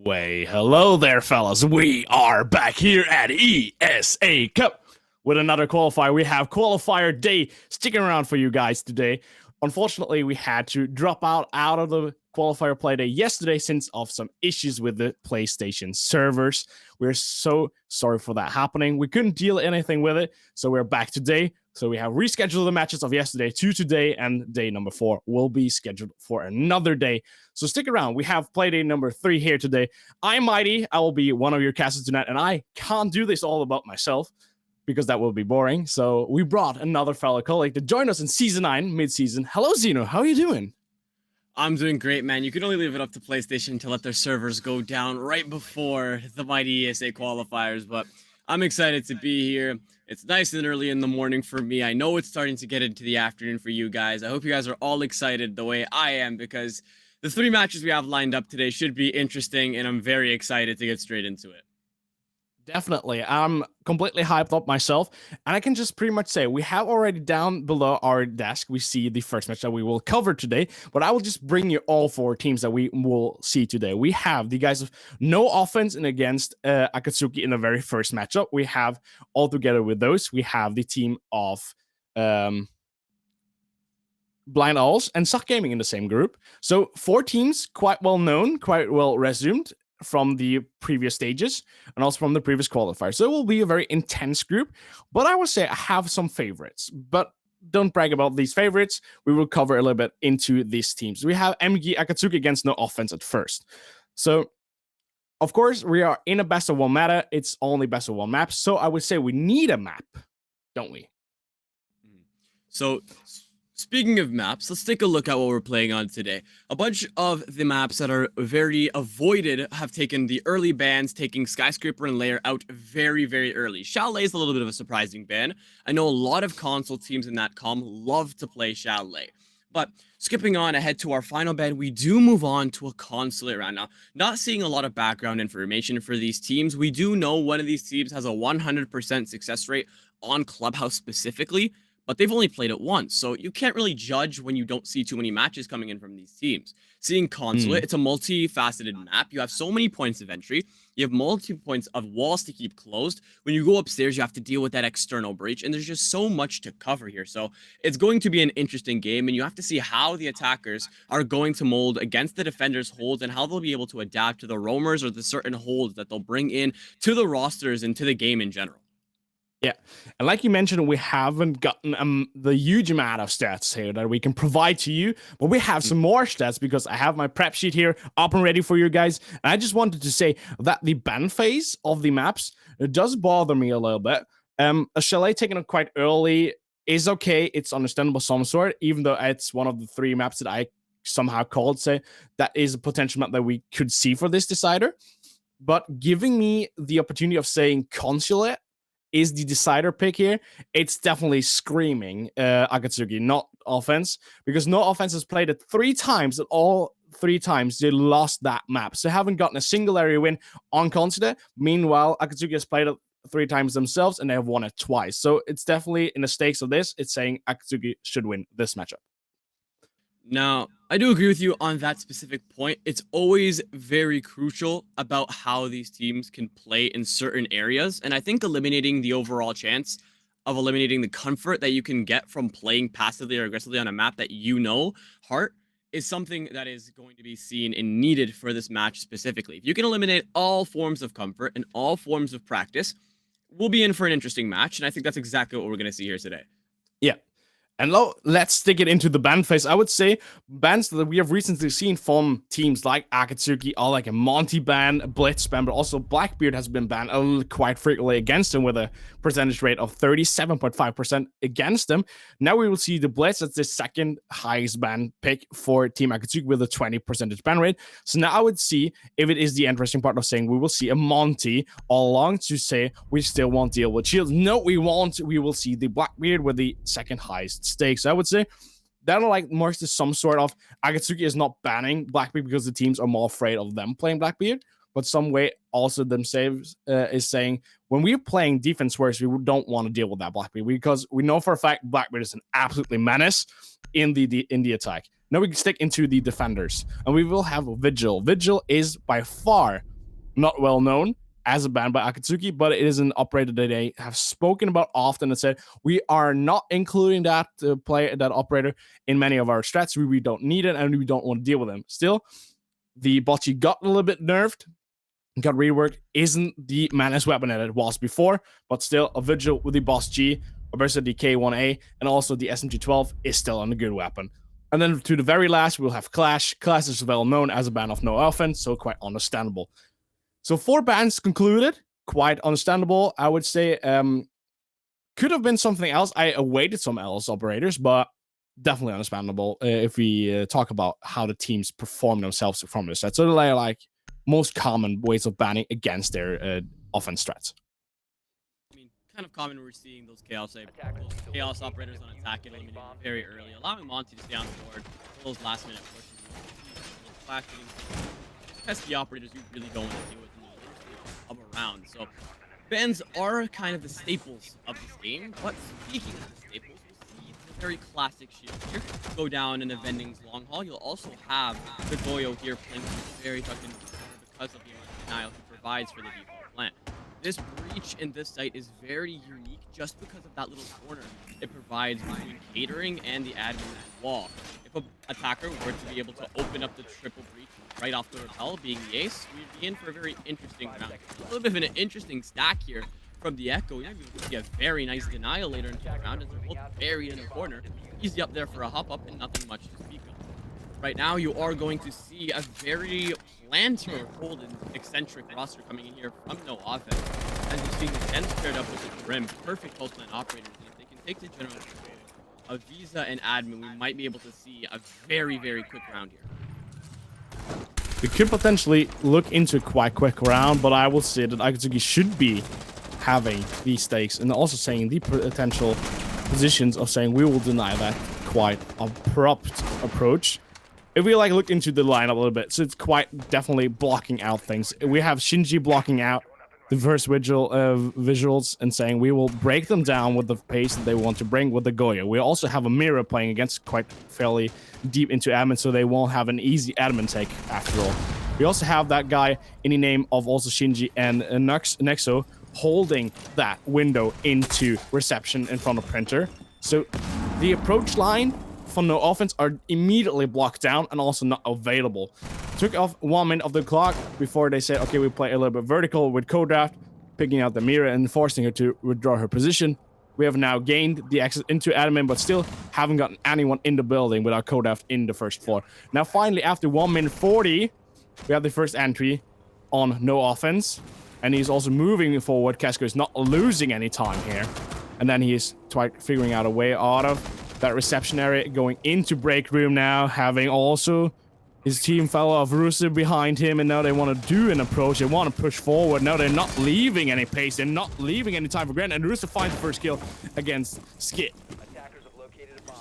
Hello there, fellas. We are back here at ESA Cup with another qualifier. We have qualifier day sticking around for you guys today. Unfortunately, we had to drop out of the qualifier play day yesterday since of some issues with the PlayStation servers. We're so sorry for that happening. We couldn't deal anything with it, so we're back today. So we have rescheduled the matches of yesterday to today, and day number 4 will be scheduled for another day. So stick around. We have play day number 3 here today. I'm Mighty. I will be one of your casters tonight, and I can't do this all about myself because that will be boring. So we brought another fellow colleague to join us in Season 9, mid-season. Hello, Zeno. How are you doing? I'm doing great, man. You can only leave it up to PlayStation to let their servers go down right before the mighty ESA qualifiers, but I'm excited to be here. It's nice and early in the morning for me. I know it's starting to get into the afternoon for you guys. I hope you guys are all excited the way I am because the 3 matches we have lined up today should be interesting, and I'm very excited to get straight into it. Definitely. I'm completely hyped up myself, and I can just pretty much say we have already down below our desk, we see the first match that we will cover today, but I will just bring you all 4 teams that we will see today. We have the guys of no offense and against Akatsuki in the very first matchup. We have all together with those, we have the team of Blind Owls and Suck Gaming in the same group. So 4 teams, quite well known, quite well resumed from the previous stages and also from the previous qualifier. So it will be a very intense group, but I would say I have some favorites, but don't brag about these favorites. We will cover a little bit into these teams. We have MG Akatsuki against no offense at first. So of course we are in a best of 1 meta. It's only best of 1 map. So I would say we need a map, don't we? So speaking of maps, let's take a look at what we're playing on today. A bunch of the maps that are very avoided have taken the early bans, taking Skyscraper and Lair out very, very early. Chalet is a little bit of a surprising ban. I know a lot of console teams in that com love to play Chalet. But skipping on ahead to our final ban, we do move on to a consulate round. Now, not seeing a lot of background information for these teams, we do know one of these teams has a 100% success rate on Clubhouse specifically, but they've only played it once, so you can't really judge when you don't see too many matches coming in from these teams. Seeing Consulate, it's a multifaceted map. You have so many points of entry. You have multiple points of walls to keep closed. When you go upstairs, you have to deal with that external breach, and there's just so much to cover here. So it's going to be an interesting game, and you have to see how the attackers are going to mold against the defenders' holds and how they'll be able to adapt to the roamers or the certain holds that they'll bring in to the rosters and to the game in general. Yeah, and like you mentioned, we haven't gotten the huge amount of stats here that we can provide to you, but we have some more stats because I have my prep sheet here up and ready for you guys. And I just wanted to say that the ban phase of the maps, it does bother me a little bit. A Chalet taken it quite early is okay. It's understandable some sort, even though it's one of the 3 maps that I somehow called, say, that is a potential map that we could see for this decider. But giving me the opportunity of saying Consulate is the decider pick here, it's definitely screaming Akatsuki, not offense, because no offense has played it 3 times, and all 3 times they lost that map. So they haven't gotten a single area win on Consulate. Meanwhile, Akatsuki has played it 3 times themselves, and they have won it twice. So it's definitely in the stakes of this, it's saying Akatsuki should win this matchup. Now, I do agree with you on that specific point. It's always very crucial about how these teams can play in certain areas, and I think eliminating the overall chance of eliminating the comfort that you can get from playing passively or aggressively on a map that you know, Heart, is something that is going to be seen and needed for this match specifically. If you can eliminate all forms of comfort and all forms of practice, we'll be in for an interesting match, and I think that's exactly what we're going to see here today. Yeah. And now let's stick it into the ban phase. I would say bans that we have recently seen from teams like Akatsuki are like a Monty ban, a Blitz ban, but also Blackbeard has been banned quite frequently against him with a percentage rate of 37.5% against him. Now we will see the Blitz. That's the second highest ban pick for Team Akatsuki with a 20% ban rate. So now I would see if it is the interesting part of saying we will see a Monty all along to say we still won't deal with shields. No, we won't. We will see the Blackbeard with the second highest stakes. I would say that like marks to some sort of Akatsuki is not banning Blackbeard because the teams are more afraid of them playing Blackbeard, but some way also themselves is saying when we're playing defense worse, we don't want to deal with that Blackbeard because we know for a fact Blackbeard is an absolutely menace in the attack. Now we can stick into the defenders, and we will have Vigil. Vigil is by far not well known as a ban by Akatsuki, but it is an operator that they have spoken about often and said we are not including that that operator in many of our strats. We don't need it and we don't want to deal with them. Still, the bocce got a little bit nerfed, got reworked, isn't the menace weapon that it was before, but still a vigil with the boss G versus the K1A and also the SMG12 is still a good weapon. And then to the very last, we'll have Clash. Clash is well known as a ban of no offense, so quite understandable. So 4 bans concluded, quite understandable. I would say could have been something else. I awaited some else operators, but definitely understandable if we talk about how the teams perform themselves from this set. So they're like most common ways of banning against their offense strats. I mean, kind of common we're seeing those chaos operators on attack get eliminated very early, allowing Monty to stay on the board for those last minute pushes. Flash getting pesky operators you really don't want to deal with of a round. So bans are kind of the staples of this game, but speaking of the staples, we'll see the very classic shield here go down in the Vending's long haul. You'll also have the Goyo here playing very fucking because of the amount of denial he provides for the default plant. This breach in this site is very unique just because of that little corner it provides between catering and the admin wall. If an attacker were to be able to open up the triple breach right off the rappel, being the ace, we'd be in for a very interesting round. A little bit of an interesting stack here from the Echo. We might be able to see a very nice denial later into the round as they're both buried in the corner. Easy up there for a hop up and nothing much to speak of. Right now, you are going to see a very planter hold and eccentric roster coming in here from no offense. As you're seeing the Gens paired up with the Grim, perfect post lane operators. And if they can take the general control of Visa and admin, we might be able to see a very, very quick round here. We could potentially look into a quite quick round, but I will say that Akatsuki should be having these stakes and also saying the potential positions of saying we will deny that quite abrupt approach. If we like look into the lineup a little bit, so it's quite definitely blocking out things. We have Shinji blocking out the first visuals and saying we will break them down with the pace that they want to bring with the Goyo. We also have a mirror playing against quite fairly deep into admin, so they won't have an easy admin take after all. We also have that guy in the name of also Shinji and Nexo holding that window into reception in front of printer. So the approach line for no offense are immediately blocked down and also not available. Took off 1 minute of the clock before they said, okay, we play a little bit vertical with Kodraft, picking out the mirror and forcing her to withdraw her position. We have now gained the access into admin, but still haven't gotten anyone in the building without Kodraft in the first floor. Now, finally, after 1 minute 40, we have the first entry on no offense. And he's also moving forward. Casco is not losing any time here. And then he is figuring out a way out of that reception area, going into break room now, having also his team fellow of Rusev behind him, and now they want to do an approach. They want to push forward. Now they're not leaving any pace. They're not leaving any time for granted. And Rusev finds the first kill against Skit.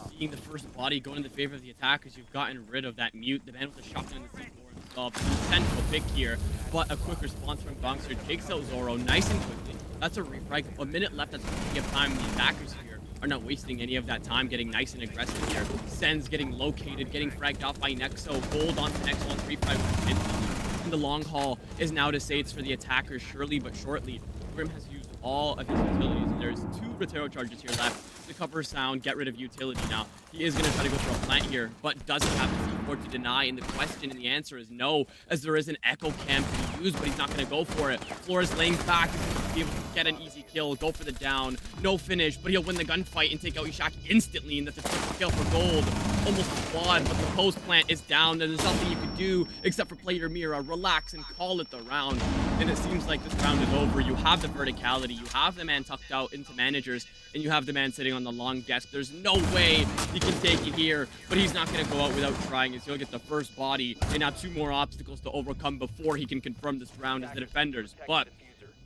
Seeing the first body go in the favor of the attackers, you've gotten rid of that mute. The man with the shotgun in the C4 installed. Potential pick here, but a quick response from Gongster takes out Zoro nice and quickly. That's a refrag. A minute left. That's plenty of time. The attackers here are not wasting any of that time, getting nice and aggressive here. Sen's getting located, getting fragged off by Nexo. Gold onto Nexo on 3-5. And the long haul is now to say it's for the attackers, surely but shortly. Grim has used all of his utilities, and there's 2 Rotero charges here left to cover sound, get rid of utility. Now, he is going to try to go for a plant here, but doesn't have the support to deny, and the question and the answer is no, as there is an echo camp to use, but he's not going to go for it. Flores laying back, he's going to be able to get an easy kill, go for the down, no finish, but he'll win the gunfight and take out Ishak instantly, and that's a triple kill for gold. Almost a quad, but the post plant is down, and there's nothing you can do except for play your mirror, relax, and call it the round. And it seems like this round is over. You have the verticality, you have the man tucked out into managers, and you have the man sitting on the long desk. There's no way he can take it here, but he's not going to go out without trying, as he'll get the first body and have 2 more obstacles to overcome before he can confirm this round as the defenders. But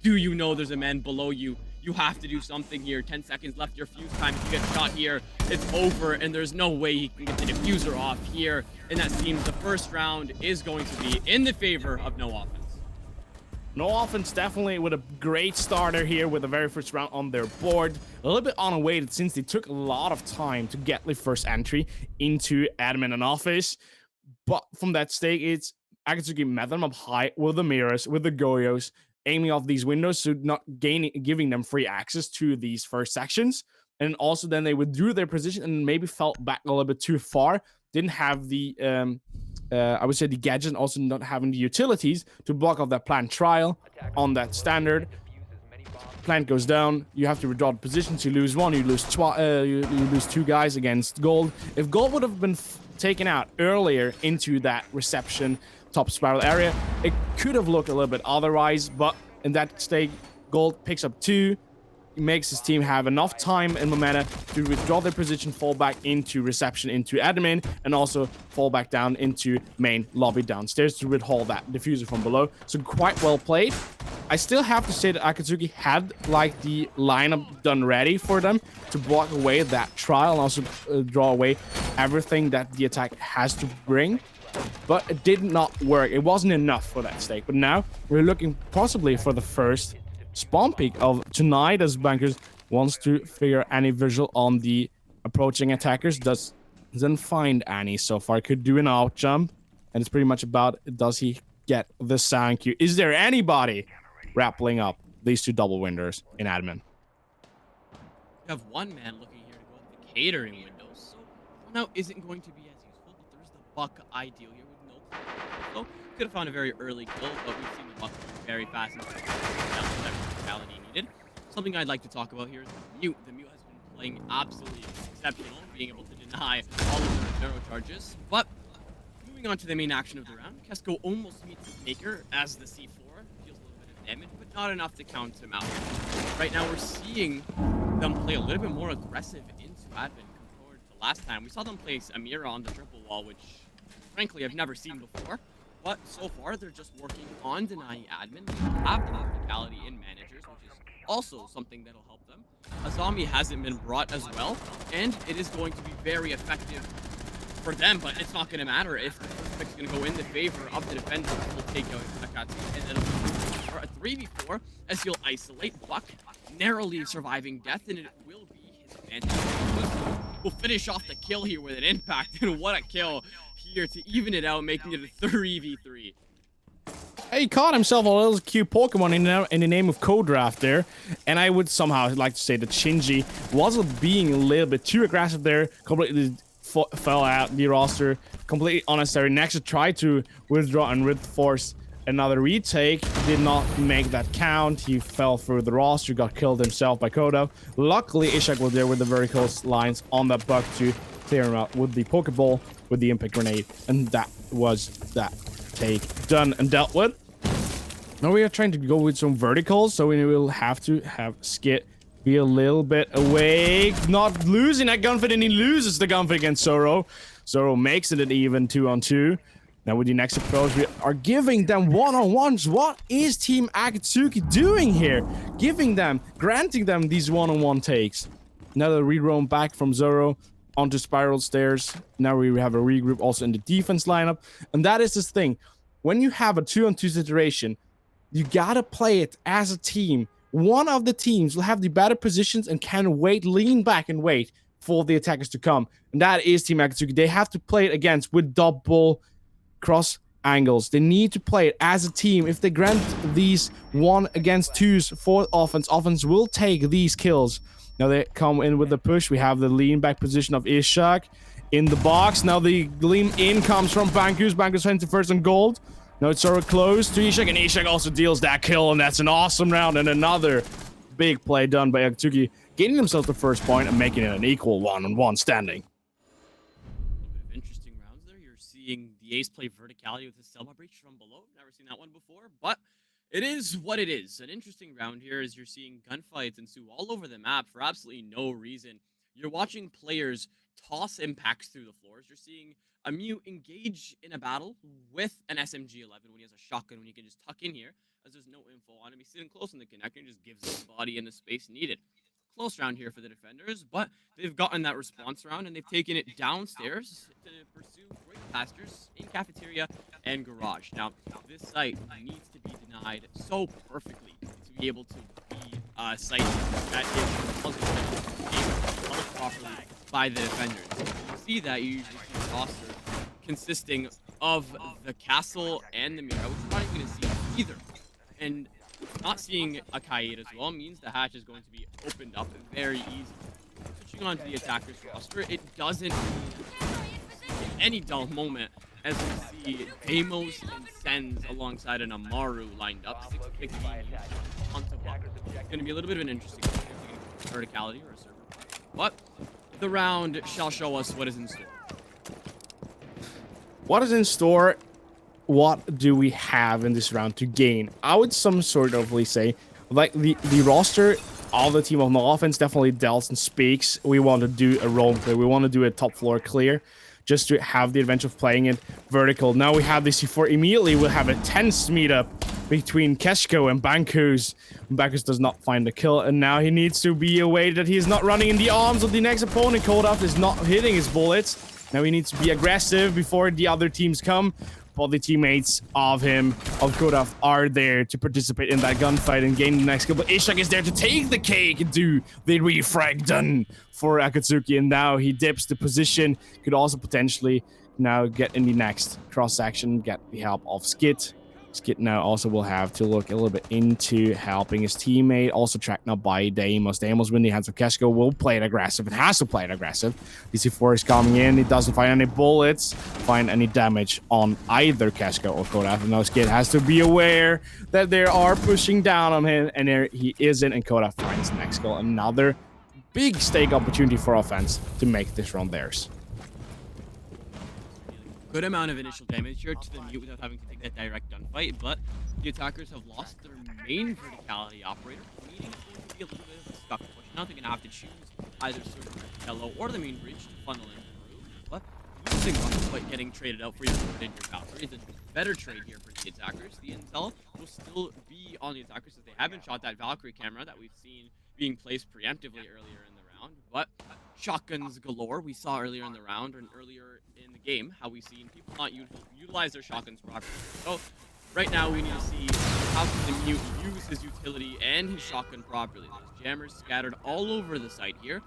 do you know there's a man below you? You have to do something here. 10 seconds left, your fuse time. If you get shot here, it's over, and there's no way he can get the diffuser off here. And that seems the first round is going to be in the favor of no offense. No offense definitely with a great starter here with the very first round on their board. A little bit unawaited since they took a lot of time to get the first entry into admin and office. But from that stake, it's Akatsuki met them up high with the mirrors, with the Goyos, aiming off these windows, so not giving them free access to these first sections. And also then they withdrew their position and maybe fell back a little bit too far. Didn't have the I would say the gadget, and also not having the utilities to block off that plant trial on that standard. Plant goes down, you have to withdraw the positions, you lose one, you lose you lose 2 guys against gold. If gold would have been taken out earlier into that reception top spiral area, it could have looked a little bit otherwise, but in that state, gold picks up 2, makes his team have enough time and momentum to withdraw their position, fall back into reception, into admin, and also fall back down into main lobby downstairs to withhold that diffuser from below. So quite well played. I still have to say that Akatsuki had like the lineup done ready for them to block away that trial and also draw away everything that the attack has to bring. But it did not work. It wasn't enough for that stake. But now we're looking possibly for the first spawn peak of tonight, as Bankers wants to figure any visual on the approaching attackers. Doesn't find any so far. Could do an out jump, and it's pretty much about, does he get the sound cue? Is there anybody rappelling up these 2 double winders in admin? You have one man looking here to go up the catering windows, so now isn't going to be as useful, but there's the buck ideal here with no clue. So could have found a very early kill, but we've seen the buck move very fast and verticality needed. Something I'd like to talk about here is the mute. The mute has been playing absolutely exceptional, being able to deny all of the zero charges. But moving on to the main action of the round, Kesko almost meets his maker as the C4 deals a little bit of damage, but not enough to count him out. Right now we're seeing them play a little bit more aggressive into admin compared to last time. We saw them place Amira on the triple wall, which frankly I've never seen before. But so far, they're just working on denying admin. They have the verticality in managers, which is also something that'll help them. A zombie hasn't been brought as well, and it is going to be very effective for them, but it's not going to matter if the first pick is going to go in the favor of the defenders. Will take out Akatsuki, and it'll be a 3v4 as he'll isolate Buck, narrowly surviving death, and it will be his advantage. We'll finish off the kill here with an impact, and what a kill here to even it out, making it a 3v3. He caught himself a little cute Pokemon in the name of Co-Draft there, and I would somehow like to say that Shinji was being a little bit too aggressive there, completely fell out the roster, completely unnecessary. Next, tried to withdraw and reinforce another retake, did not make that count. He fell through the roster, got killed himself by Kodo. Luckily, Ishak was there with the vertical lines on that bug to clear him out with the Pokeball, with the Impact Grenade, and that was that take done and dealt with. Now we are trying to go with some verticals, so we will have to have Skit be a little bit away, not losing that gunfight, and he loses the gunfight against Zoro. Zoro makes it an even 2-on-2. Now with the next approach, we are giving them one-on-ones. What is Team Akatsuki doing here? Granting them these one-on-one takes. Now the re-roam back from Zoro onto spiral stairs. Now we have a regroup also in the defense lineup. And that is this thing. When you have a 2-on-2 situation, you gotta play it as a team. One of the teams will have the better positions and can lean back and wait for the attackers to come. And that is Team Akatsuki. They have to play it against with double cross angles. They need to play it as a team. If they grant these 1-against-2s for offense will take these kills. Now they come in with the push. We have the lean back position of Ishak in the box. Now the gleam in comes from Bankus. Bankus heading to first on gold. Now it's sort of close to Ishak, and Ishak also deals that kill, and that's an awesome round and another big play done by Akatsuki, getting themselves the first point and making it an equal 1-on-1 standing. Interesting rounds there. You're seeing the ace play verticality with his Selma breach from below. Never seen that one before, but it is what it is. An interesting round here is you're seeing gunfights ensue all over the map for absolutely no reason. You're watching players toss impacts through the floors. You're seeing a Mew engage in a battle with an SMG-11 when he has a shotgun, when he can just tuck in here, as there's no info on him. He's sitting close in the connector and just gives his body in the space needed. Close round here for the defenders, but they've gotten that response round, and they've taken it downstairs to pursue great pastures in cafeteria and garage. Now, this site needs to be denied so perfectly to be able to be a site that is held properly by the defenders. You see that, you usually see a roster consisting of the castle and the mirror, which we're not even going to see either. And not seeing a Kaid as well means the hatch is going to be opened up very easy. Switching on to the attacker's roster, it doesn't any dull moment as we see Deimos and Sens alongside an Amaru lined up. 6 onto block. It's going to be a little bit of an interesting verticality or a server play. But the round shall show us what is in store. What is in store? What do we have in this round to gain? I would some sort of say, like the roster, all the team of no offense definitely delves and speaks. We want to do a roam clear. We want to do a top floor clear, just to have the advantage of playing it vertical. Now we have the C4. Immediately we'll have a tense meetup between Keshko and Bankus. Bankus does not find the kill, and now he needs to be aware that he is not running in the arms of the next opponent. Kodaf is not hitting his bullets. Now he needs to be aggressive before the other teams come. But the teammates of Kodaf are there to participate in that gunfight and gain the next kill. But Ishak is there to take the cake and do the refrag done for Akatsuki. And now he dips the position. Could also potentially now get in the next cross section, get the help of Skit. Skit now also will have to look a little bit into helping his teammate. Also tracked now by Deimos. Deimos, when the hands of Keshko, will play it aggressive. It has to play it aggressive. DC4 is coming in. He doesn't find any bullets, find any damage on either Keshko or Kodaf. And now Skit has to be aware that they are pushing down on him. And there he isn't. And Kodaf finds the next goal. Another big stake opportunity for offense to make this round theirs. Good amount of initial damage here to the mute without having to take that direct gunfight, but the attackers have lost their main verticality operator, meaning it's going to be a little bit of a stuck push. Now they're going to have to choose either Server Hello or the main breach to funnel in through, but using gunfight getting traded out for your Valkyrie is a better trade here for the attackers. The intel will still be on the attackers as they haven't shot that Valkyrie camera that we've seen being placed preemptively earlier in the round, but shotguns galore. We saw earlier in the round and earlier in the game how we've seen people not utilize their shotguns properly. So right now we need to see how can the mute use his utility and his shotgun properly. There's jammers scattered all over the site here,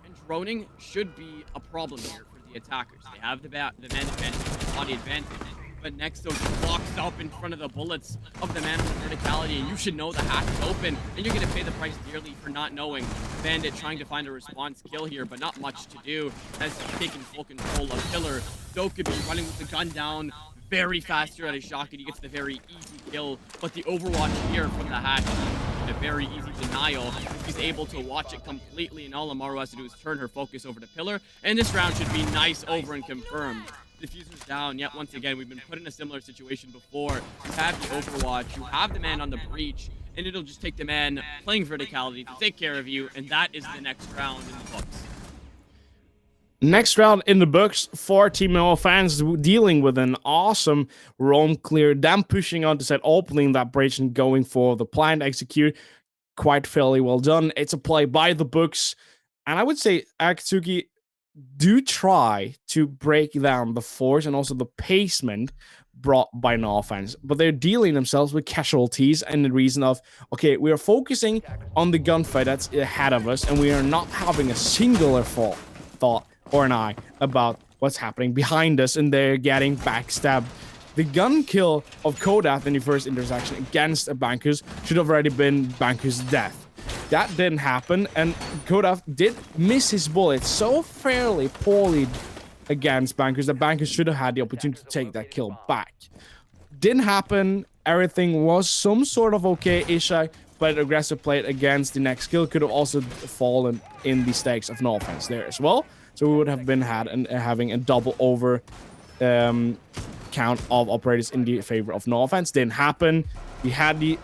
and droning should be a problem here for the attackers. They have the man advantage, the body advantage, but Nexo just walks up in front of the bullets of the man with verticality, and you should know the hatch is open, and you're going to pay the price dearly for not knowing. Bandit trying to find a response kill here, but not much to do as he's taking full control of Killer. Dokubi running with the gun down very fast here at his shotgun. He gets the very easy kill, but the overwatch here from the hatch, a very easy denial. He's able to watch it completely, and all Amaru has to do is turn her focus over to Pillar, and this round should be nice over and confirmed. Diffuser's down, yet once again, we've been put in a similar situation before. You have the Overwatch, you have the man on the breach, and it'll just take the man playing verticality to take care of you, and that is the next round in the books. Next round in the books for Team No fans dealing with an awesome roam clear, them pushing on to set, opening that breach and going for the plan to execute. Quite fairly well done. It's a play by the books, and I would say Akatsuki do try to break down the force and also the pacement brought by an offense, but they're dealing themselves with casualties and the reason of, okay, we are focusing on the gunfight that's ahead of us, and we are not having a singular thought or an eye about what's happening behind us, and they're getting backstabbed. The gun kill of Kodaf in the first intersection against a Bankus should have already been Bankus' death. That didn't happen, and Kodaf did miss his bullet so fairly poorly against Bankus that Bankus should have had the opportunity to take that kill back. Didn't happen. Everything was some sort of okay. Ishak played aggressive play against the next kill. Could have also fallen in the stakes of no offense there as well. So we would have been having a double over count of operators in the favor of no offense. Didn't happen. We had the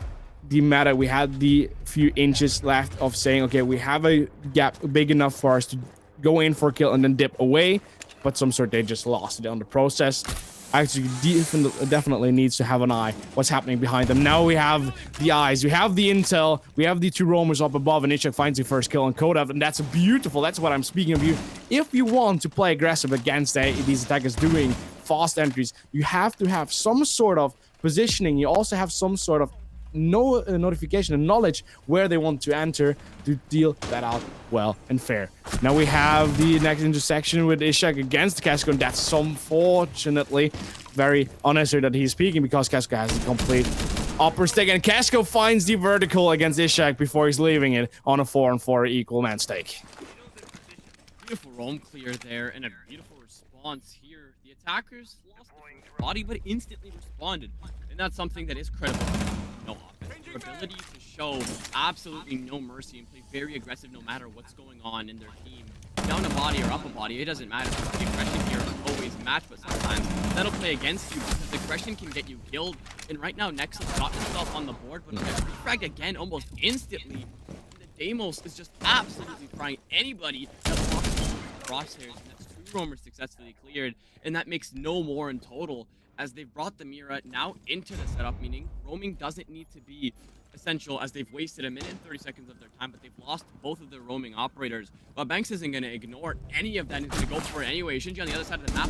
meta, we had the few inches left of saying, okay, we have a gap big enough for us to go in for a kill and then dip away, but some sort they just lost it on the process. Actually, definitely needs to have an eye what's happening behind them. Now we have the eyes, we have the intel, we have the two roamers up above, and Ishak finds the first kill on Kodaf, and that's beautiful. That's what I'm speaking of. If you want to play aggressive against these attackers doing fast entries, you have to have some sort of positioning. You also have some sort of notification and knowledge where they want to enter to deal that out well and fair. Now we have the next intersection with Ishak against Casco, and that's unfortunately very unnecessary that he's peeking because Casco has a complete upper stick, and Casco finds the vertical against Ishak before he's leaving it on a 4-on-4 equal man stake. Beautiful roam clear there and a beautiful response here. The attackers lost the first body, but instantly responded, and that's something that is credible. No offense. Their ability to show absolutely no mercy and play very aggressive no matter what's going on in their team. Down a body or up a body, it doesn't matter. The aggression here is always matched, but sometimes that'll play against you because aggression can get you killed. And right now, Nexus got himself on the board, but gets refragged again almost instantly. And the Deimos is just absolutely frying anybody that walks into the crosshairs. And that's 2 roamers successfully cleared, and that makes no more in total as they've brought the Mira now into the setup, meaning roaming doesn't need to be essential as they've wasted 1 minute and 30 seconds of their time, but they've lost both of their roaming operators. But Banks isn't going to ignore any of that. He's going to go for it anyway. Shinji on the other side of the map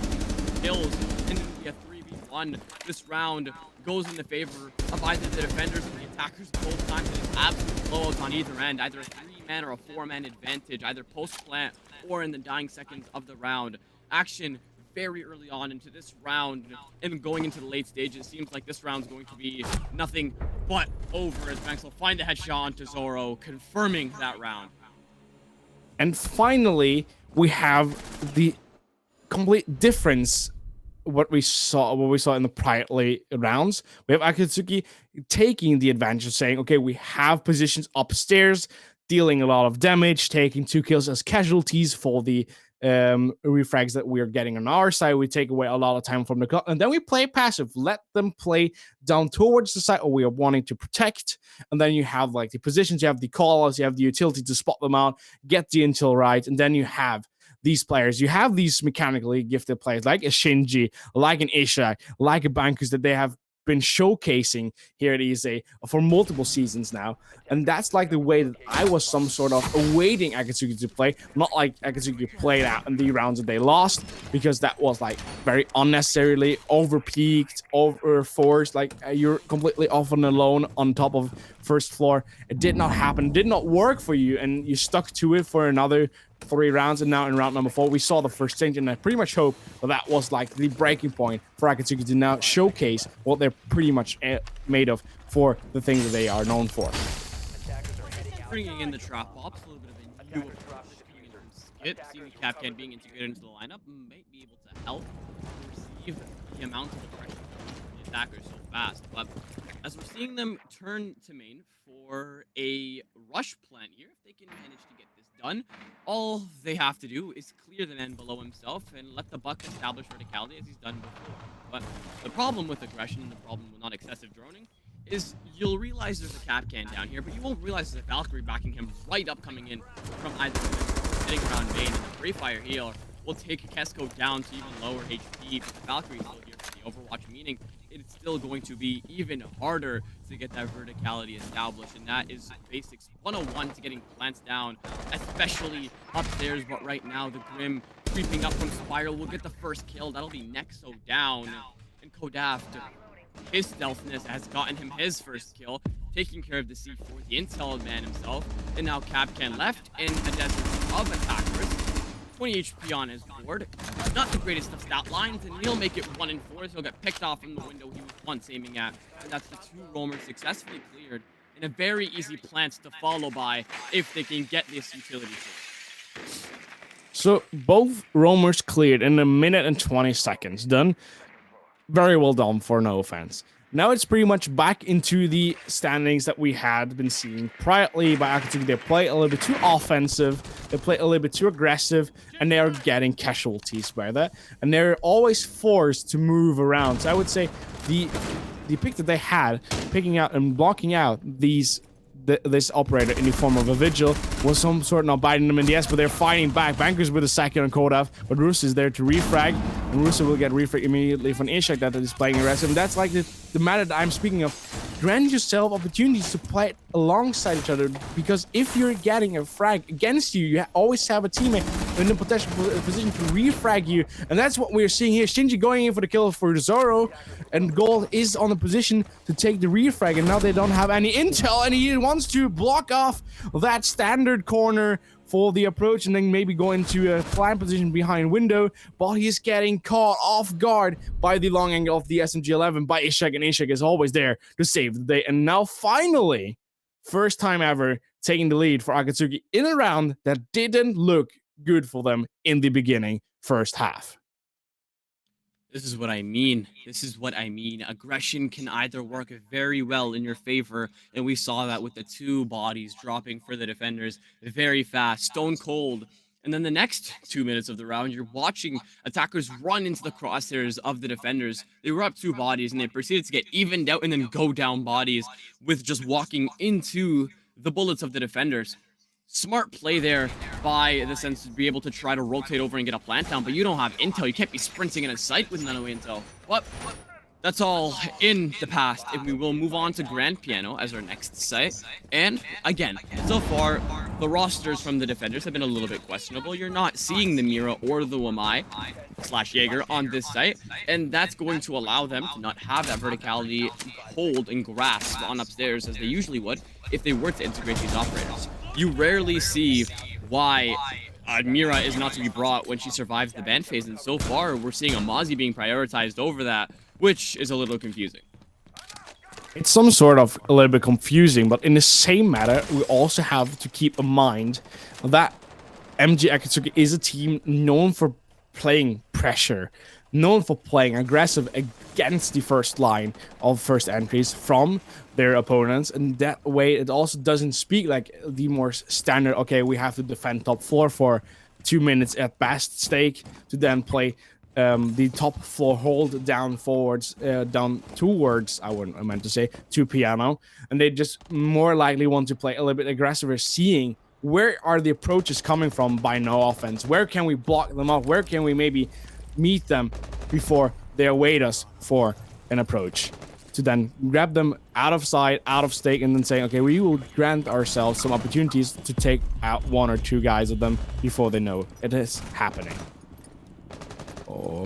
kills, and then we have 3v1. This round goes in the favor of either the defenders or the attackers both times. It is absolute blowouts on either end, either a 3-man or a 4-man advantage, either post-plant or in the dying seconds of the round. Action very early on into this round, and going into the late stage, it seems like this round's going to be nothing but over as Banks will find the headshot onto Zoro, confirming that round. And finally, we have the complete difference what we saw in the prior rounds. We have Akatsuki taking the advantage, saying, okay, we have positions upstairs, dealing a lot of damage, taking 2 kills as casualties for the refrags that we are getting on our side. We take away a lot of time from the clock, and then we play passive, let them play down towards the side we are wanting to protect. And then you have like the positions, you have the call-outs, you have the utility to spot them out, get the intel right, and then you have these players. You have these mechanically gifted players like a Shinji, like an Ishak, like a Bankus that they have been showcasing here at ESA for multiple seasons now. And that's like the way that I was some sort of awaiting Akatsuki to play, not like Akatsuki played out in the rounds that they lost, because that was like very unnecessarily over-peaked, over-forced, like you're completely off and alone on top of first floor. It did not happen, did not work for you, and you stuck to it for another 3 rounds, and now in round number 4 we saw the first change, and I pretty much hope that was like the breaking point for Akatsuki to now showcase what they're pretty much made of for the things that they are known for. Bringing in the trap ops, a little bit of a new approach coming in from Skip, seeing Capcan being integrated into the lineup might be able to help receive the amount of aggression from the attackers so fast. But as we're seeing them turn to main for a rush plan here, if they can manage to get this done, all they have to do is clear the man below himself and let the Buck establish verticality as he's done before. But the problem with aggression and the problem with non-excessive droning is you'll realize there's a Capcan down here, but you won't realize there's a Valkyrie backing him right up coming in from either sitting around main, and the Qualifier healer will take Kesko down to even lower HP, but the Valkyrie is still here for the Overwatch, meaning it's still going to be even harder to get that verticality established, and that is basics 101 to getting plants down, especially upstairs. But right now, the Grim creeping up from Spiral will get the first kill. That'll be Nexo down, and Kodaft, his stealthness has gotten him his first kill, taking care of the C4, the intel man himself, and now Capcan left in a desert of attackers. 20 HP on his board. Not the greatest of stat lines, and he'll make it 1 and 4, so he'll get picked off from the window he was once aiming at. And that's the 2 roamers successfully cleared, and a very easy plant to follow by if they can get this utility kill. So both roamers cleared in 1 minute and 20 seconds. Done. Very well done, for no offense. Now it's pretty much back into the standings that we had been seeing priorly by Akatsuki. They play a little bit too offensive, they play a little bit too aggressive, and they are getting casualties by that. And they're always forced to move around. So I would say the pick that they had, picking out and blocking out this operator in the form of a vigil, was some sort of not biting them in the ass, but they're fighting back. Bankers with a second on Kodaf, but Rus is there to refrag, and Rus will get refrag immediately from Ishak that is playing aggressive. And that's like the matter that I'm speaking of. Grant yourself opportunities to play it alongside each other, because if you're getting a frag against you, you always have a teammate in a potential position to refrag you, and that's what we're seeing here. Shinji going in for the kill for Zoro, and Gold is on the position to take the refrag, and now they don't have any intel, and he wants to block off that standard corner for the approach and then maybe go into a flank position behind window, but he's getting caught off guard by the long angle of the SMG-11 by Ishak, and Ishak is always there to save the day. And now finally, first time ever, taking the lead for Akatsuki in a round that didn't look good for them in the beginning first half. This is what I mean. This is what I mean. Aggression can either work very well in your favor, and we saw that with the 2 bodies dropping for the defenders very fast, stone cold. And then the next 2 minutes of the round, you're watching attackers run into the crosshairs of the defenders. They were up 2 bodies, and they proceeded to get evened out and then go down bodies with just walking into the bullets of the defenders. Smart play there by the sense to be able to try to rotate over and get a plant down, but you don't have intel. You can't be sprinting in a sight with none of intel. But that's all in the past, and we will move on to Grand Piano as our next site. And again, so far, the rosters from the defenders have been a little bit questionable. You're not seeing the Mira or the Wamai/Jaeger on this site, and that's going to allow them to not have that verticality hold and grasp on upstairs as they usually would if they were to integrate these operators. You rarely see why Mira is not to be brought when she survives the ban phase, and so far we're seeing Amazi being prioritized over that, which is a little confusing. It's some sort of a little bit confusing, but in the same matter, we also have to keep in mind that MG Akatsuki is a team known for playing pressure, known for playing aggressive against the first line of first entries from their opponents, and that way it also doesn't speak like the more standard, okay, we have to defend top floor for 2 minutes at best stake to then play the top floor hold down forwards, down towards, I meant to say, to piano, and they just more likely want to play a little bit aggressive, seeing where are the approaches coming from by no offense, where can we block them off, where can we maybe meet them before they await us for an approach, to then grab them out of sight, out of stake, and then saying, okay, we will grant ourselves some opportunities to take out 1 or 2 guys of them before they know it is happening.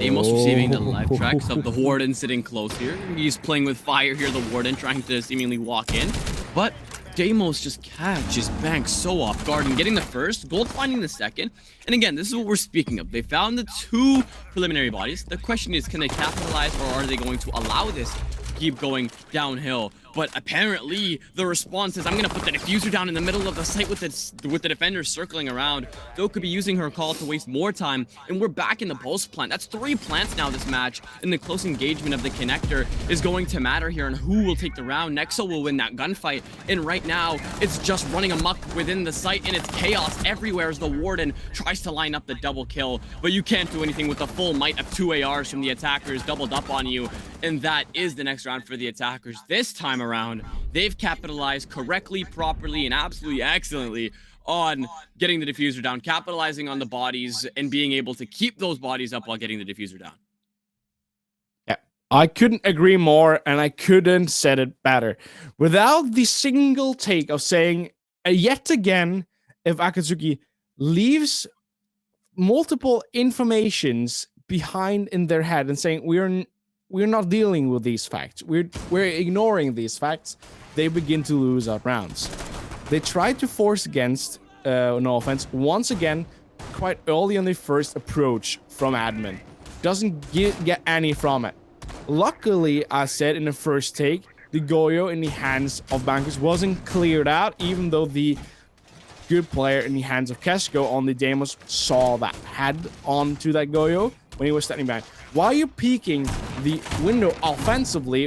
Amos receiving the live tracks of the Warden sitting close here. He's playing with fire here, the Warden, trying to seemingly walk in. But Deimos just catches Bank so off guard and getting the first, Gold finding the second. And again, this is what we're speaking of. They found the 2 preliminary bodies. The question is, can they capitalize, or are they going to allow this to keep going downhill? But apparently, the response is, I'm going to put the diffuser down in the middle of the site with the defenders circling around. Doe could be using her call to waste more time, and we're back in the pulse plant. That's 3 plants now this match, and the close engagement of the connector is going to matter here, and who will take the round. Nexo will win that gunfight, and right now, it's just running amok within the site, and it's chaos everywhere as the Warden tries to line up the double kill, but you can't do anything with the full might of 2 ARs from the attackers doubled up on you, and that is the next round for the attackers. This time around, they've capitalized correctly, properly, and absolutely excellently on getting the diffuser down, capitalizing on the bodies, and being able to keep those bodies up while getting the diffuser down. Yeah, I couldn't agree more, and I couldn't said it better. Without the single take of saying, yet again, if Akatsuki leaves multiple informations behind in their head and saying, we're not dealing with these facts, we're ignoring these facts, they begin to lose out rounds. They tried to force against, no offense, once again, quite early on the first approach from admin. Doesn't get any from it. Luckily, I said in the first take, the Goyo in the hands of Bankers wasn't cleared out, even though the good player in the hands of Kesko on the Deimos saw that head onto that Goyo when he was standing back. While you're peeking the window offensively,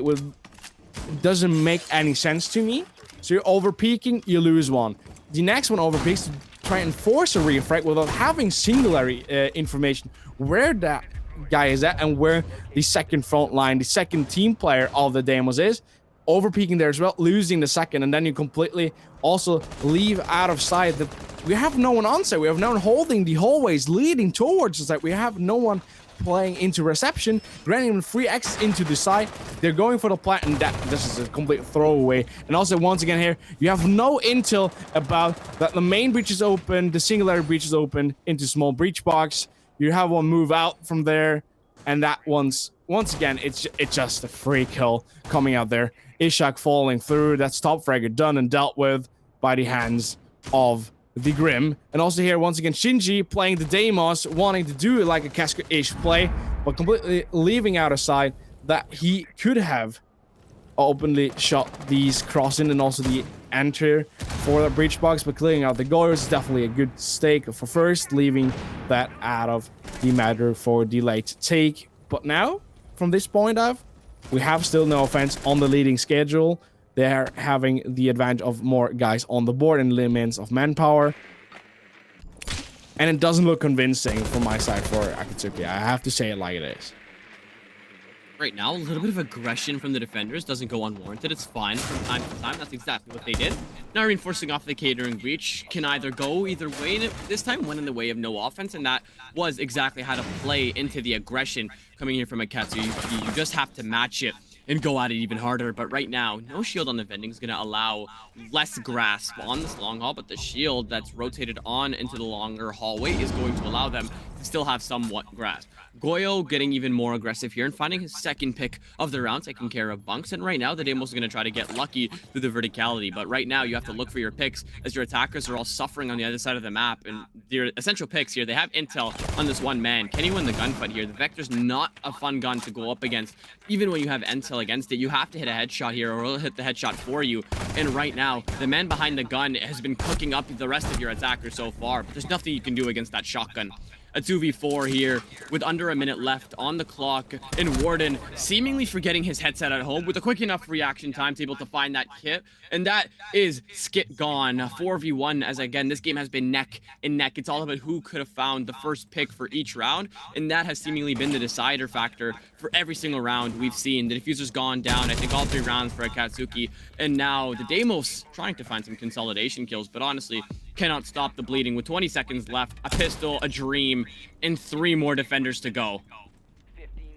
doesn't make any sense to me. So you're over peeking, you lose one. The next one over peeks to try and force a refrag without having singular information where that guy is at and where the second front line, the second team player of the Deimos is. Over peeking there as well, losing the second, and then you completely also leave out of sight that we have no one on site. We have no one holding the hallways leading towards the site. We have no one playing into reception, granting them free access into the site. They're going for the plant, and this is a complete throwaway. And also, once again here, you have no intel about that the main breach is open, the singularity breach is open into small breach box. You have one move out from there, and that once again, it's just a free kill coming out there. Ishak falling through. That's top fragger done and dealt with by the hands of the Grim. And also here, once again, Shinji playing the Deimos, wanting to do like a Casca-ish play, but completely leaving out of sight that he could have openly shot these crossing and also the enter for the breach box, but clearing out the Goyers is definitely a good stake for first, leaving that out of the matter for the late take. But now, from this point off, we have still no offense on the leading schedule. They're having the advantage of more guys on the board and limits of manpower. And it doesn't look convincing from my side for Akatsuki. I have to say it like it is. Right now, a little bit of aggression from the defenders doesn't go unwarranted. It's fine from time to time. That's exactly what they did. Now reinforcing off the catering breach can either go either way, and this time went in the way of no offense, and that was exactly how to play into the aggression coming here from Akatsu. You just have to match it and go at it even harder. But right now, no shield on the vending is going to allow less grasp on this long haul, but the shield that's rotated on into the longer hallway is going to allow them to still have somewhat grasp. Goyo getting even more aggressive here and finding his second pick of the round, taking care of bunks. And right now, the Deimos is going to try to get lucky through the verticality. But right now, you have to look for your picks as your attackers are all suffering on the other side of the map. And their essential picks here, they have intel on this one man. Can he win the gunfight here? The Vector's not a fun gun to go up against. Even when you have intel against it, you have to hit a headshot here or it'll hit the headshot for you. And right now, the man behind the gun has been cooking up the rest of your attackers so far. But there's nothing you can do against that shotgun. A 2v4 here with under a minute left on the clock, and Warden seemingly forgetting his headset at home with a quick enough reaction time to able to find that kit, and that is skit gone. 4v1, as again, this game has been neck and neck. It's all about who could have found the first pick for each round, and that has seemingly been the decider factor for every single round we've seen. The diffuser's gone down, I think all 3 rounds for Akatsuki, and now the Deimos trying to find some consolidation kills, but honestly, cannot stop the bleeding with 20 seconds left, a pistol, a dream, and 3 more defenders to go.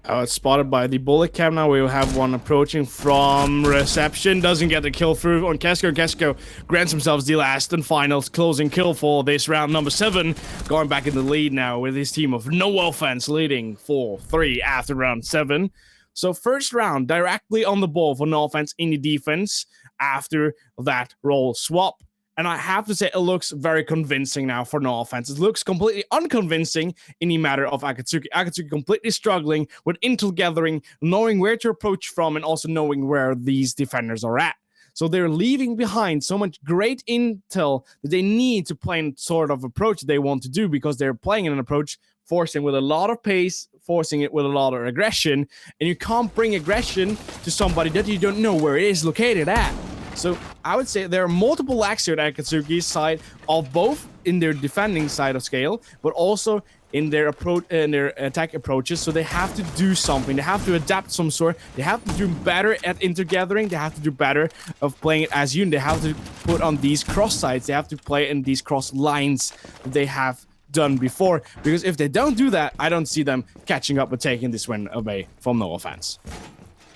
It's spotted by the bullet cam now. We will have one approaching from reception. Doesn't get the kill through on Kesko. Kesko grants themselves the last and final closing kill for this round number 7. Going back in the lead now with his team of no offense leading 4-3 after round 7. So first round directly on the ball for no offense in the defense after that role swap. And I have to say, it looks very convincing now for no offense. It looks completely unconvincing in the matter of Akatsuki. Akatsuki completely struggling with intel gathering, knowing where to approach from, and also knowing where these defenders are at. So they're leaving behind so much great intel that they need to play in sort of approach they want to do, because they're playing in an approach forcing with a lot of pace, forcing it with a lot of aggression. And you can't bring aggression to somebody that you don't know where it is located at. So I would say there are multiple lacks here at Akatsuki's side, of both in their defending side of scale, but also in their approach and their attack approaches. So they have to do something. They have to adapt some sort. They have to do better at intergathering. They have to do better of playing it as unit. They have to put on these cross sides. They have to play in these cross lines that they have done before. Because if they don't do that, I don't see them catching up and taking this win away from no offense.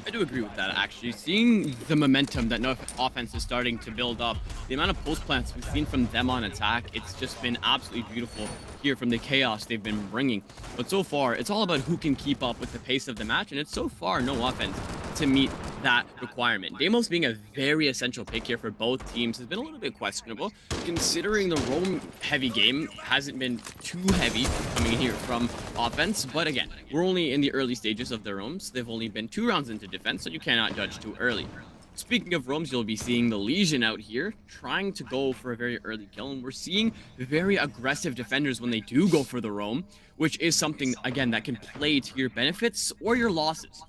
I do agree with that, actually. Seeing the momentum that no offense is starting to build up, the amount of post plants we've seen from them on attack, it's just been absolutely beautiful here from the chaos they've been bringing. But so far, it's all about who can keep up with the pace of the match, and it's so far no offense to meet that requirement. Deimos being a very essential pick here for both teams has been a little bit questionable, considering the roam-heavy game hasn't been too heavy coming in here from offense. But again, we're only in the early stages of the roams. They've only been 2 rounds into defense, so you cannot judge too early. Speaking of roams, you'll be seeing the Legion out here trying to go for a very early kill, and we're seeing very aggressive defenders when they do go for the roam, which is something, again, that can play to your benefits or your losses.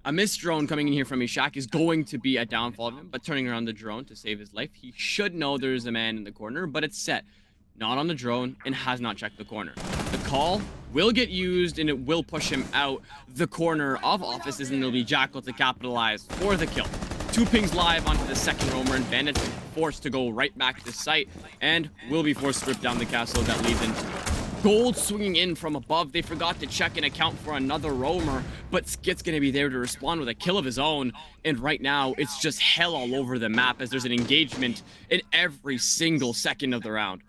A missed drone coming in here from Ishak is going to be a downfall of him, but turning around the drone to save his life, he should know there's a man in the corner, but it's set. Not on the drone, and has not checked the corner. The call will get used, and it will push him out the corner of offices, and it'll be Jackal to capitalize for the kill. 2 pings live onto the second roamer, and Bandits forced to go right back to site, and will be forced to rip down the castle that leads into it. Gold swinging in from above. They forgot to check and account for another roamer, but Skit's going to be there to respond with a kill of his own. And right now, it's just hell all over the map as there's an engagement in every single second of the round.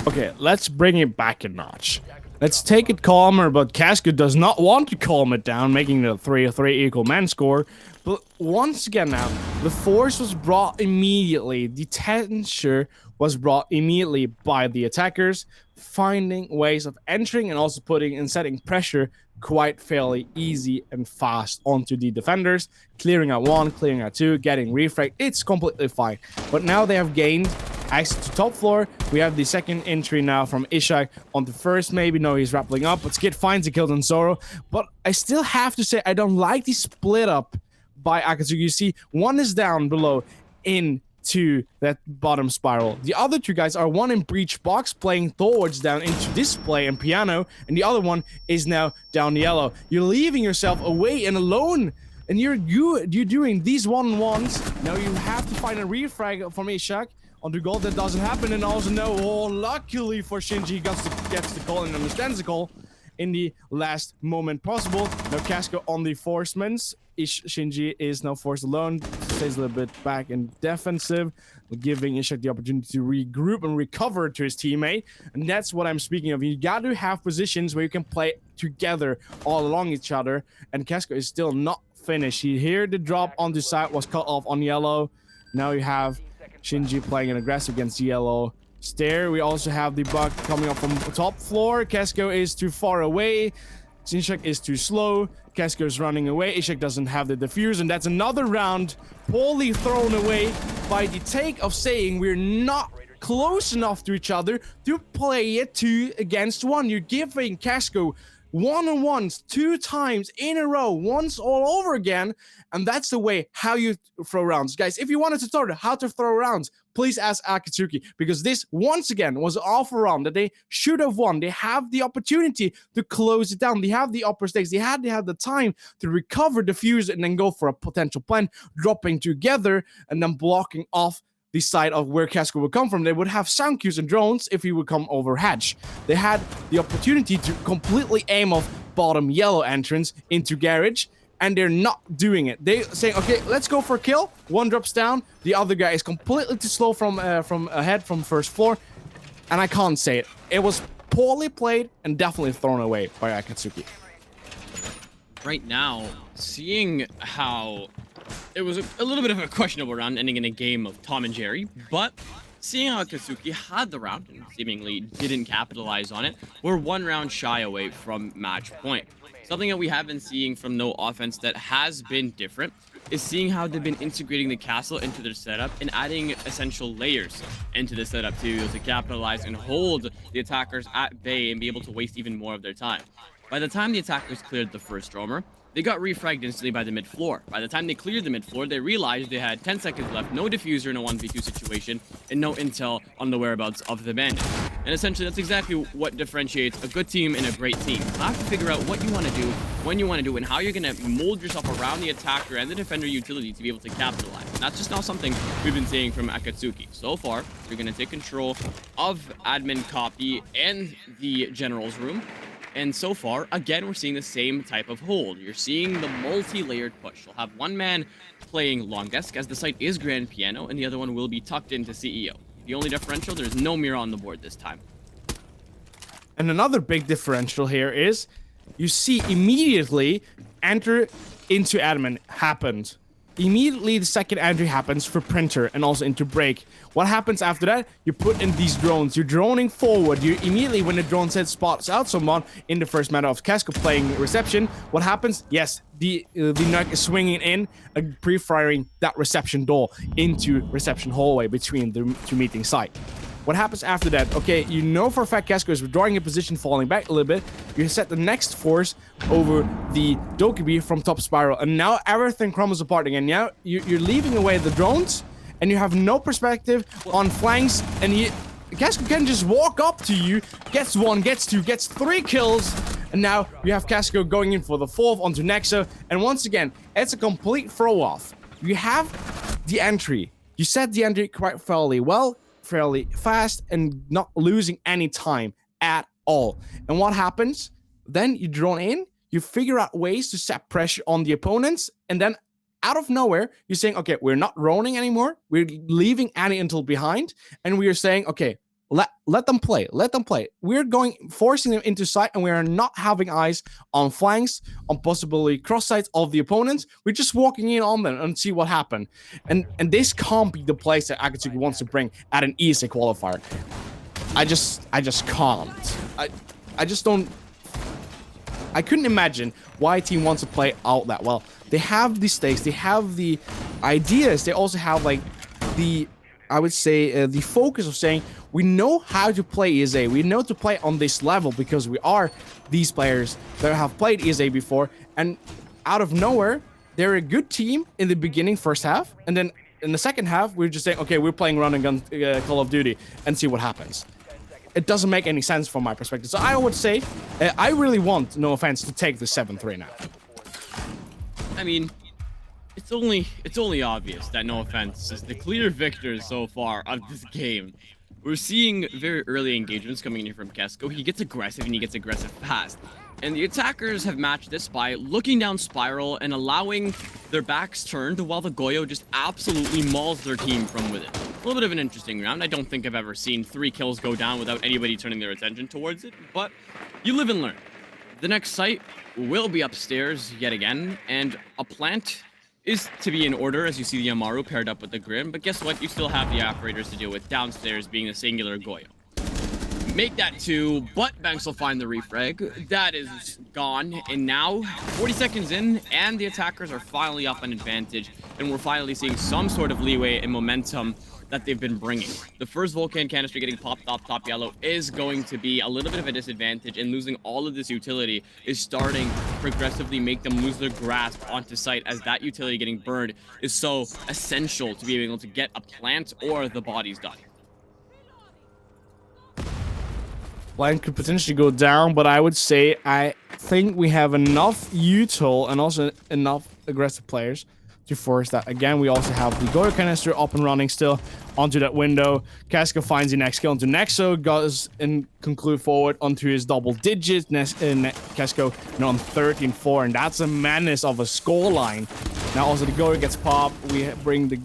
Okay, let's bring it back a notch. Let's take it calmer, but Casco does not want to calm it down, making it a 3-3 equal man score. But once again now, the force was brought immediately. The tension was brought immediately by the attackers, finding ways of entering and also putting and setting pressure quite fairly easy and fast onto the defenders, clearing out 1, clearing out 2, getting refrag. It's completely fine. But now they have gained access to top floor. We have the second entry now from Ishak on the first, maybe. No, he's rappelling up, but Skid finds a kill on Zoro. But I still have to say, I don't like the split up by Akatsuki. You see, one is down below into that bottom spiral. The other two guys are one in breach box playing towards down into display and piano, and the other one is now down yellow. You're leaving yourself away and alone, and you're doing these 1-on-1s. Now you have to find a refrag from Ishak on the goal. That doesn't happen, and also no, luckily for Shinji, he gets the call and understands the call in the last moment possible. Now Casco on the forcements. Shinji is now forced alone, stays a little bit back in defensive, giving Ishak the opportunity to regroup and recover to his teammate. And that's what I'm speaking of. You got to have positions where you can play together all along each other. And Casco is still not finished. Here the drop on the side was cut off on yellow. Now you have Shinji playing an aggressive against yellow stair. We also have the bug coming up from the top floor. Casco is too far away. Ishak is too slow. Casco is running away. Ishak doesn't have the defuse, and that's another round poorly thrown away by the take of saying we're not close enough to each other to play it 2 against 1. You're giving Casco 1-on-1s 2 times in a row, once all over again, and that's the way how you throw rounds. Guys, if you wanted to tutorial how to throw rounds, please ask Akatsuki, because this once again was an awful round that they should have won. They have the opportunity to close it down. They have the upper stakes. They had the time to recover the fuse and then go for a potential plan, dropping together and then blocking off the side of where Casco would come from. They would have sound cues and drones if he would come over hatch. They had the opportunity to completely aim off bottom yellow entrance into garage, and they're not doing it. They saying, okay, let's go for a kill. One drops down. The other guy is completely too slow from ahead from first floor, and I can't say it. It was poorly played and definitely thrown away by Akatsuki. Right now, seeing how it was a little bit of a questionable round ending in a game of Tom and Jerry, but seeing how Akatsuki had the round and seemingly didn't capitalize on it, we're 1 round shy away from match point. Something that we have been seeing from No Offense that has been different is seeing how they've been integrating the castle into their setup and adding essential layers into the setup to be able to capitalize and hold the attackers at bay and be able to waste even more of their time. By the time the attackers cleared the first roamer, they got refragged instantly by the mid floor. By the time they cleared the mid floor, they realized they had 10 seconds left, no diffuser in a 1v2 situation, and no intel on the whereabouts of the bandit. And essentially, that's exactly what differentiates a good team and a great team. You have to figure out what you want to do, when you want to do it, and how you're going to mold yourself around the attacker and the defender utility to be able to capitalize. And that's just not something we've been seeing from Akatsuki. So far, you're going to take control of admin copy and the general's room. And so far, again, we're seeing the same type of hold. You're seeing the multi-layered push. You'll have one man playing long desk, as the site is grand piano, and the other one will be tucked into CEO. The only differential, there's no mirror on the board this time. And another big differential here is you see immediately enter into admin happened. Immediately the second entry happens for printer and also into break. What happens after that? You put in these drones. You're droning forward. You immediately, when the drone set spots out someone in the first matter of Casco playing reception, what happens? Yes, the nuke is swinging in and pre-firing that reception door into reception hallway between the 2 meeting site. What happens after that? Okay, you know for a fact Casco is withdrawing a position, falling back a little bit. You set the next force over the Dokkaebi from top spiral, and now everything crumbles apart again. Now you're leaving away the drones, and you have no perspective on flanks, and Casco can just walk up to you, gets 1, gets 2, gets 3 kills, and now you have Casco going in for the 4th onto Nexo, and once again, it's a complete throw-off. You have the entry. You set the entry quite fairly well, fairly fast, and not losing any time at all. And what happens? Then you drone in, you figure out ways to set pressure on the opponents, and then out of nowhere, you're saying, okay, we're not droning anymore, we're leaving any intel behind, and we are saying, okay, Let them play. Let them play. We're forcing them into sight, and we are not having eyes on flanks, on possibly cross sides of the opponents. We're just walking in on them and see what happens. And this can't be the place that Akatsuki wants to bring at an ESA qualifier. I just can't. I just don't. I couldn't imagine why a team wants to play out that well. They have the stakes. They have the ideas. They also have like the, I would say, the focus of saying, we know how to play ESA. We know to play on this level because we are these players that have played ESA before. And out of nowhere, they're a good team in the beginning, first half. And then in the second half, we're just saying, okay, we're playing run and gun Call of Duty and see what happens. It doesn't make any sense from my perspective. So I would say, I really want, no offense, to take the 7-3 now. I mean, it's only obvious that No Offense is the clear victor so far of this game. We're seeing very early engagements coming in here from Kesko. He gets aggressive, and he gets aggressive fast. And the attackers have matched this by looking down Spiral and allowing their backs turned while the Goyo just absolutely mauls their team from within. A little bit of an interesting round. I don't think I've ever seen 3 kills go down without anybody turning their attention towards it, but you live and learn. The next site will be upstairs yet again, and a plant is to be in order as you see the Amaru paired up with the Grim, but guess what? You still have the operators to deal with downstairs being the singular Goyo. Make that 2, but Banks will find the refrag. That is gone, and now 40 seconds in, and the attackers are finally up an advantage, and we're finally seeing some sort of leeway and momentum that they've been bringing. The first Volcan canister getting popped off top yellow is going to be a little bit of a disadvantage, and losing all of this utility is starting to progressively make them lose their grasp onto site, as that utility getting burned is so essential to be able to get a plant or the bodies done. Line could potentially go down, but I would say I think we have enough util and also enough aggressive players to force that. Again, we also have the Goyo canister up and running still onto that window. Casca finds the next kill into Nexo, goes and conclude forward onto his double digits. Casco on 13-4, and that's a madness of a score line. Now also the Goyo gets popped. We bring the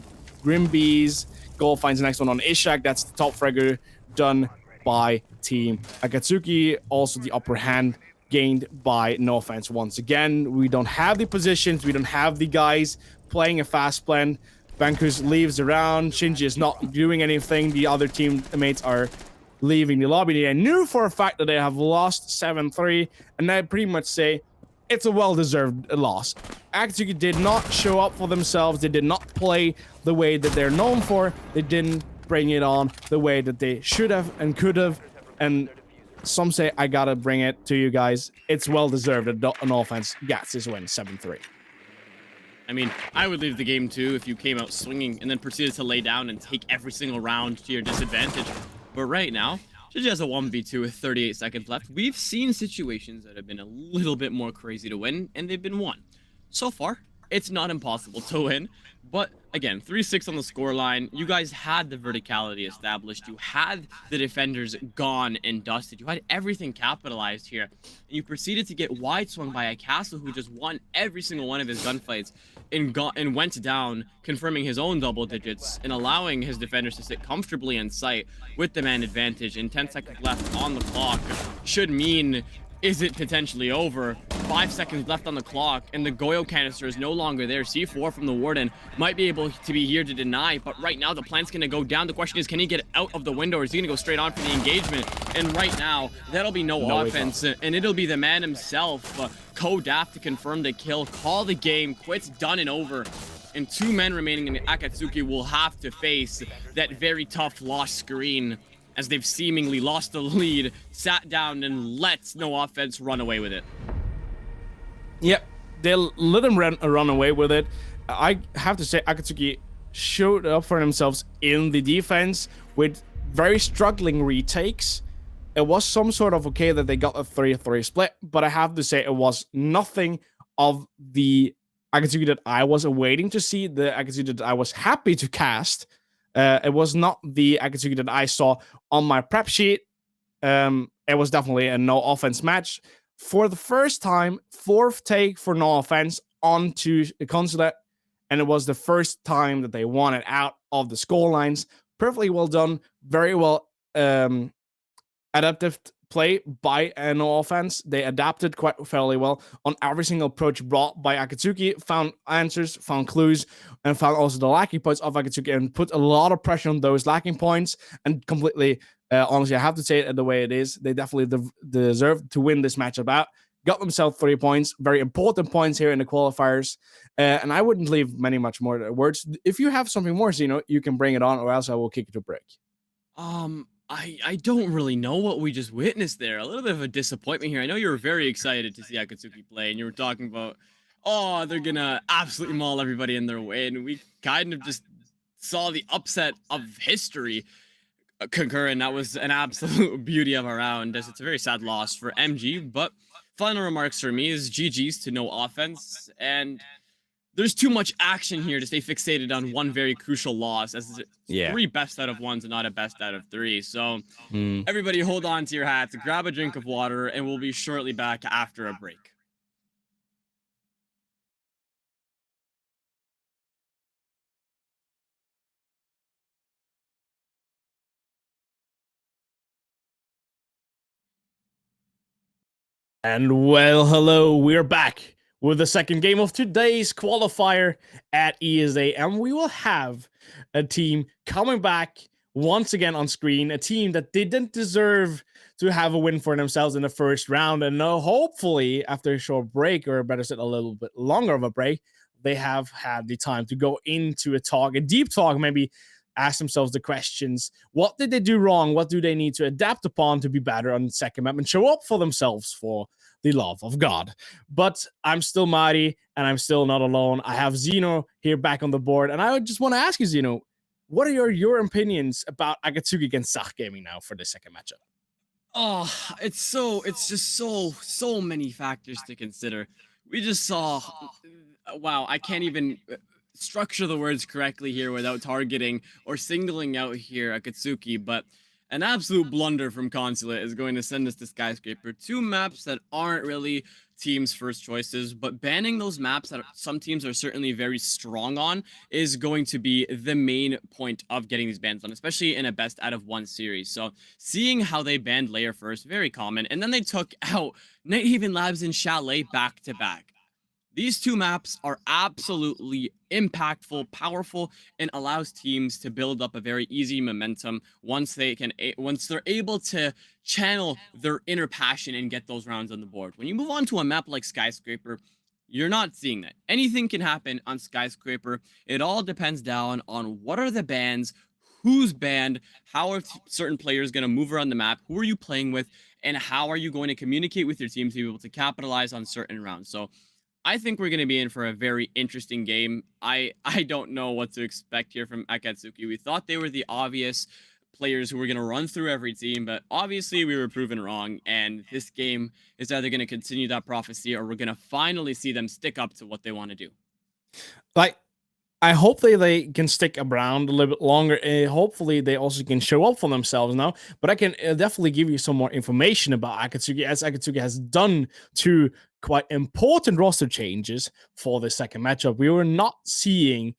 Grimbees. Goal finds the next one on Ishak. That's the top fragger done by Team Akatsuki. Also the upper hand gained by No Offense once again. We don't have the positions. We don't have the guys playing a fast plan. Bankus leaves around. Shinji is not doing anything. The other teammates are leaving the lobby. They knew for a fact that they have lost 7-3, and I pretty much say it's a well-deserved loss. Akatsuki did not show up for themselves. They did not play the way that they're known for. They didn't bring it on the way that they should have and could have. And some say I gotta bring it to you guys. It's well-deserved that No Offense gets this win 7-3. I mean, I would leave the game too if you came out swinging and then proceeded to lay down and take every single round to your disadvantage. But right now, Gigi has a 1v2 with 38 seconds left. We've seen situations that have been a little bit more crazy to win, and they've been won. So far, it's not impossible to win, but again, 3-6 on the scoreline. You guys had the verticality established. You had the defenders gone and dusted. You had everything capitalized here. And you proceeded to get wide swung by a Castle who just won every single one of his gunfights and went down, confirming his own double digits and allowing his defenders to sit comfortably in sight with the man advantage. And 10 seconds left on the clock should mean, is it potentially over? 5 seconds left on the clock, and the Goyo canister is no longer there. C4 from the Warden might be able to be here to deny, but right now the plant's going to go down. The question is, can he get out of the window, or is he going to go straight on for the engagement? And right now, that'll be no offense, and it'll be the man himself, Kodaf, to confirm the kill, call the game, quits, done and over. And 2 men remaining in Akatsuki will have to face that very tough lost screen, as they've seemingly lost the lead, sat down, and let No Offense run away with it. Yep, they let them run away with it. I have to say, Akatsuki showed up for themselves in the defense with very struggling retakes. It was some sort of okay that they got a 3-3 split, but I have to say it was nothing of the Akatsuki that I was awaiting to see, the Akatsuki that I was happy to cast. It was not the Akatsuki that I saw on my prep sheet. It was definitely a No Offense match. For the first time, 4th take for No Offense onto the Consulate, and it was the first time that they won it out of the score lines. Perfectly well done, very well adaptive play by no offense. They adapted quite fairly well on every single approach brought by Akatsuki, found answers, found clues, and found also the lacking points of Akatsuki and put a lot of pressure on those lacking points and completely, honestly, I have to say it the way it is. They definitely deserve to win this matchup out. Got themselves 3 points, very important points here in the qualifiers. And I wouldn't leave many much more words. If you have something more, Zeno, you can bring it on, or else I will kick it to break. I don't really know what we just witnessed there. A little bit of a disappointment here. I know you were very excited to see Akatsuki play, and you were talking about, oh, they're gonna absolutely maul everybody in their way, and we kind of just saw the upset of history concur, and that was an absolute beauty of a round, as it's a very sad loss for MG. But final remarks for me is GG's to no offense, and there's too much action here to stay fixated on one very crucial loss, as it's 3 best out of 1s and not a best out of 3. So everybody hold on to your hats, grab a drink of water, and we'll be shortly back after a break. And well, hello, we're back with the second game of today's qualifier at ESA, and we will have a team coming back once again on screen, a team that didn't deserve to have a win for themselves in the first round, and hopefully after a short break, or better said, a little bit longer of a break, they have had the time to go into a deep talk, maybe ask themselves the questions. What did they do wrong? What do they need to adapt upon to be better on the second map and show up for themselves, for the love of God? But I'm still Marty, and I'm still not alone. I have Zeno here back on the board, and I just want to ask you, Zeno, what are your opinions about Akatsuki against Sach Gaming now for the second matchup? Oh, it's just so many factors to consider. We just saw, wow, I can't even structure the words correctly here without targeting or singling out here Akatsuki, but an absolute blunder from Consulate is going to send us to Skyscraper. 2 maps that aren't really teams' first choices, but banning those maps that some teams are certainly very strong on is going to be the main point of getting these bans done, especially in a best out of 1 series. So seeing how they banned Layer first, very common, and then they took out Night Haven Labs and Chalet back to back. These 2 maps are absolutely impactful, powerful, and allows teams to build up a very easy momentum once they're able to channel their inner passion and get those rounds on the board. When you move on to a map like Skyscraper, you're not seeing that. Anything can happen on Skyscraper. It all depends down on what are the bans, who's banned, how are certain players going to move around the map, who are you playing with, and how are you going to communicate with your team to be able to capitalize on certain rounds. So I think we're going to be in for a very interesting game. I don't know what to expect here from Akatsuki. We thought they were the obvious players who were going to run through every team, but obviously we were proven wrong, and this game is either going to continue that prophecy or we're going to finally see them stick up to what they want to do. Like, I hope they can stick around a little bit longer. Hopefully, they also can show up for themselves now. But I can definitely give you some more information about Akatsuki, as Akatsuki has done 2 quite important roster changes for the second matchup. We were not seeing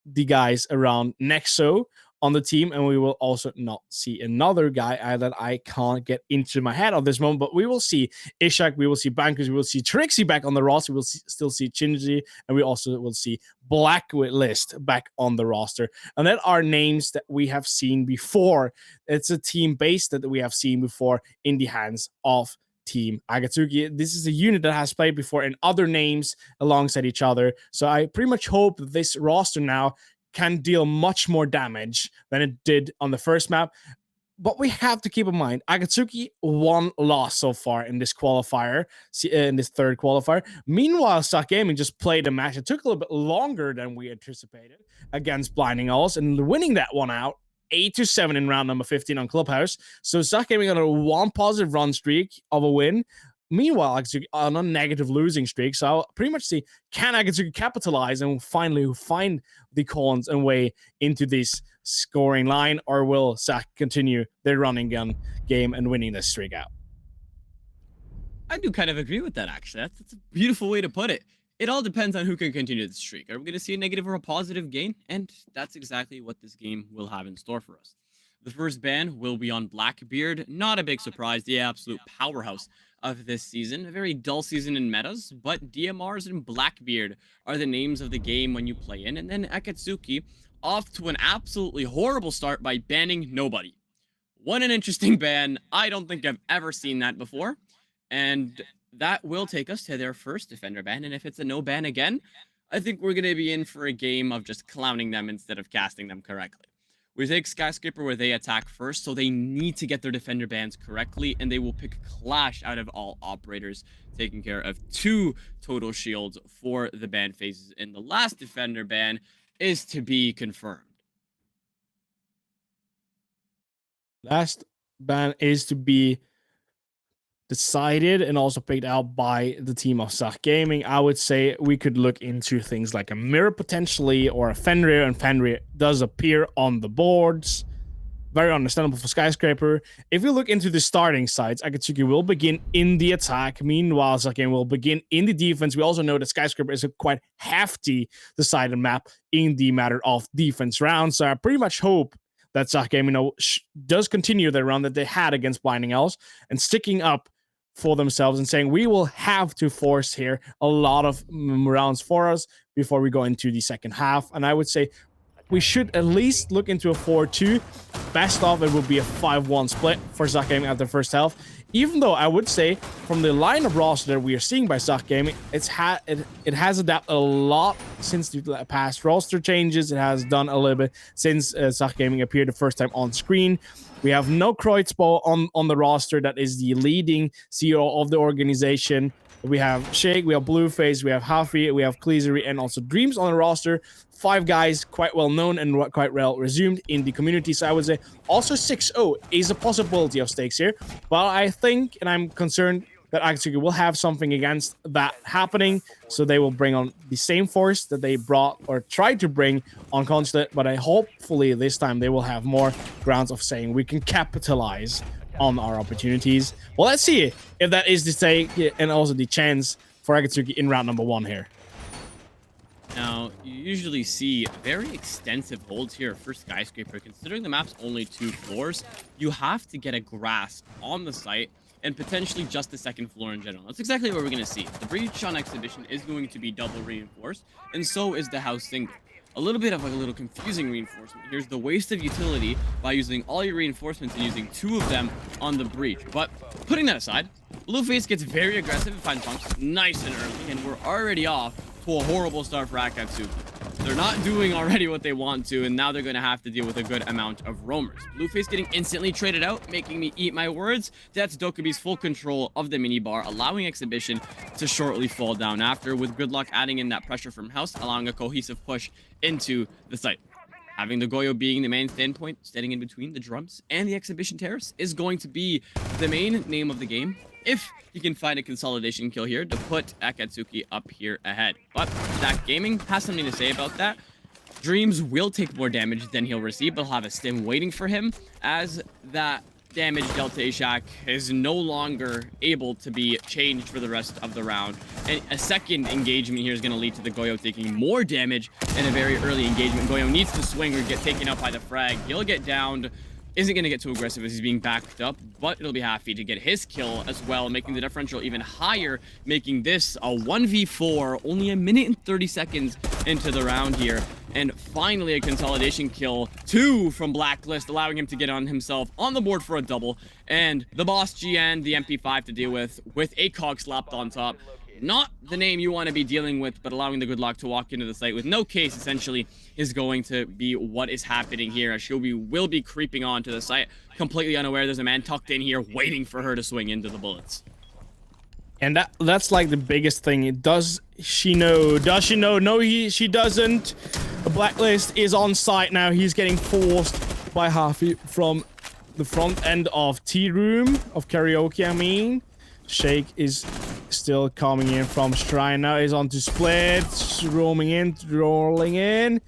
the guys around Nexo on the team, and we will also not see another guy that I can't get into my head at this moment, but we will see Ishak, we will see Bankers, we will see Trixie back on the roster, we'll still see Shinji, and we also will see Blacklist back on the roster. And that are names that we have seen before. It's a team base that we have seen before in the hands of Team Akatsuki. This is a unit that has played before in other names alongside each other. So I pretty much hope that this roster now can deal much more damage than it did on the first map. But we have to keep in mind, Akatsuki 1 loss so far in this qualifier, in this third qualifier. Meanwhile, Sach Gaming just played a match. It took a little bit longer than we anticipated against Blinding Owls, and winning that one out 8-7 in round number 15 on Clubhouse. So Sach Gaming on a 1 positive run streak of a win. Meanwhile, Akatsuki on a negative losing streak. So I'll pretty much see, can Akatsuki capitalize and finally find the cons and way into this scoring line, or will Sach continue their running gun game and winning this streak out? I do kind of agree with that, actually. That's a beautiful way to put it. It all depends on who can continue the streak. Are we going to see a negative or a positive gain? And that's exactly what this game will have in store for us. The first ban will be on Blackbeard. Not a big surprise, the absolute powerhouse of this season. A very dull season in metas, but DMRs and Blackbeard are the names of the game when you play in. And then Akatsuki off to an absolutely horrible start by banning nobody. What an interesting ban. I don't think I've ever seen that before. And that will take us to their first defender ban. And if it's a no ban again, I think we're going to be in for a game of just clowning them instead of casting them correctly. We take Skyscraper where they attack first, so they need to get their defender bans correctly, and they will pick Clash out of all operators, taking care of 2 total shields for the ban phases. And the last defender ban is to be confirmed. Last ban is to be decided and also picked out by the team of Zach Gaming. I would say we could look into things like a Mirror potentially, or a Fenrir, and Fenrir does appear on the boards. Very understandable for Skyscraper. If you look into the starting sides, Akatsuki will begin in the attack. Meanwhile, Zach Gaming will begin in the defense. We also know that Skyscraper is a quite hefty decided map in the matter of defense rounds. So I pretty much hope that Zach Gaming does continue the run that they had against Blinding Elves and sticking up for themselves and saying we will have to force here a lot of rounds for us before we go into the second half. And I would say we should at least look into a 4-2. Best of, it would be a 5-1 split for Zach Gaming at the first half. Even though I would say from the lineup roster that we are seeing by Zach Gaming, it has adapted a lot since the past roster changes. It has done a little bit since Zach Gaming appeared the first time on screen. We have no Kreutzbau on the roster. That is the leading CEO of the organization. We have Shake, we have Blueface, we have Hafi, we have Cleasery, and also Dreams on the roster. 5 guys quite well known and quite well resumed in the community. So I would say also 6-0 is a possibility of stakes here. But I think, and I'm concerned, that Akatsuki will have something against that happening. So they will bring on the same force that they brought or tried to bring on Consulate. But hopefully this time they will have more grounds of saying we can capitalize on our opportunities. Well, let's see if that is the take and also the chance for Akatsuki in round number 1 here. Now, you usually see very extensive holds here for Skyscraper. Considering the map's only 2 floors, you have to get a grasp on the site and potentially just the second floor in general. That's exactly what we're going to see. The breach on Exhibition is going to be double reinforced, and so is the house single. A little bit of a little confusing reinforcement. Here's the waste of utility by using all your reinforcements and using 2 of them on the breach. But putting that aside, Blueface gets very aggressive and finds pumps nice and early, and we're already off to a horrible start for Akatsuki. They're not doing already what they want to, and now they're going to have to deal with a good amount of roamers. Blueface getting instantly traded out, making me eat my words. That's Dokubi's full control of the minibar, allowing Exhibition to shortly fall down after, with Gridlock adding in that pressure from House, allowing a cohesive push into the site. Having the Goyo being the main standpoint, standing in between the drums and the Exhibition terrace, is going to be the main name of the game, if you can find a consolidation kill here to put Akatsuki up here ahead. But Zach Gaming has something to say about that. Dreams will take more damage than he'll receive, but he'll have a stim waiting for him, as that damage dealt to Ishak is no longer able to be changed for the rest of the round. And a second engagement here is going to lead to the Goyo taking more damage in a very early engagement. Goyo needs to swing or get taken out by the frag. He'll get downed. Isn't going to get too aggressive as he's being backed up, but it'll be Happy to get his kill as well, making the differential even higher, making this a 1v4, only a minute and 30 seconds into the round here. And finally a consolidation kill, 2 from Blacklist, allowing him to get on himself on the board for a double. And the boss GN, the MP5 to deal with a cog slapped on top. Not the name you want to be dealing with, but allowing the Gridlock to walk into the site with no case, essentially, is going to be what is happening here. As Shobi will be creeping onto the site, completely unaware there's a man tucked in here waiting for her to swing into the bullets. And that's like the biggest thing. Does she know? Does she know? No, she doesn't. The Blacklist is on site now. He's getting forced by Hafi from the front end of Tea Room, of Karaoke, I mean. Shake is still coming in from Shrine now. He's on to Split, roaming in, rolling in.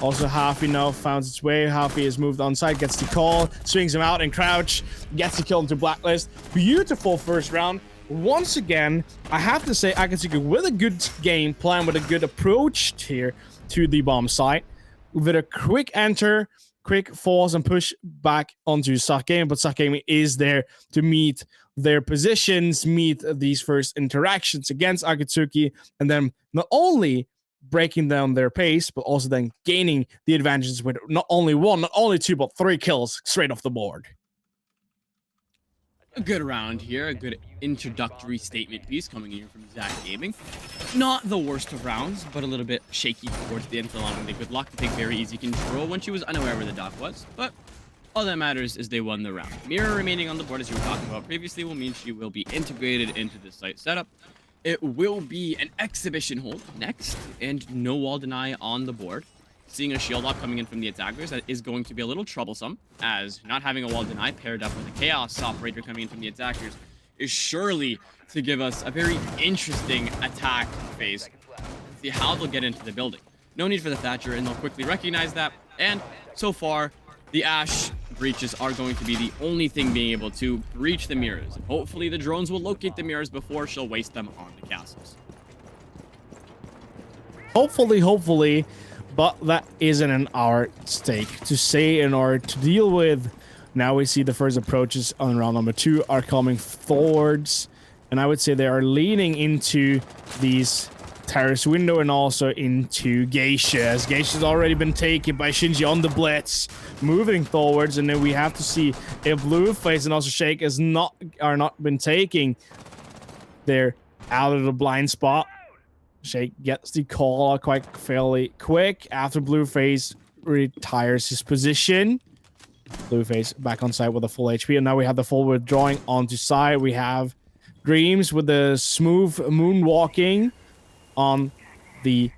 Also, Hafi now found its way. Hafi has moved on site, gets the call, swings him out and crouch, gets the kill into Blacklist. Beautiful first round. Once again, I have to say, Akatsuki with a good game plan, with a good approach here to the bomb site. With a quick enter, quick force and push back onto Sakemi, but Sakemi is there to meet their positions, meet these first interactions against Akatsuki, and then not only breaking down their pace, but also then gaining the advantages with not only one, not only two, but 3 kills straight off the board. A good round here, a good introductory statement piece coming in from Zach Gaming. Not the worst of rounds, but a little bit shaky towards the end, allowing the good luck to take very easy control when she was unaware where the dock was. But all that matters is they won the round. Mira remaining on the board, as you were talking about previously, will mean she will be integrated into the site setup. It will be an exhibition hold next, and no wall deny on the board. Seeing a shield up coming in from the attackers, that is going to be a little troublesome, as not having a wall deny paired up with a chaos operator coming in from the attackers is surely to give us a very interesting attack phase. See how they'll get into the building. No need for the Thatcher, and they'll quickly recognize that. And so far, the Ash breaches are going to be the only thing being able to breach the mirrors. And hopefully the drones will locate the mirrors before she'll waste them on the castles. Hopefully, but that isn't in our stake to say in order to deal with. Now we see the first approaches on round number 2 are coming forwards, and I would say they are leaning into these terrace window and also into Geisha, as Geisha's already been taken by Shinji on the blitz, moving forwards, and then we have to see if Blueface and also Shake are not been taking. They're out of the blind spot. Shake gets the call out quite fairly quick after Blueface retires his position. Blueface back on site with a full HP, and now we have the full withdrawing onto side. We have Dreams with the smooth moonwalking on the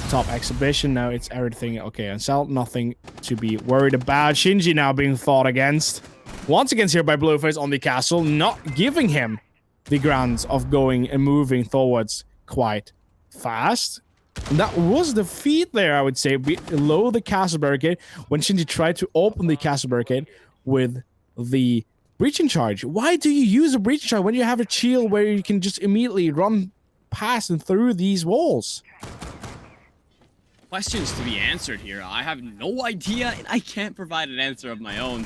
top exhibition. Now it's everything okay on Cell, nothing to be worried about. Shinji now being fought against once again here by Blueface on the castle, not giving him the grounds of going and moving forwards quite fast. And that was the feat there, I would say, below the castle barricade when Shinji tried to open the castle barricade with the breaching charge. Why do you use a breaching charge when you have a shield where you can just immediately run past and through these walls? Questions to be answered here. I have no idea, and I can't provide an answer of my own.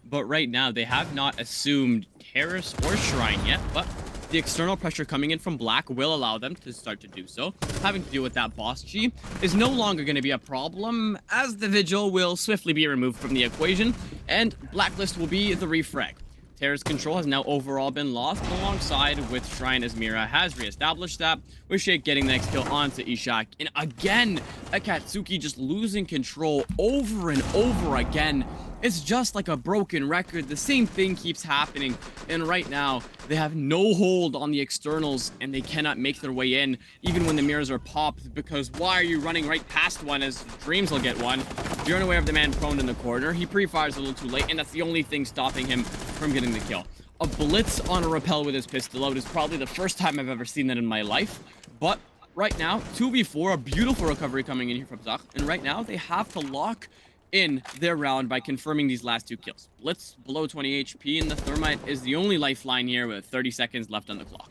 But right now, they have not assumed Terrace or Shrine yet, but the external pressure coming in from Black will allow them to start to do so. Having to deal with that boss G is no longer going to be a problem, as the Vigil will swiftly be removed from the equation, and Blacklist will be the refrag. Terrace control has now overall been lost, alongside with Shrine, as Mira has reestablished that, with Shake getting the next kill onto Ishak. And again, Akatsuki just losing control over and over again. It's just like a broken record. The same thing keeps happening. And right now, they have no hold on the externals, and they cannot make their way in, even when the mirrors are popped, because why are you running right past one, as Dreams will get one? You're unaware of the man prone in the corner. He pre-fires a little too late, and that's the only thing stopping him from getting the kill. A blitz on a rappel with his pistol out is probably the first time I've ever seen that in my life. But right now, 2v4, a beautiful recovery coming in here from Zach. And right now, they have to lock in their round by confirming these last 2 kills. Blitz below 20 HP, and the Thermite is the only lifeline here with 30 seconds left on the clock.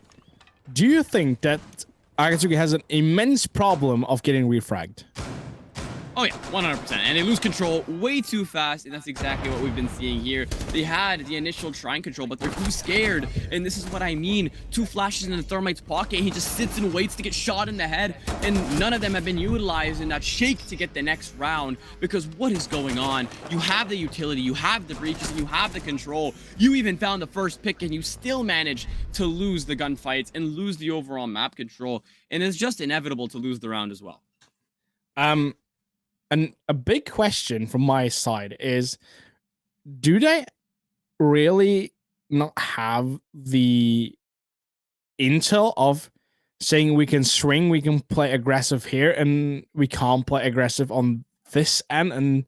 Do you think that Akatsuki has an immense problem of getting refragged? Oh yeah, 100%. And they lose control way too fast, and that's exactly what we've been seeing here. They had the initial Shrine control, but they're too scared, and this is what I mean. 2 flashes in the Thermite's pocket, he just sits and waits to get shot in the head, and none of them have been utilized in that Shake to get the next round, because what is going on? You have the utility, you have the breaches, and you have the control. You even found the first pick, and you still manage to lose the gunfights and lose the overall map control, and it's just inevitable to lose the round as well. And a big question from my side is, do they really not have the intel of saying we can swing, we can play aggressive here, and we can't play aggressive on this end, and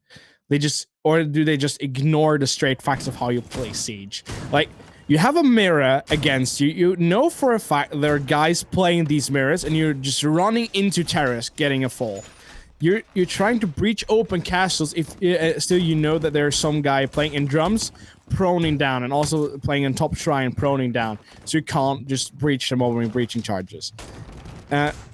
they just, or do they just ignore the straight facts of how you play Siege? Like, you have a mirror against you. You know for a fact there are guys playing these mirrors, and you're just running into terrace, getting a fall. You're trying to breach open castles if still you know that there's some guy playing in drums, proning down, and also playing in top shrine, proning down. So you can't just breach them over in breaching charges.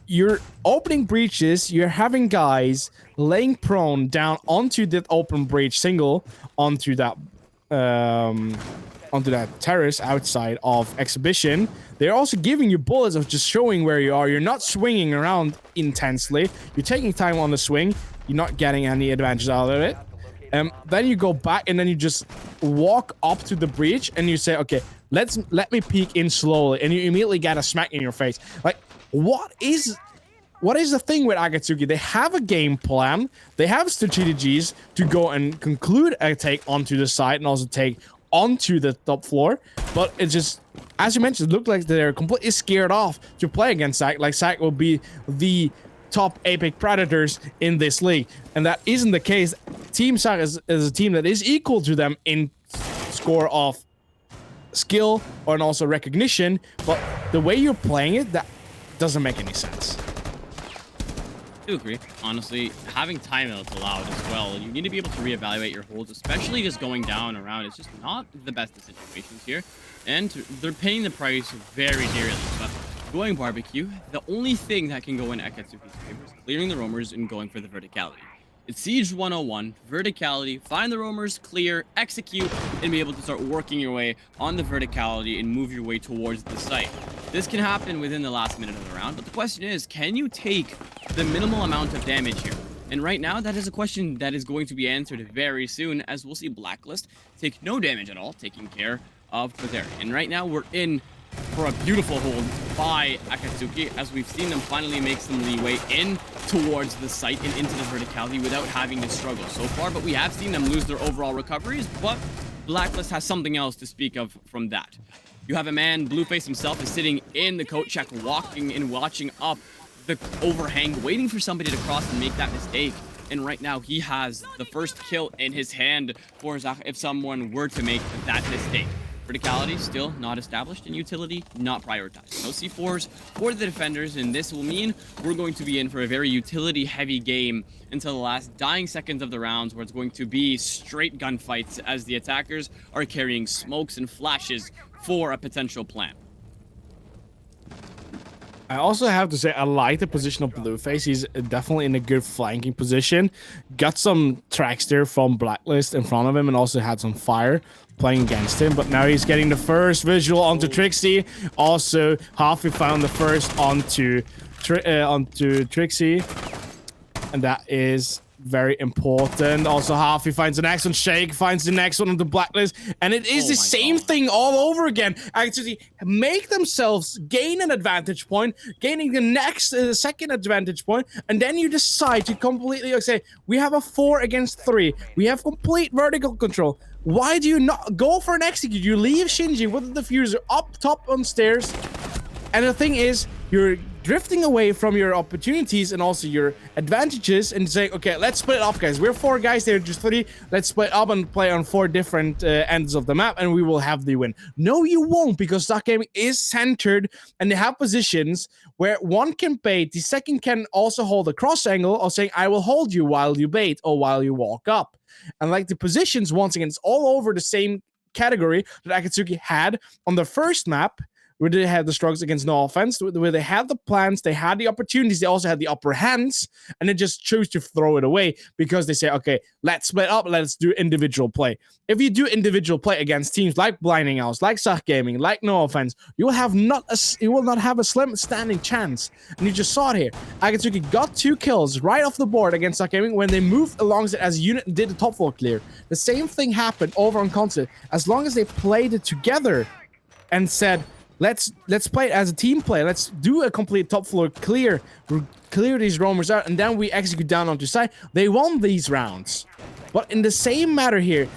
You're opening breaches, you're having guys laying prone down onto that open breach single, onto that terrace outside of exhibition. They're also giving you bullets of just showing where you are. You're not swinging around intensely. You're taking time on the swing. You're not getting any advantage out of it. Then you go back and then you just walk up to the breach and you say, okay, let me peek in slowly, and you immediately get a smack in your face. Like, what is the thing with Akatsuki? They have a game plan, they have strategies to go and conclude a take onto the side and also take onto the top floor, but it's just, as you mentioned, it looked like they're completely scared off to play against SAC. Like, SAC will be the top apex predators in this league, and that isn't the case. Team SAC is a team that is equal to them in score of skill and also recognition, but the way you're playing it, that doesn't make any sense. I do agree. Honestly, having timeouts allowed as well, you need to be able to reevaluate your holds, especially just going down around. It's just not the best of situations here, and they're paying the price very dearly. But going barbecue, the only thing that can go in Akatsuki's favor is clearing the roamers and going for the verticality. It's Siege 101, verticality, find the roamers, clear, execute, and be able to start working your way on the verticality and move your way towards the site. This can happen within the last minute of the round, but the question is, can you take the minimal amount of damage here? And right now, that is a question that is going to be answered very soon, as we'll see Blacklist take no damage at all, taking care of Kazari. And right now, we're in for a beautiful hold by Akatsuki, as we've seen them finally make some leeway in towards the site and into the verticality without having to struggle so far. But we have seen them lose their overall recoveries, but Blacklist has something else to speak of from that. You have a man, Blueface himself, is sitting in the coat check, walking and watching up the overhang, waiting for somebody to cross and make that mistake. And right now, he has the first kill in his hand for Zach if someone were to make that mistake. Verticality still not established, and utility not prioritized. No C4s for the defenders, and this will mean we're going to be in for a very utility-heavy game until the last dying seconds of the rounds, where it's going to be straight gunfights as the attackers are carrying smokes and flashes for a potential plan. I also have to say, I like the position of Blueface. He's definitely in a good flanking position. Got some tracks there from Blacklist in front of him, and also had some fire playing against him. But now he's getting the first visual onto Trixie. Also, Hafi found the first onto Trixie, and that is very important. Also, Hafi finds the next one. Shake finds the next one on the Blacklist, and it is the same thing all over again. Actually, make themselves gain an advantage point, gaining the next second advantage point, and then you decide to completely say, we have a 4 against 3. We have complete vertical control. Why do you not go for an execute? You leave Shinji with the diffuser up top on stairs, and the thing is, you're drifting away from your opportunities and also your advantages and saying, okay, let's split up, guys. We're 4 guys, they're just 3. Let's split up and play on 4 different ends of the map, and we will have the win. No, you won't, because Stock Gaming is centered, and they have positions where one can bait, the second can also hold a cross angle, or saying, I will hold you while you bait or while you walk up. And like the positions, once again, it's all over the same category that Akatsuki had on the first map, where they had the struggles against no offense, where they had the plans, they had the opportunities, they also had the upper hands, and they just chose to throw it away because they say, okay, let's split up, let's do individual play. If you do individual play against teams like Blinding Owls, like Sach Gaming, like No Offense, you will not have a slim standing chance. And you just saw it here. Akatsuki got 2 kills right off the board against Sach Gaming when they moved alongside as a unit and did the top floor clear. The same thing happened over on Concert. As long as they played it together and said, Let's play it as a team play. Let's do a complete top floor clear these roamers out, and then we execute down onto side. They won these rounds. But in the same matter here,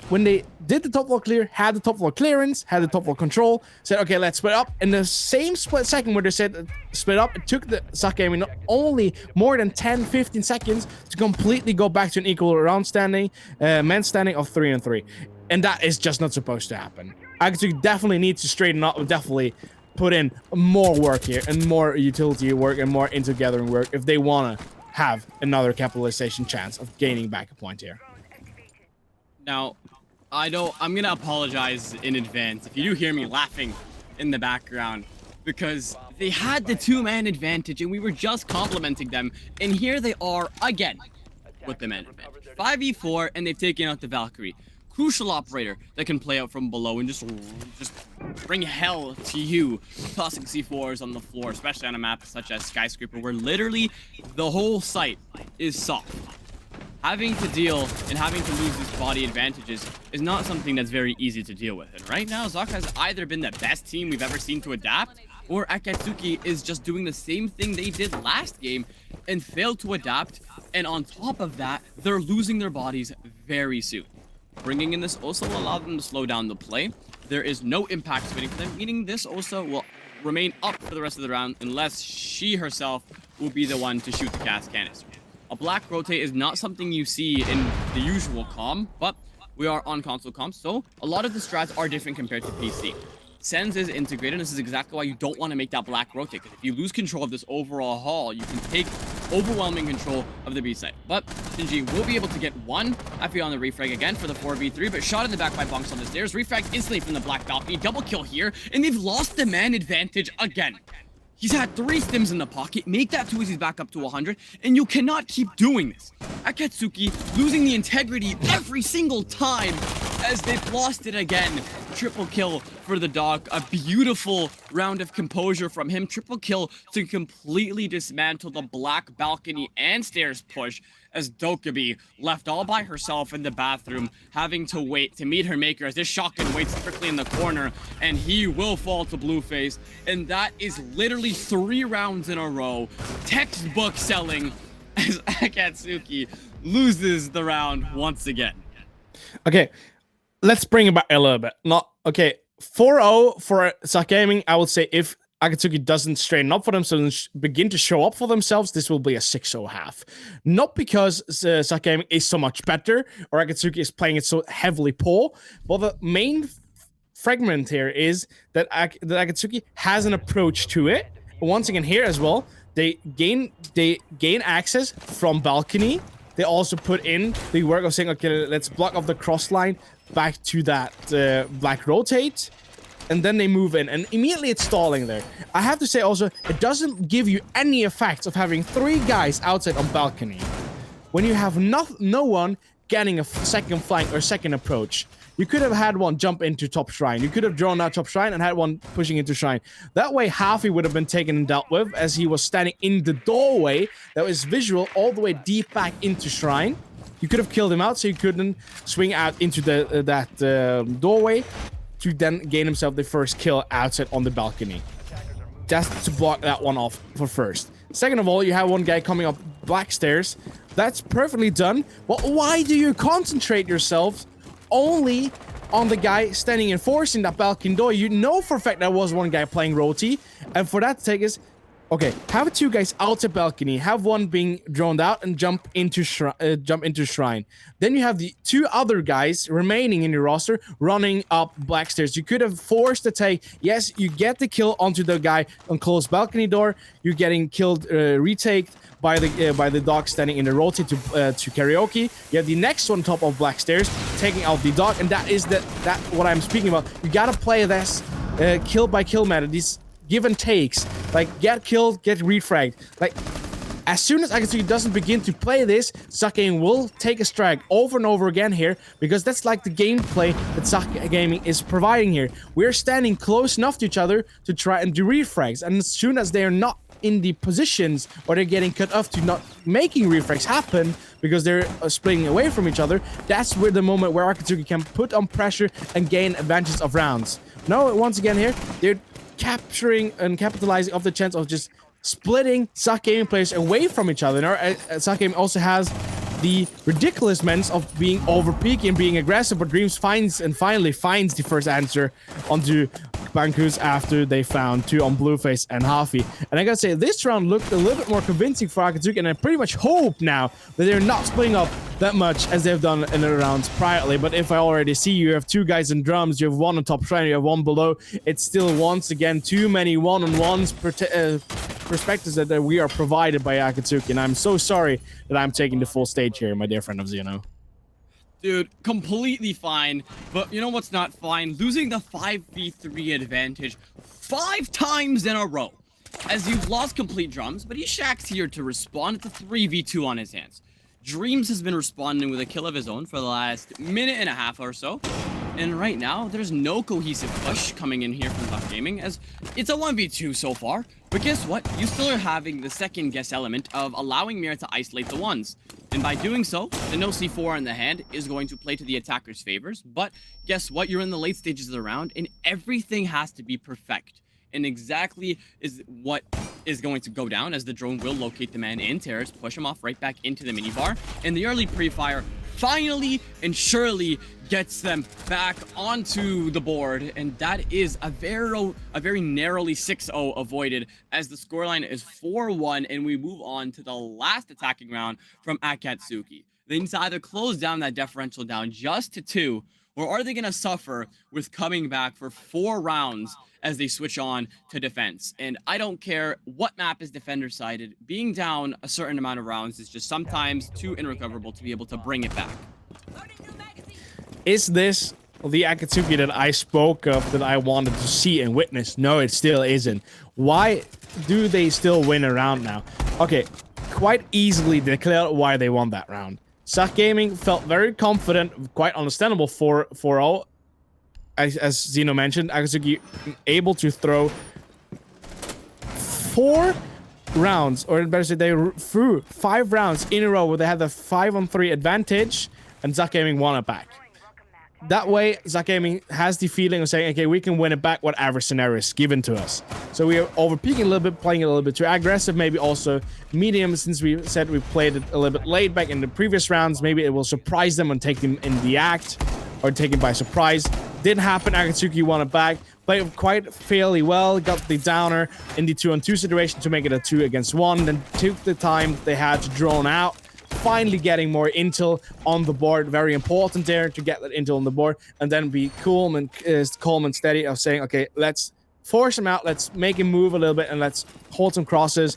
when they did the top floor clear, had the top floor clearance, had the top floor control, said, okay, let's split up. In the same split second where they said split up, it took the Sach Gaming not only more than 10-15 seconds to completely go back to an equal round standing, men's standing of 3-3. And that is just not supposed to happen. Akatsuki definitely needs to straighten up, definitely put in more work here, and more utility work, and more into-gathering work if they want to have another capitalization chance of gaining back a point here. Now, I'm going to apologize in advance if you do hear me laughing in the background. because they had the two-man advantage and we were just complimenting them. And here they are again with the man advantage. 5v4 and they've taken out the Valkyrie. Crucial operator that can play out from below and just bring hell to you, tossing C4s on the floor, especially on a map such as Skyscraper, where literally the whole site is soft. Having to deal and having to lose these body advantages is not something that's very easy to deal with. And right now, Zaka has either been the best team we've ever seen to adapt, or Akatsuki is just doing the same thing they did last game and failed to adapt. And on top of that, they're losing their bodies very soon. Bringing in this Osa will allow them to slow down the play. There is no impact spinning for them, meaning this Osa will remain up for the rest of the round unless she herself will be the one to shoot the gas canister. A black rotate is not something you see in the usual comm, but we are on console comms, so a lot of the strats are different compared to PC. Sense is integrated, and this is exactly why you don't want to make that black rotate, because if you lose control of this overall haul, you can take overwhelming control of the B site. But Shinji will be able to get one FE on the refrag again for the 4v3, but shot in the back by Bonks on the stairs. Refrag instantly from the black balcony, double kill here, and they've lost the man advantage again. He's had 3 stims in the pocket, make that 2 easies back up to 100, and you cannot keep doing this. Akatsuki losing the integrity every single time as they've lost it again. Triple kill for the dog, a beautiful round of composure from him. Triple kill to completely dismantle the black balcony and stairs push as Dokkaebi left all by herself in the bathroom, having to wait to meet her maker as this shotgun waits strictly in the corner, and he will fall to Blueface. And that is literally 3 rounds in a row, textbook selling, as Akatsuki loses the round once again. Okay, let's bring it back a little bit. Not okay. 4-0 for Suck Gaming. I would say if Akatsuki doesn't straighten up for themselves and begin to show up for themselves, this will be a 6-0 half. Not because Suck Gaming is so much better or Akatsuki is playing it so heavily poor, but the main fragment here is that Akatsuki has an approach to it. Once again, here as well, they gain access from balcony. They also put in the work of saying, okay, let's block off the cross line back to that black rotate. And then they move in, and immediately it's stalling there. I have to say also, it doesn't give you any effects of having 3 guys outside on balcony. When you have no one getting a second flank or second approach. You could have had one jump into top shrine. You could have drawn out top shrine and had one pushing into shrine. That way, Hafi would have been taken and dealt with as he was standing in the doorway that was visual all the way deep back into shrine. You could have killed him out so he couldn't swing out into that doorway to then gain himself the first kill outside on the balcony. Just to block that one off for first. Second of all, you have one guy coming up black stairs. That's perfectly done. Well, why do you concentrate yourselves only on the guy standing and forcing that balcony door? You know for a fact that was one guy playing roti, and for that to take is okay, have 2 guys out the balcony, have one being droned out and jump into shrine. Then you have the 2 other guys remaining in your roster running up black stairs. You could have forced the take. Yes, you get the kill onto the guy on closed balcony door. You're getting killed, retaked by the dog standing in the roti to karaoke. You have the next one top of black stairs taking out the dog, and that is what I'm speaking about. You gotta play this kill by kill method. These give and takes, like get killed, get refragged. Like as soon as Akatsuki doesn't begin to play this, Suck Gaming will take a strike over and over again here, because that's like the gameplay that Suck Gaming is providing here. We're standing close enough to each other to try and do refrags, and as soon as they are not in the positions or they're getting cut off to not making refrags happen because they're splitting away from each other, that's where the moment where Akatsuki can put on pressure and gain advantage of rounds. Now, once again here, they're capturing and capitalizing off the chance of just splitting Suck Gaming players away from each other. Now, Suck Gaming also has the ridiculousness of being overpeaking and being aggressive, but Dreams finally finds the first answer onto Bankus after they found 2 on Blueface and Hafi. And I gotta say, this round looked a little bit more convincing for Akatsuki, and I pretty much hope now that they're not splitting up that much as they've done in the rounds priorly. But if I already see you have 2 guys in drums, you have 1 on top shrine, you have 1 below, it's still once again too many one-on-ones perspectives that we are provided by Akatsuki, and I'm so sorry that I'm taking the full stage here, my dear friend of Xeno. Dude, completely fine. But you know what's not fine? Losing the 5v3 advantage 5 times in a row. As you've lost complete drums, but Shaq's here to respond. It's a 3v2 on his hands. Dreams has been responding with a kill of his own for the last minute and a half or so. And right now, there's no cohesive push coming in here from Duck Gaming, as it's a 1v2 so far. But guess what? You still are having the second guess element of allowing Mira to isolate the ones. And by doing so, the no C4 in the hand is going to play to the attacker's favors. But guess what? You're in the late stages of the round, and everything has to be perfect. And exactly is what is going to go down, as the drone will locate the man in terrace, push him off right back into the minibar. And the early pre-fire finally and surely gets them back onto the board, and that is a very narrowly 6-0 avoided, as the scoreline is 4-1, and we move on to the last attacking round from Akatsuki. They need to either close down that differential down just to 2, or are they going to suffer with coming back for 4 rounds as they switch on to defense? And I don't care what map is defender sided, being down a certain amount of rounds is just sometimes too irrecoverable to be able to bring it back. Is this the Akatsuki that I spoke of, that I wanted to see and witness? No, it still isn't. Why do they still win a round now? Okay, quite easily declared why they won that round. Suck Gaming felt very confident, quite understandable for all. As Zeno mentioned, Akatsuki able to throw 4 rounds, or better say, they threw 5 rounds in a row where they had the 5-on-3 advantage, and Zuck Gaming won it back. That way, Zuck Gaming has the feeling of saying, okay, we can win it back whatever scenario is given to us. So we are overpeaking a little bit, playing a little bit too aggressive, maybe also medium, since we said we played it a little bit laid back in the previous rounds. Maybe it will surprise them and take them in the act, or take it by surprise. Didn't happen. Akatsuki won it back. Played quite fairly well. Got the downer in the 2-on-2 situation to make it a 2-against-1. Then took the time they had to drone out. Finally getting more intel on the board. Very important there to get that intel on the board. And then be calm and steady of saying, okay, let's force him out. Let's make him move a little bit, and let's hold some crosses.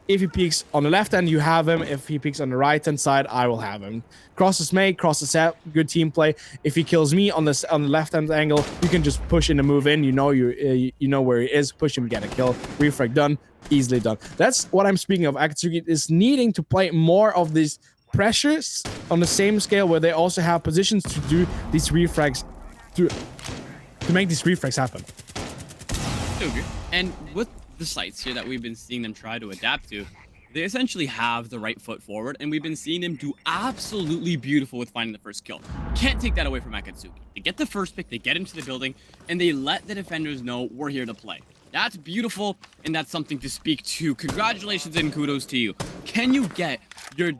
If he peeks on the left hand, you have him. If he peeks on the right hand side, I will have him. Crosses made, crosses out, good team play. If he kills me on the left hand angle, you can just push in and move in. You know you know where he is. Push him, get a kill. Refrag done, easily done. That's what I'm speaking of. Akatsuki is needing to play more of these pressures on the same scale, where they also have positions to do these refrags, to make these refrags happen. Okay. And with the sites here that we've been seeing them try to adapt to, they essentially have the right foot forward, and we've been seeing them do absolutely beautiful with finding the first kill. Can't take that away from Akatsuki. They get the first pick, they get into the building, and they let the defenders know we're here to play. That's beautiful, and that's something to speak to. Congratulations and kudos to you. Can you get your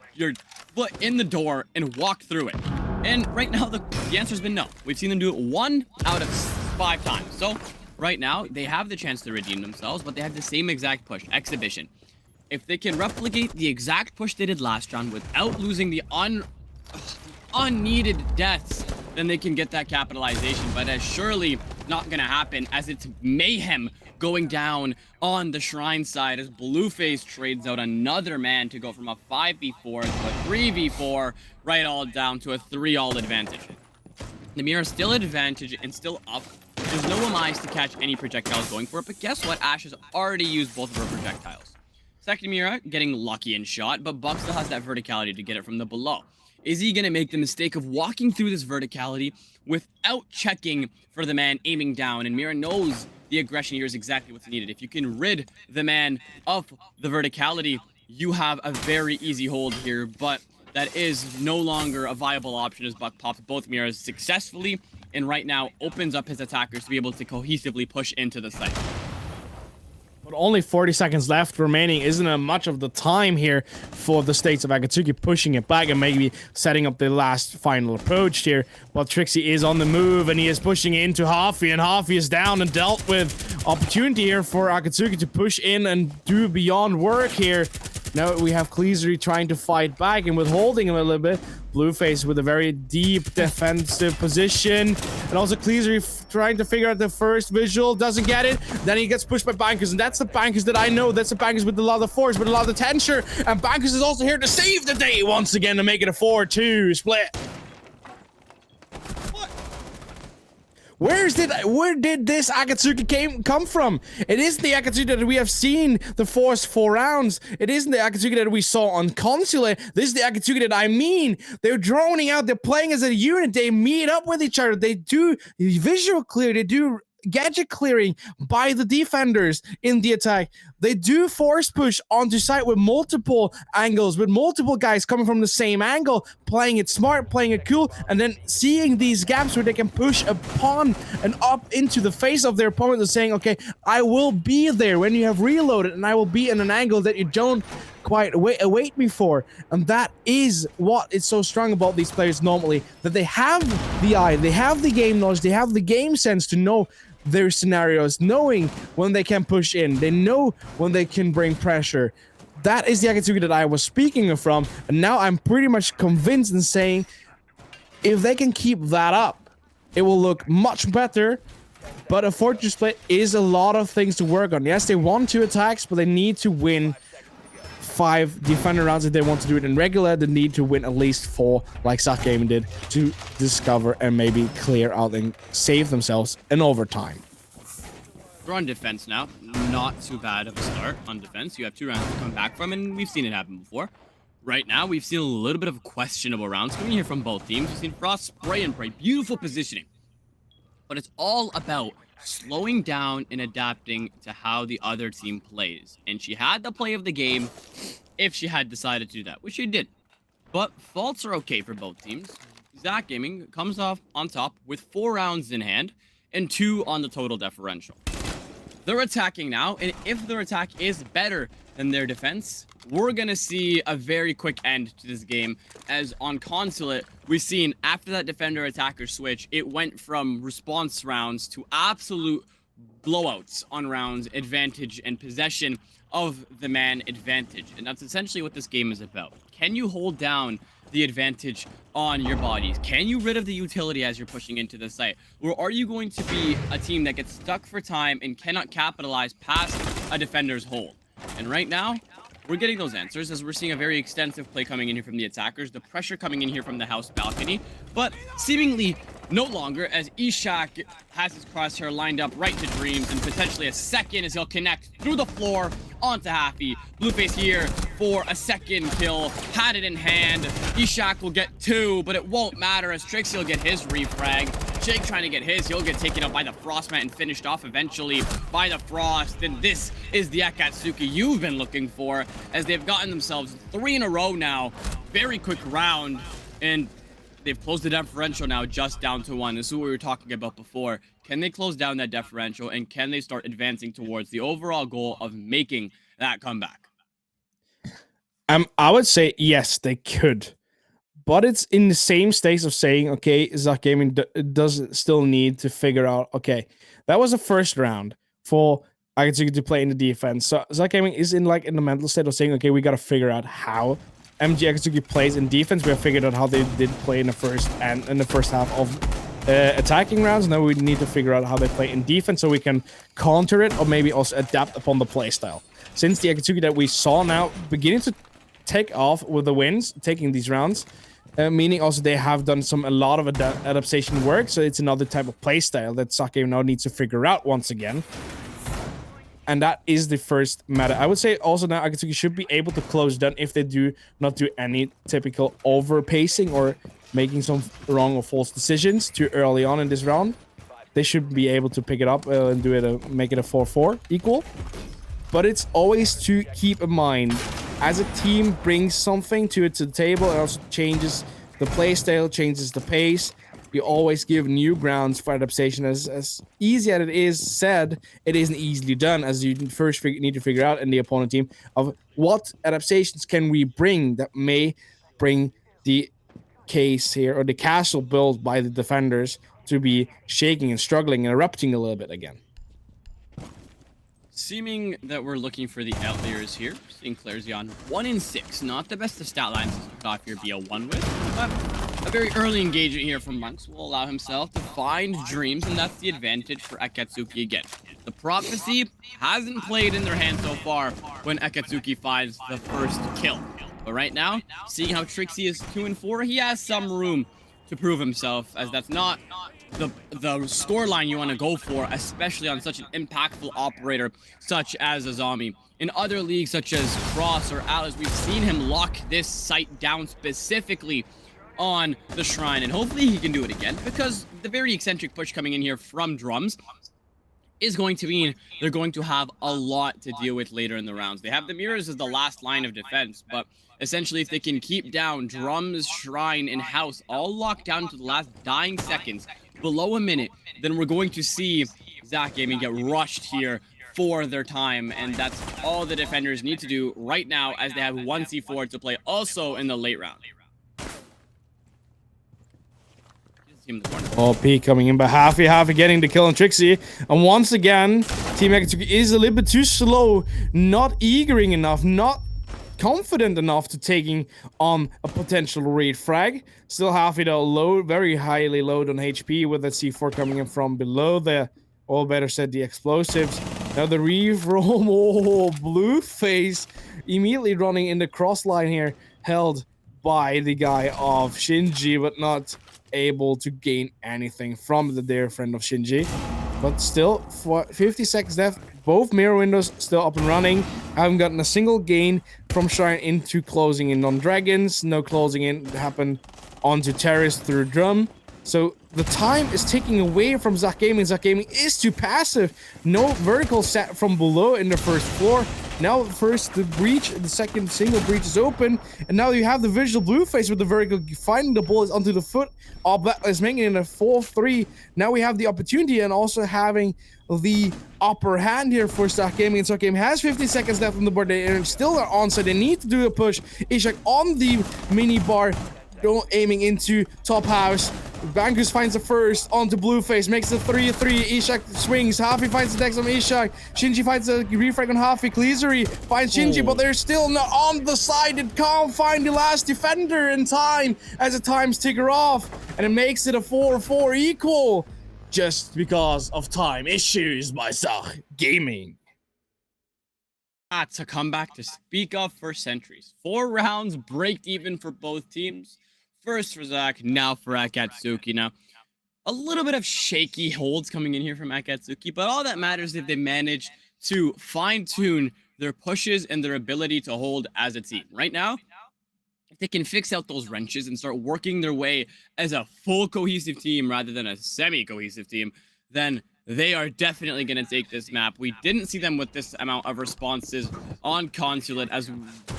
foot in the door and walk through it? And right now, the answer's been no. We've seen them do it 1 out of 5 times. So right now, they have the chance to redeem themselves, but they have the same exact push, exhibition. If they can replicate the exact push they did last round without losing the unneeded deaths, then they can get that capitalization. But that's surely not going to happen, as it's mayhem going down on the Shrine side, as Blueface trades out another man to go from a 5v4 to a 3v4, right all down to a 3-all advantage. The Mira still advantage and still up. There's no MIs to catch any projectiles going for it, but guess what? Ash has already used both of her projectiles. Second Mira getting lucky and shot, but Buck still has that verticality to get it from the below. Is he going to make the mistake of walking through this verticality without checking for the man aiming down? And Mira knows the aggression here is exactly what's needed. If you can rid the man of the verticality, you have a very easy hold here, but that is no longer a viable option, as Buck pops both Miras successfully, and right now opens up his attackers to be able to cohesively push into the site. But only 40 seconds left remaining. Isn't much of the time here for the states of Akatsuki pushing it back and maybe setting up the last final approach here. But Trixie is on the move, and he is pushing into Hafi, and Hafi is down and dealt with. Opportunity here for Akatsuki to push in and do beyond work here. Now we have Kleasery trying to fight back and withholding him a little bit. Blueface with a very deep defensive position. And also Kleasery trying to figure out the first visual. Doesn't get it. Then he gets pushed by Bankers. And that's the Bankers that I know. That's the Bankers with a lot of force, with a lot of tension. And Bankers is also here to save the day once again to make it a 4-2 split. Where did this Akatsuki come from? It isn't the Akatsuki that we have seen the first 4 rounds. It isn't the Akatsuki that we saw on Consulate. This is the Akatsuki that I mean. They're droning out. They're playing as a unit. They meet up with each other. They do visual clear. They do gadget clearing by the defenders in the attack. They do force push onto site with multiple angles, with multiple guys coming from the same angle, playing it smart, playing it cool, and then seeing these gaps where they can push upon and up into the face of their opponent and saying, okay, I will be there when you have reloaded, and I will be in an angle that you don't quite await me for. And that is what is so strong about these players normally, that they have the eye, they have the game knowledge, they have the game sense to know their scenarios, knowing when they can push in, they know when they can bring pressure. That is the Akatsuki that I was speaking from, and now I'm pretty much convinced in saying if they can keep that up, it will look much better. But a Fortress split is a lot of things to work on. Yes, they won 2 attacks, but they need to win 5 defender rounds. If they want to do it in regular, they need to win at least 4, like Suck Gaming did, to discover and maybe clear out and save themselves in overtime. We're on defense now. Not too bad of a start on defense. You have 2 rounds to come back from, and we've seen it happen before. Right now, we've seen a little bit of questionable rounds coming here from both teams. We've seen Frost spray and pray. Beautiful positioning. But it's all about slowing down and adapting to how the other team plays. And she had the play of the game if she had decided to do that, which she did. But faults are okay for both teams. Zach Gaming comes off on top with 4 rounds in hand and 2 on the total differential. They're attacking now, and if their attack is better than their defense, we're gonna see a very quick end to this game, as on Consulate, we've seen after that defender-attacker switch, it went from response rounds to absolute blowouts on rounds, advantage, and possession of the man advantage. And that's essentially what this game is about. Can you hold down the advantage on your bodies? Can you rid of the utility as you're pushing into the site? Or are you going to be a team that gets stuck for time and cannot capitalize past a defender's hold? And right now, we're getting those answers as we're seeing a very extensive play coming in here from the attackers, the pressure coming in here from the house balcony, but seemingly no longer, as Ishak has his crosshair lined up right to Dreams, and potentially a second as he'll connect through the floor onto Happy. Blueface here for a second kill, had it in hand. Ishak will get 2, but it won't matter as Trixie will get his refrag. Jake trying to get his, he'll get taken out by the Frostman and finished off eventually by the Frost. And this is the Akatsuki you've been looking for, as they've gotten themselves 3 in a row now. Very quick round, and they've closed the differential now just down to 1. This is what we were talking about before. Can they close down that differential, and can they start advancing towards the overall goal of making that comeback? I would say yes, they could. But it's in the same stage of saying, okay, Zach Gaming does still need to figure out, okay, that was the first round for Akatsuki to play in the defense. So Zach Gaming is in the mental state of saying, okay, we got to figure out how MG Akatsuki plays in defense. We have figured out how they did play in the first half of attacking rounds. Now we need to figure out how they play in defense so we can counter it or maybe also adapt upon the playstyle. Since the Akatsuki that we saw now beginning to take off with the wins, taking these rounds, meaning also they have done a lot of adaptation work, so it's another type of playstyle that Sake now needs to figure out once again. And that is the first matter. I would say also now Akatsuki should be able to close down if they do not do any typical over-pacing or making some wrong or false decisions too early on in this round. They should be able to pick it up and do it, make it a 4-4 equal. But it's always to keep in mind, as a team brings something to the table, it also changes the playstyle, changes the pace. You always give new grounds for adaptation. As easy as it is said, it isn't easily done, as you first need to figure out in the opponent team of what adaptations can we bring that may bring the case here, or the castle built by the defenders, to be shaking and struggling and erupting a little bit again. Seeming that we're looking for the outliers here. Seeing Clairzion 1 in 6. Not the best of stat lines to kick off your BO1 with, but a very early engagement here from Monks will allow himself to find Dreams, and that's the advantage for Akatsuki again. The Prophecy hasn't played in their hand so far when Akatsuki finds the first kill. But right now, seeing how Trixie is 2 and 4, he has some room to prove himself, as that's not the score line you want to go for, especially on such an impactful operator such as a zombie. In other leagues such as Cross or Alice, we've seen him lock this site down specifically on the Shrine, and hopefully he can do it again, because the very eccentric push coming in here from Drums is going to mean they're going to have a lot to deal with later in the rounds. They have the mirrors as the last line of defense, but essentially if they can keep down Drums, Shrine, and House all locked down to the last dying seconds, below a minute, then we're going to see Zach Gaming get rushed here for their time, and that's all the defenders need to do right now, as they have 1 C4 to play also in the late round. OP coming in by Halfy getting the kill on Trixie, and once again Team Akatsuki is a little bit too slow, not eagering enough, not confident enough to taking on a potential raid frag. Still Halfy though low, very highly low on HP, with the C4 coming in from below the, or better said, the explosives. Now the re-roam, oh, Blueface immediately running in the cross line here, held by the guy of Shinji, but not able to gain anything from the dear friend of Shinji. But still, for 50 seconds left, both mirror windows still up and running. Haven't gotten a single gain from Shrine into closing in on Dragons. No closing in happened onto Terrace through Drum. So the time is taking away from Zach Gaming. Zach Gaming is too passive. No vertical set from below in the first floor. Now first the breach, the second single breach is open, and now you have the visual Blueface with the vertical finding the bullets onto the foot. All Black is making it a 4-3. Now we have the opportunity and also having the upper hand here for Zach Gaming. And Zach Gaming has 50 seconds left on the board. They are still on, so they need to do a push. Ishak on the mini bar, aiming into top house. Bankus finds the first onto Blueface, makes the 3-3. Ishak swings. Hafi finds the next on Ishak. Shinji finds a refrag on Hafi. Kleasery finds Shinji, but they're still not on the side. It can't find the last defender in time as the times ticker off, and it makes it a 4-4 equal just because of time issues by Zach Gaming. That's a comeback to speak of for centuries. 4 rounds, break even for both teams. First for Zach, now for Akatsuki. Now, a little bit of shaky holds coming in here from Akatsuki, but all that matters is if they manage to fine-tune their pushes and their ability to hold as a team. Right now, if they can fix out those wrenches and start working their way as a full cohesive team rather than a semi-cohesive team, then they are definitely going to take this map. We didn't see them with this amount of responses on Consulate, as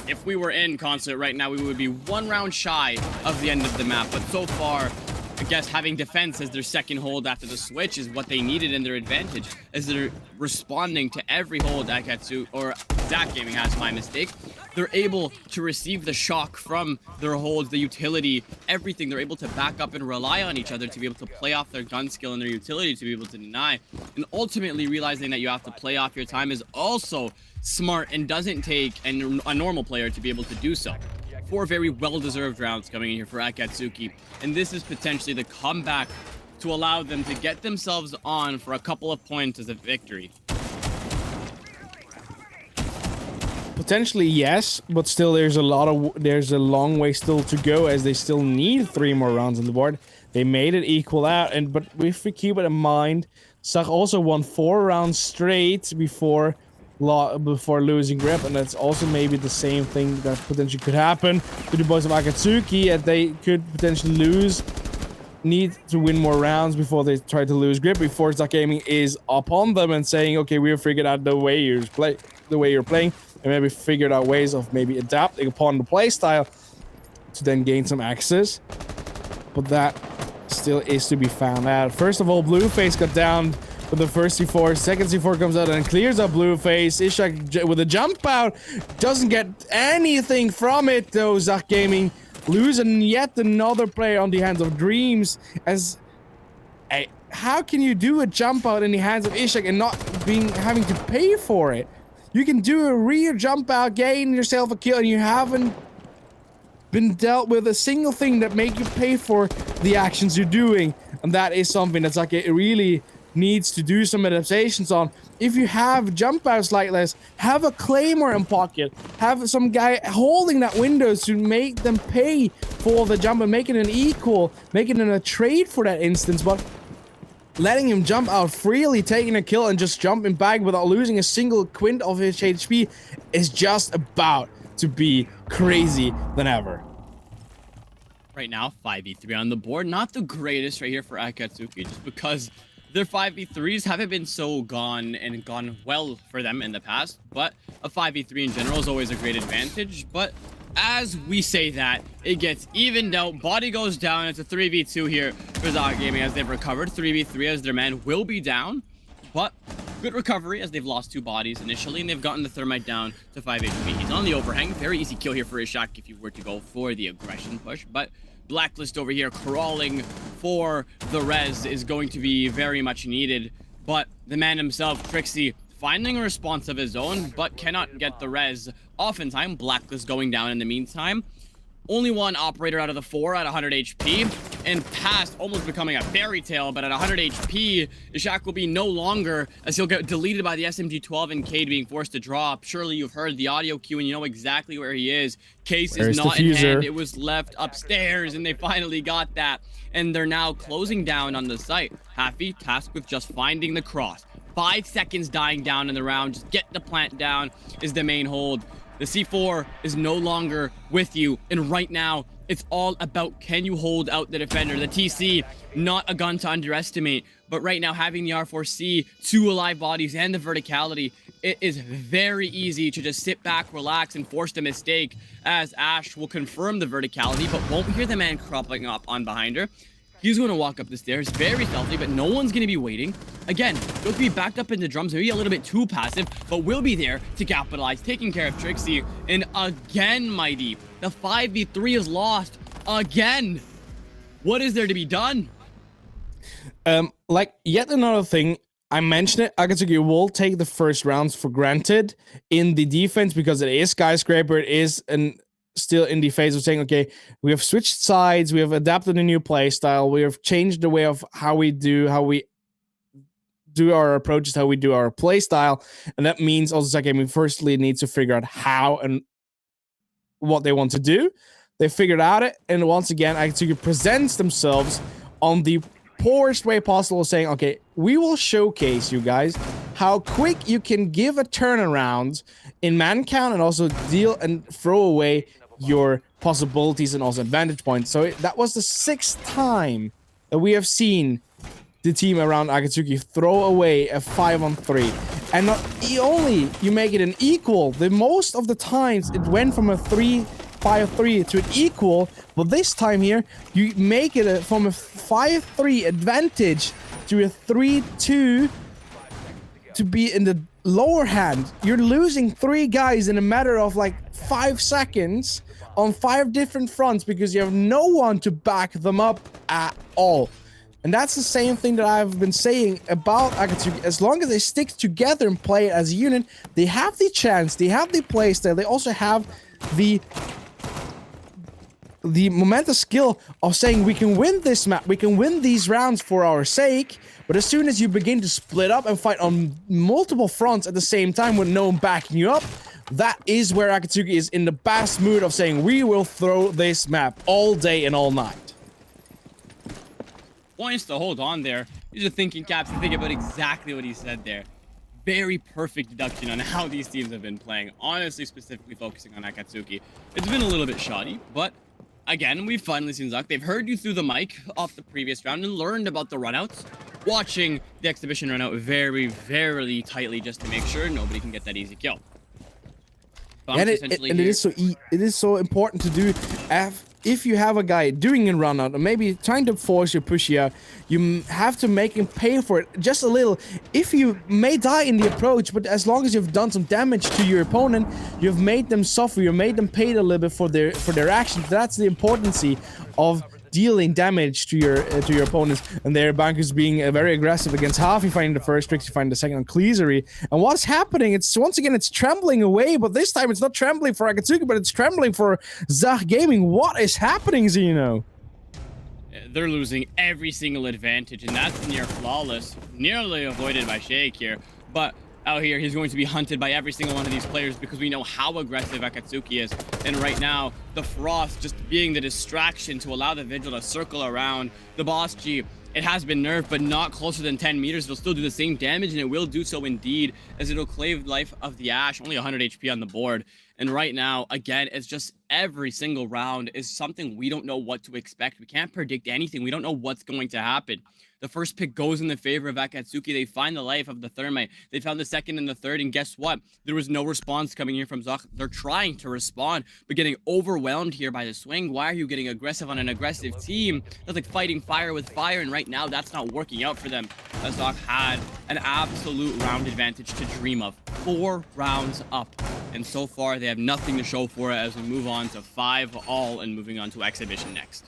if we were in Consulate right now, we would be 1 round shy of the end of the map. But so far, I guess having defense as their second hold after the switch is what they needed in their advantage, as they're responding to every hold Akatsu, or Zach Gaming has, my mistake. They're able to receive the shock from their holds, the utility, everything. They're able to back up and rely on each other to be able to play off their gun skill and their utility to be able to deny. And ultimately realizing that you have to play off your time is also smart and doesn't take a normal player to be able to do so. 4 very well-deserved rounds coming in here for Akatsuki, and this is potentially the comeback to allow them to get themselves on for a couple of points as a victory. Potentially yes, but still there's a long way still to go, as they still need 3 more rounds on the board. They made it equal out, but if we keep it in mind, Zach also won 4 rounds straight before losing grip, and that's also maybe the same thing that potentially could happen to the boys of Akatsuki, and they could potentially need to win more rounds before they try to lose grip, before Zach Gaming is upon them and saying, okay, we have figured out the way you're playing, and maybe figured out ways of maybe adapting upon the play style to then gain some access. But that still is to be found out. First of all, Blueface got down with the first C4. Second C4 comes out and clears up Blueface. Ishak with a jump out doesn't get anything from it though. Zach Gaming losing yet another player on the hands of Dreams. As how can you do a jump out in the hands of Ishak and not having to pay for it? You can do a rear jump out, gain yourself a kill, and you haven't been dealt with a single thing that make you pay for the actions you're doing. And that is something that's like, it really needs to do some adaptations on. If you have jump outs like this, have a claymore in pocket, have some guy holding that window to make them pay for the jump and make it an equal, make it a trade for that instance. But letting him jump out freely, taking a kill and just jumping back without losing a single quint of his HP is just about to be crazy than ever. Right now, 5v3 on the board. Not the greatest right here for Akatsuki, just because their 5v3s haven't been so gone well for them in the past. But a 5v3 in general is always a great advantage. But as we say that, it gets evened out. Body goes down. It's a 3v2 here for Zach Gaming as they've recovered. 3v3 as their man will be down. But good recovery as they've lost 2 bodies initially, and they've gotten the Thermite down to 5 HP. He's on the overhang. Very easy kill here for Ishak if you were to go for the aggression push. But Blacklist over here crawling for the res is going to be very much needed. But the man himself, Trixie, finding a response of his own, but cannot get the res. Oftentimes, Blacklist going down in the meantime. Only one operator out of the 4 at 100 HP, and past almost becoming a fairy tale, but at 100 HP, Ishak will be no longer, as he'll get deleted by the SMG-12 and Cade being forced to drop. Surely you've heard the audio cue and you know exactly where he is. Case is not in hand, it was left upstairs, and they finally got that. And they're now closing down on the site. Happy, tasked with just finding the cross. 5 seconds dying down in the round, just get the plant down is the main hold. The C4 is no longer with you, and right now, it's all about can you hold out the defender. The TC, not a gun to underestimate, but right now having the R4C, 2 alive bodies, and the verticality, it is very easy to just sit back, relax, and force the mistake, as Ash will confirm the verticality, but won't hear the man cropping up on behind her. He's going to walk up the stairs, very stealthy, but no one's going to be waiting. Again, going to be backed up in the drums, maybe a little bit too passive, but will be there to capitalize, taking care of Trixie. And again, Mighty, the 5v3 is lost. Again, what is there to be done? Like, yet another thing, I mentioned it, Akatsuki will take the first rounds for granted in the defense because it is Skyscraper, it is still in the phase of saying, okay, we have switched sides, we have adapted a new play style, we have changed the way of how we do our approaches, how we do our play style, and that means also Zach Gaming firstly needs to figure out how and what they want to do. They figured out it, and once again, Akatsuki presents themselves on the poorest way possible, saying, okay, we will showcase you guys how quick you can give a turnaround in man count and also deal and throw away your possibilities and also advantage points. So that was the 6th time that we have seen the team around Akatsuki throw away a 5-on-3. And not only you make it an equal, the most of the times it went from a 5-3 to an equal, but this time here, you make it from a 5-3 advantage to a 3-2 to be in the lower hand. You're losing 3 guys in a matter of like 5 seconds on 5 different fronts because you have no one to back them up at all. And that's the same thing that I've been saying about Akatsuki. As long as they stick together and play as a unit, they have the chance, they have the playstyle, they also have the momentous skill of saying we can win this map, we can win these rounds for our sake. But as soon as you begin to split up and fight on multiple fronts at the same time with no one backing you up, that is where Akatsuki is in the best mood of saying we will throw this map all day and all night. Points to hold on there. These are thinking caps and think about exactly what he said there. Very perfect deduction on how these teams have been playing. Honestly, specifically focusing on Akatsuki. It's been a little bit shoddy, but again, we've finally seen Zuck. They've heard you through the mic off the previous round and learned about the runouts. Watching the exhibition run out very, very tightly just to make sure nobody can get that easy kill. And it is so important to do if you have a guy doing a run out or maybe trying to force you, push you out, you have to make him pay for it just a little. If you may die in the approach, but as long as you've done some damage to your opponent, you've made them suffer, you made them pay a little bit for their actions. That's the importance of dealing damage to your opponents. And there, Bankus being very aggressive against Hafi, finding the first, Trixie finding the second on Cleasery. And what's happening? It's once again, it's trembling away, but this time it's not trembling for Akatsuki, but it's trembling for Zach Gaming. What is happening, Zeno? They're losing every single advantage, and that's near flawless. Nearly avoided by Shake here, but out here, he's going to be hunted by every single one of these players because we know how aggressive Akatsuki is. And right now, the Frost just being the distraction to allow the Vigil to circle around. The Boss G it has been nerfed, but not closer than 10 meters. It'll still do the same damage, and it will do so indeed, as it'll claim life of the Ash, only 100 HP on the board. And right now, again, it's just every single round is something we don't know what to expect. We can't predict anything. We don't know what's going to happen. The first pick goes in the favor of Akatsuki. They find the life of the Thermite. They found the second and the third, and guess what? There was no response coming here from Zach. They're trying to respond, but getting overwhelmed here by the swing. Why are you getting aggressive on an aggressive team? That's like fighting fire with fire, and right now, that's not working out for them. Zach had an absolute round advantage to dream of. 4 rounds up, and so far, they have nothing to show for it as we move on to 5-all and moving on to Exhibition next.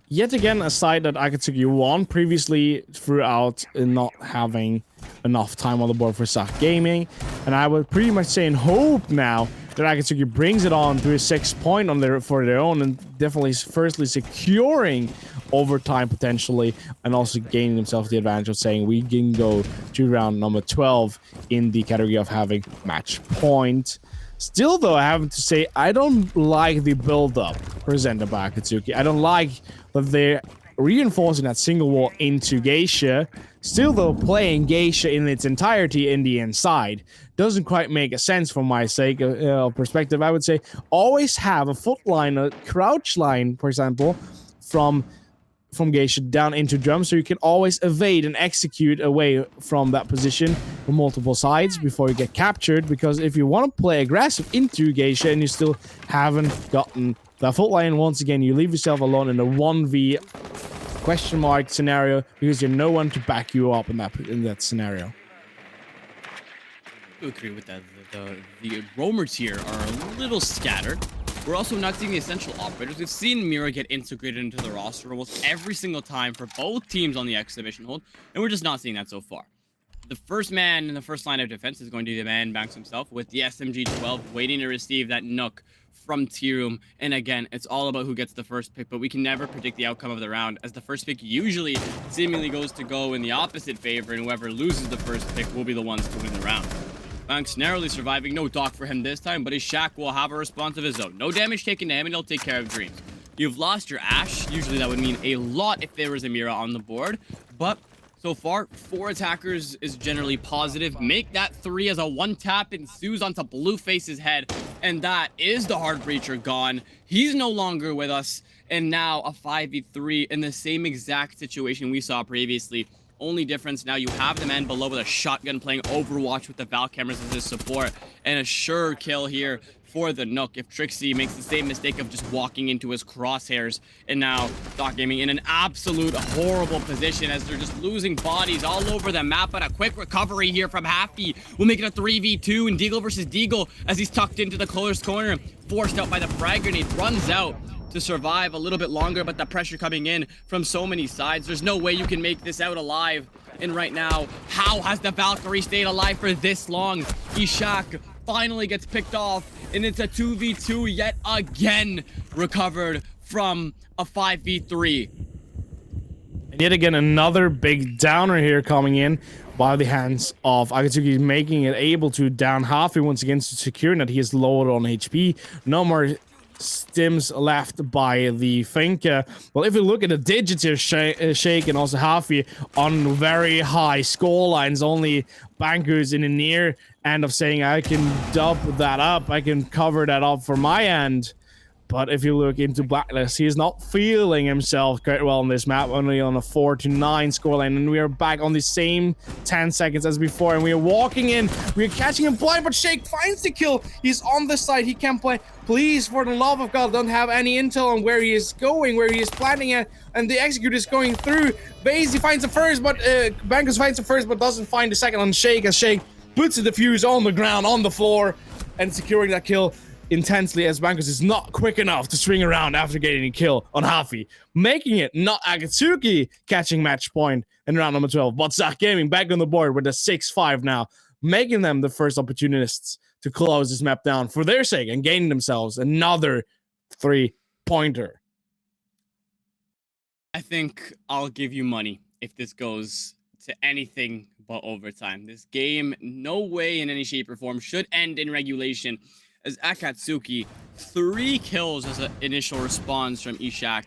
Yet again, a side that Akatsuki won previously throughout not having enough time on the board for Zach Gaming. And I would pretty much say and hope now that Akatsuki brings it on to a 6 point on for their own, and definitely firstly securing overtime potentially, and also gaining themselves the advantage of saying we can go to round number 12 in the category of having match point. Still, though, I have to say, I don't like the build-up presented by Akatsuki. I don't like that they're reinforcing that single wall into Geisha. Still, though, playing Geisha in its entirety in the inside doesn't quite make a sense from my sake perspective. I would say always have a foot line, a crouch line, for example, from Geisha down into drum, so you can always evade and execute away from that position from multiple sides before you get captured. Because if you want to play aggressive into Geisha and you still haven't gotten that foot line, once again you leave yourself alone in a 1v question mark scenario because you have no one to back you up in that scenario. I agree with that. The roamers here are a little scattered. We're also not seeing the essential operators. We've seen Mira get integrated into the roster almost every single time for both teams on the exhibition hold, and we're just not seeing that so far. The first man in the first line of defense is going to be the man Banks himself with the SMG-12 waiting to receive that Nook from T-Room. And again, it's all about who gets the first pick, but we can never predict the outcome of the round, as the first pick usually seemingly goes to go in the opposite favor, and whoever loses the first pick will be the ones to win the round. Banks narrowly surviving. No dock for him this time, but his Shack will have a response of his own. No damage taken to him, and he'll take care of Dreams. You've lost your Ash. Usually that would mean a lot if there was a Mira on the board, but so far, 4 attackers is generally positive. Make that 3 as a 1-tap ensues onto Blueface's head, and that is the Hard Breacher gone. He's no longer with us, and now a 5v3 in the same exact situation we saw previously. Only difference now, you have the man below with a shotgun playing Overwatch with the Val cameras as his support, and a sure kill here for the Nook if Trixie makes the same mistake of just walking into his crosshairs. And now Doc Gaming in an absolute horrible position as they're just losing bodies all over the map, but a quick recovery here from Happy will make it a 3v2, and Deagle versus Deagle as he's tucked into the closest corner, forced out by the frag grenade, runs out to survive a little bit longer, but the pressure coming in from so many sides, there's no way you can make this out alive. And right now, how has the Valkyrie stayed alive for this long? Ishak finally gets picked off, and it's a 2v2 yet again, recovered from a 5v3. And yet again, another big downer here coming in by the hands of Akatsuki, making it able to down Hafi once again, to secure that he is lower on HP. No more stims left by the Finka. Well, if you look at the digits here, Shake and also Hafi on very high score lines, only Bankers in the near end of saying I can dub that up, I can cover that up for my end. But if you look into Blacklist, he is not feeling himself quite well on this map, only on a 4-9 scoreline, and we are back on the same 10 seconds as before, and we are walking in, we are catching him blind, but Shake finds the kill. He's on the side, he can play. Please, for the love of God, don't have any intel on where he is going, where he is planning it, and the execute is going through. Basie finds the first, but Bankers finds the first, but doesn't find the second on Shake, as Shake puts the defuse on the ground, on the floor, and securing that kill intensely, as Bankers is not quick enough to swing around after getting a kill on Hafi, making it not Akatsuki catching match point in round number 12, but Zach Gaming back on the board with a 6-5 now, making them the first opportunists to close this map down for their sake and gaining themselves another 3-pointer. I think I'll give you money if this goes to anything but overtime. This game, no way in any shape or form, should end in regulation, as Akatsuki, 3 kills as an initial response from Ishak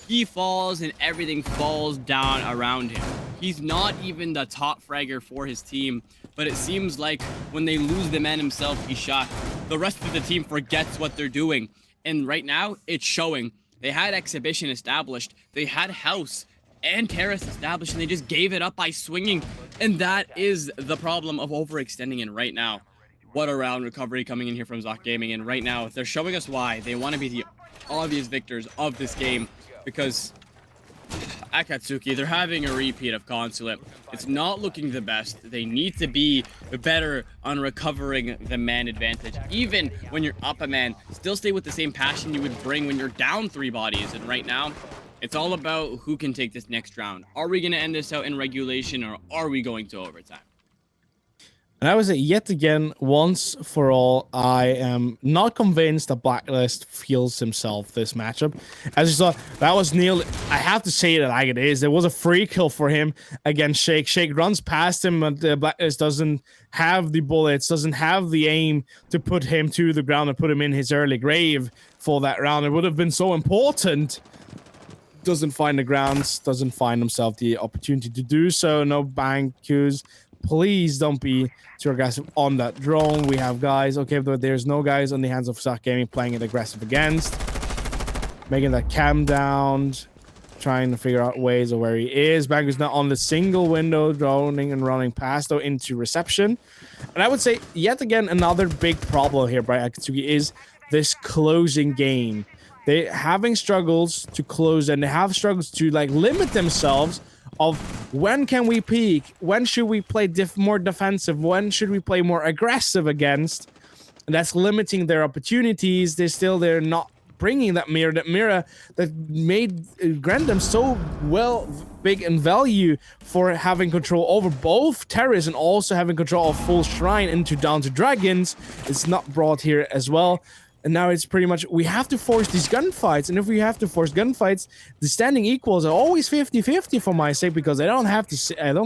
he falls and everything falls down around him. He's not even the top fragger for his team, but it seems like when they lose the man himself, he's shocked. The rest of the team forgets what they're doing. And right now, it's showing. They had Exhibition established, they had House and Terrace established, and they just gave it up by swinging. And that is the problem of overextending. And right now, what a round recovery coming in here from Zoc Gaming. And right now, they're showing us why they want to be the obvious victors of this game, because Akatsuki, they're having a repeat of Consulate. It's not looking the best. They need to be better on recovering the man advantage. Even when you're up a man, still stay with the same passion you would bring when you're down 3 bodies. And right now, it's all about who can take this next round. Are we going to end this out in regulation, or are we going to overtime? And I would say, yet again, once for all, I am not convinced that Blacklist feels himself this matchup. As you saw, that was Neil. I have to say it like it is. It was a free kill for him against Shake. Shake runs past him, but Blacklist doesn't have the bullets, doesn't have the aim to put him to the ground and put him in his early grave for that round. It would have been so important. Doesn't find the grounds, doesn't find himself the opportunity to do so. No Bankus. Please don't be too aggressive on that drone. We have guys. Okay, but there's no guys on the hands of Zoc Gaming playing it aggressive against. Making that cam down. Trying to figure out ways of where he is. Banku's not on the single window, droning and running past though into reception. And I would say, yet again, another big problem here by Akatsuki is this closing game. They're having struggles to close, and they have struggles to like limit themselves of when can we peak, when should we play more defensive, when should we play more aggressive against, and that's limiting their opportunities. They're not bringing that mirror that made grant them so well big in value for having control over both terrorists and also having control of full shrine into down to dragons. It's not brought here as well. And now it's pretty much, we have to force these gunfights. And if we have to force gunfights, the standing equals are always 50-50 for my sake, because I don't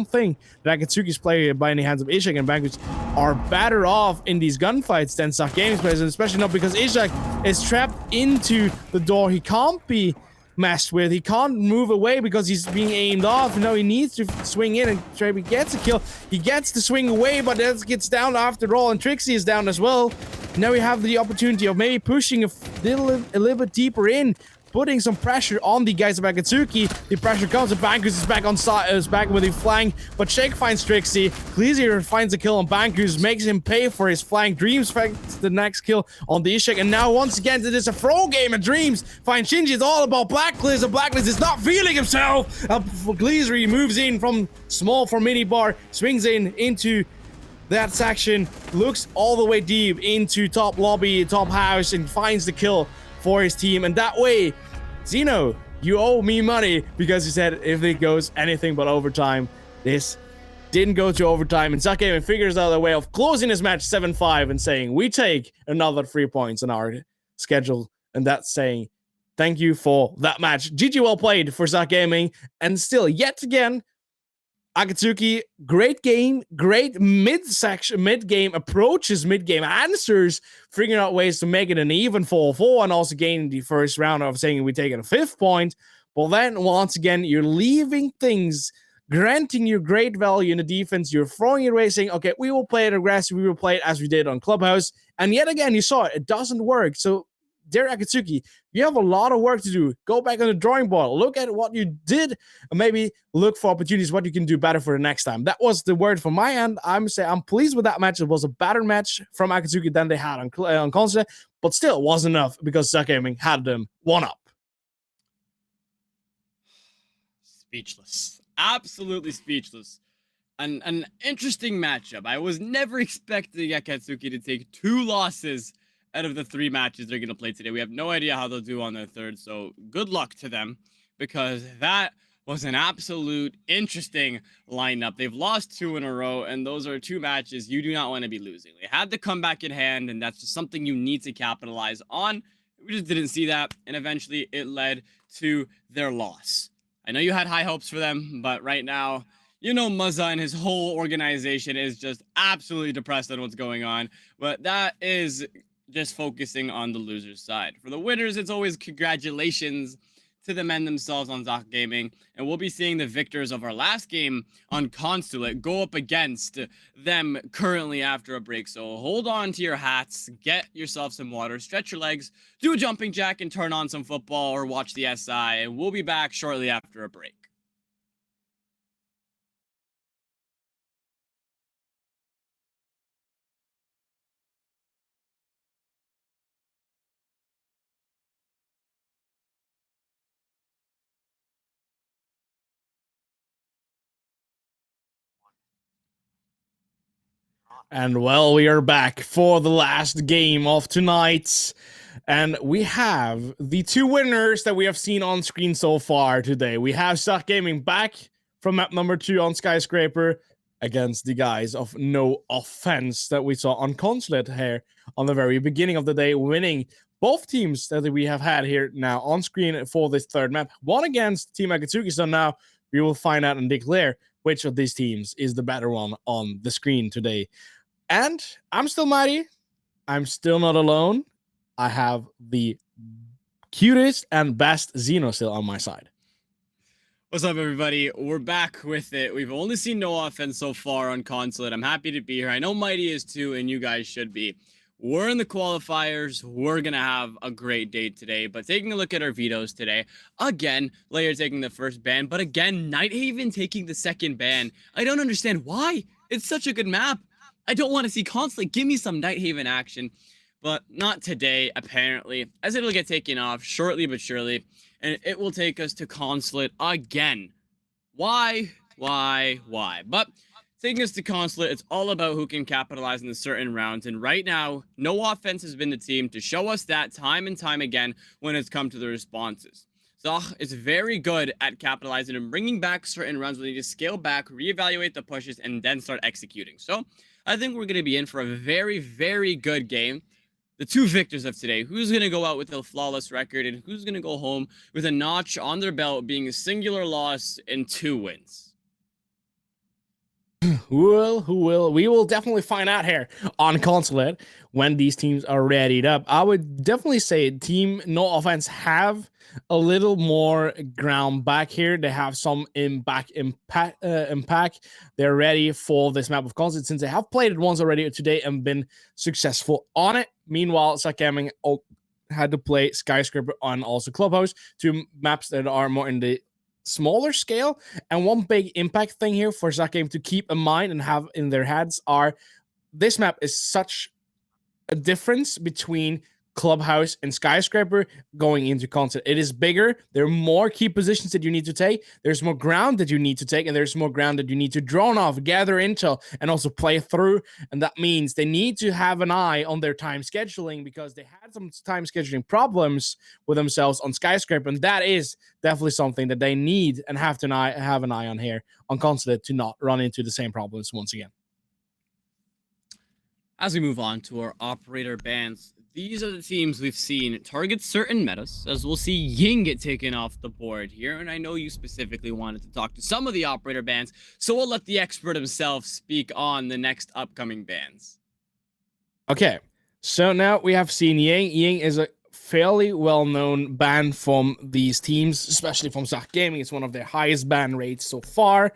think that Akatsuki's player by any hands of Ishak and Bankus are better off in these gunfights than Zoc Gaming's players, and especially not because Ishak is trapped into the door. He can't be messed with. He can't move away because he's being aimed off. No, he needs to swing in, and Trebi gets a kill. He gets to swing away, but that gets down after all, and Trixie is down as well. Now we have the opportunity of maybe pushing a little bit deeper in, putting some pressure on the guys of Akatsuki. The pressure comes, and Bankus is back on side, is back with the flank, but Shake finds Trixie. Cleasier finds a kill on Bankus, makes him pay for his flank. Dreams finds the next kill on the Ishak, and now once again it is a throw game, and Dreams finds Shinji. It's all about Blacklist, and Blacklist is not feeling himself. Gleasery moves in from small for mini bar, swings in into that section, looks all the way deep into top lobby, top house, and finds the kill for his team. And that way, Zeno, you owe me money, because he said if it goes anything but overtime. This didn't go to overtime, and Zoc Gaming figures out a way of closing his match 7-5 and saying we take another 3 points on our schedule, and that's saying thank you for that match. GG, well played for Zoc Gaming. And still, yet again, Akatsuki, great game, great mid-game approaches, mid-game answers, figuring out ways to make it an even 4-4, and also gaining the first round of saying we take a 5th point. But then, once again, you're leaving things, granting you great value in the defense. You're throwing it away, saying, okay, we will play it aggressive, we will play it as we did on Clubhouse. And yet again, you saw it, it doesn't work. So, dear Akatsuki, you have a lot of work to do. Go back on the drawing board. Look at what you did, and maybe look for opportunities, what you can do better for the next time. That was the word from my end. I'm pleased with that match. It was a better match from Akatsuki than they had on console, but still it wasn't enough because Zoc Gaming had them one up. Speechless. Absolutely speechless. An interesting matchup. I was never expecting Akatsuki to take 2 losses out of the 3 matches they're going to play today. We have no idea how they'll do on their third, so good luck to them, because that was an absolute interesting lineup. They've lost 2 in a row, and those are 2 matches you do not want to be losing. They had the comeback in hand, and that's just something you need to capitalize on. We just didn't see that, and eventually it led to their loss. I know you had high hopes for them, but right now, you know, Muzza and his whole organization is just absolutely depressed on what's going on, but that is just focusing on the loser's side. For the winners, it's always congratulations to the men themselves on Zach Gaming, and we'll be seeing the victors of our last game on Consulate go up against them currently after a break. So hold on to your hats, get yourself some water, stretch your legs, do a jumping jack, and turn on some football or watch the SI, and we'll be back shortly after a break. And well, we are back for the last game of tonight. And we have the two winners that we have seen on screen so far today. We have Zach Gaming back from map number 2 on Skyscraper against the guys of No Offense that we saw on Consulate here on the very beginning of the day, winning both teams that we have had here now on screen for this third map. One against Team Akatsuki, so now we will find out and declare which of these teams is the better one on the screen today. And I'm still Mighty. I'm still not alone. I have the cutest and best Xeno still on my side. What's up, everybody? We're back with it. We've only seen No Offense so far on Consulate. I'm happy to be here. I know Mighty is too, and you guys should be. We're in the qualifiers. We're going to have a great day today. But taking a look at our vetoes today, again, Layer taking the first ban, but again, Nighthaven taking the second ban. I don't understand why. It's such a good map. I don't want to see Consulate. Give me some Nighthaven action. But not today, apparently, as it'll get taken off shortly but surely, and it will take us to Consulate again. Why? But taking us to Consulate, it's all about who can capitalize in the certain rounds, and right now, No Offense has been the team to show us that time and time again when it's come to the responses. Zach is very good at capitalizing and bringing back certain rounds where they just scale back, reevaluate the pushes, and then start executing. So I think we're going to be in for a very, very good game. The two victors of today, who's going to go out with a flawless record and who's going to go home with a notch on their belt being a singular loss and 2 wins? Who will? We will definitely find out here on Consulate when these teams are readied up. I would definitely say Team No Offense have a little more ground back here. They have some impact. They're ready for this map of Consulate since they have played it once already today and been successful on it. Meanwhile, Zach Gaming had to play Skyscraper on also Clubhouse, 2 maps that are more in the smaller scale. And one big impact thing here for Zach Gaming to keep in mind and have in their heads are this map is such a difference between Clubhouse and Skyscraper going into Consulate. It is bigger. There are more key positions that you need to take. There's more ground that you need to take, and there's more ground that you need to drone off, gather intel, and also play through. And that means they need to have an eye on their time scheduling because they had some time scheduling problems with themselves on Skyscraper, and that is definitely something that they need and have to have an eye on here on Consulate to not run into the same problems once again. As we move on to our operator bans, these are the teams we've seen target certain metas, as we'll see Ying get taken off the board here, and I know you specifically wanted to talk to some of the operator bans, so we'll let the expert himself speak on the next upcoming bans. Okay, so now we have seen Ying. Ying is a fairly well-known ban from these teams, especially from Zach Gaming. It's one of their highest ban rates so far.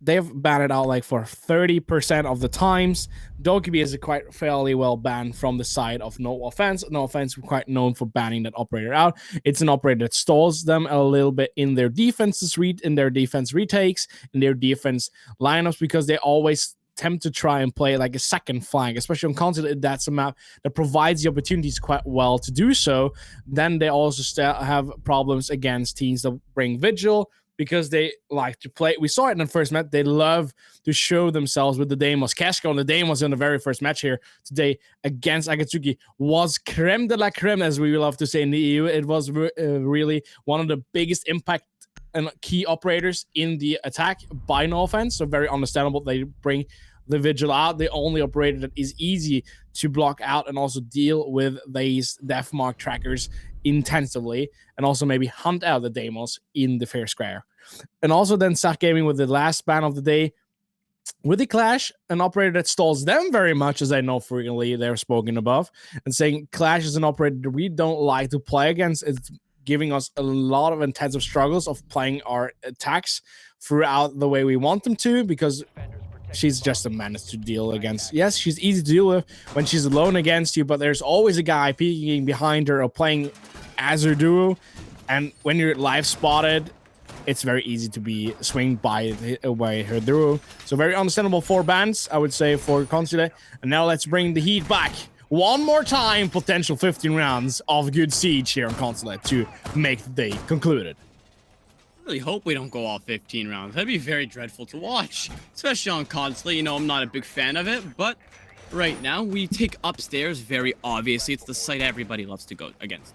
They've banned it out like for 30% of the times. Dokkaebi is a quite fairly well banned from the side of No Offense. No Offense, we're quite known for banning that operator out. It's an operator that stalls them a little bit in their defenses, in their defense retakes, in their defense lineups, because they always attempt to try and play like a second flank, especially on Consulate. That's a map that provides the opportunities quite well to do so. Then they also still have problems against teams that bring Vigil, because they like to play. We saw it in the first match. They love to show themselves with the Deimos. Kesko and the Deimos in the very first match here today against Akatsuki was creme de la creme, as we love to say in the EU. It was really one of the biggest impact and key operators in the attack by No Offense. So very understandable they bring the Vigil out, the only operator that is easy to block out and also deal with these death mark trackers intensively, and also maybe hunt out the Deimos in the fair square. And also then Zach Gaming with the last ban of the day with the Clash, an operator that stalls them very much, as I know frequently they're spoken above, and saying Clash is an operator that we don't like to play against. It's giving us a lot of intensive struggles of playing our attacks throughout the way we want them to, because she's just a menace to deal against. Yes, she's easy to deal with when she's alone against you, but there's always a guy peeking behind her or playing as her duo, and when you're live spotted, it's very easy to be swinged by her duo. So very understandable for bans, I would say, for Consulate. And now let's bring the heat back one more time. Potential 15 rounds of good siege here on Consulate to make the day concluded. I really hope we don't go all 15 rounds. That'd be very dreadful to watch, especially on Consulate. You know, I'm not a big fan of it, but right now we take upstairs. Very obviously, it's the site everybody loves to go against.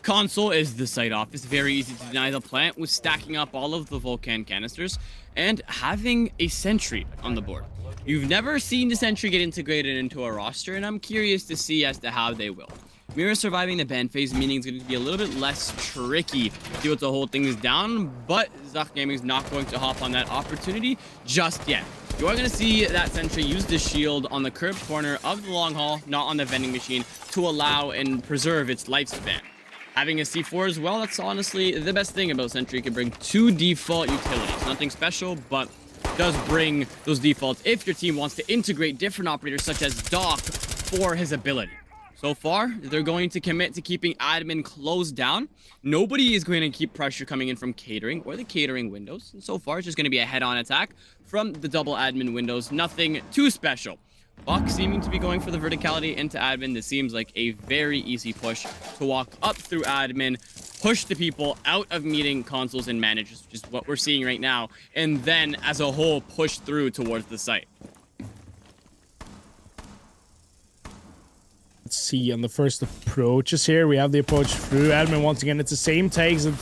Console is the site office. Very easy to deny the plant with stacking up all of the Volcan canisters and having a sentry on the board. You've never seen the sentry get integrated into a roster, and I'm curious to see as to how they will. Mira surviving the ban phase, meaning it's going to be a little bit less tricky to be able to hold things down, but Zach Gaming is not going to hop on that opportunity just yet. You are going to see that sentry use the shield on the curved corner of the long hall, not on the vending machine, to allow and preserve its lifespan. Having a C4 as well, that's honestly the best thing about Sentry. You can bring 2 default utilities. Nothing special, but does bring those defaults if your team wants to integrate different operators such as Doc for his ability. So far, they're going to commit to keeping admin closed down. Nobody is going to keep pressure coming in from catering or the catering windows. And so far, it's just going to be a head-on attack from the double admin windows. Nothing too special. Buck seeming to be going for the verticality into admin. This seems like a very easy push to walk up through admin, push the people out of meeting consoles and managers, which is what we're seeing right now, and then as a whole push through towards the site. Let's see on the first approaches here. We have the approach through admin. Once again, it's the same takes that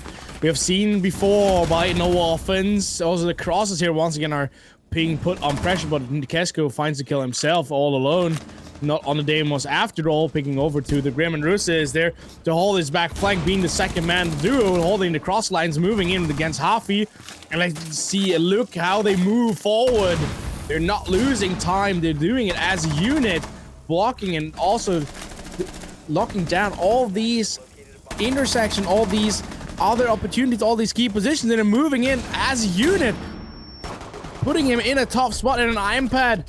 we have seen before by no offense. Also, the crosses here once again are being put on pressure, but Kesko finds the kill himself all alone. Not on the Deimos after all, picking over to the Grim, and Rusa is there to hold his back flank, being the second man duo, holding the cross lines, moving in against Hafi. And let's see, look how they move forward. They're not losing time. They're doing it as a unit, blocking and also locking down all these intersection, all these other opportunities, all these key positions, and they're moving in as a unit, putting him in a top spot in an iron pad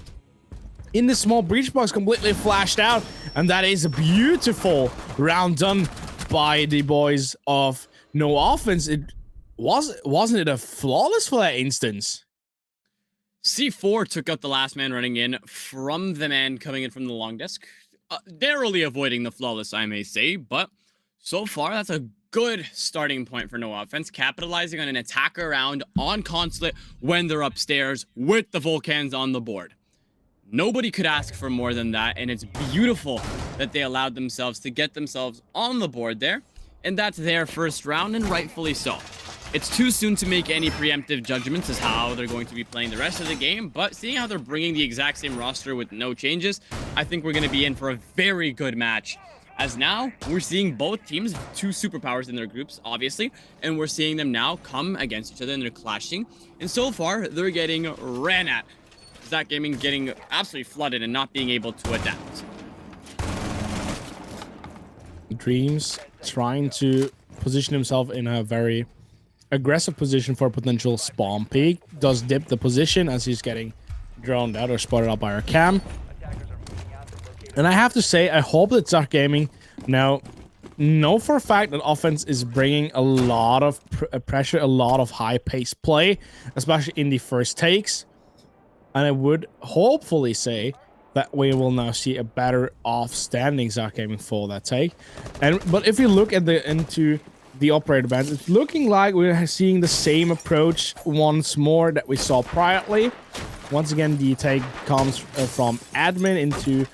in the small breach box, completely flashed out. And that is a beautiful round done by the boys of No Offense. Wasn't it a flawless for that instance? C4 took out the last man running in from the man coming in from the long desk. Narrowly avoiding the flawless, I may say, but so far that's a good starting point for No Offense, capitalizing on an attacker round on Consulate when they're upstairs with the Volcans on the board. Nobody could ask for more than that, and it's beautiful that they allowed themselves to get themselves on the board there, and that's their first round, and rightfully so. It's too soon to make any preemptive judgments as how they're going to be playing the rest of the game, but seeing how they're bringing the exact same roster with no changes, I think we're going to be in for a very good match. As now, we're seeing both teams, 2 superpowers in their groups, obviously, and we're seeing them now come against each other and they're clashing. And so far, they're getting ran at. Zach Gaming getting absolutely flooded and not being able to adapt. Dreams trying to position himself in a very aggressive position for a potential spawn peak. Does dip the position as he's getting droned out or spotted out by our cam. And I have to say, I hope that Zach Gaming now know for a fact that offense is bringing a lot of pressure, a lot of high-paced play, especially in the first takes. And I would hopefully say that we will now see a better off-standing Zach Gaming for that take. But if you look at into the operator bands, it's looking like we're seeing the same approach once more that we saw priorly. Once again, the take comes from admin into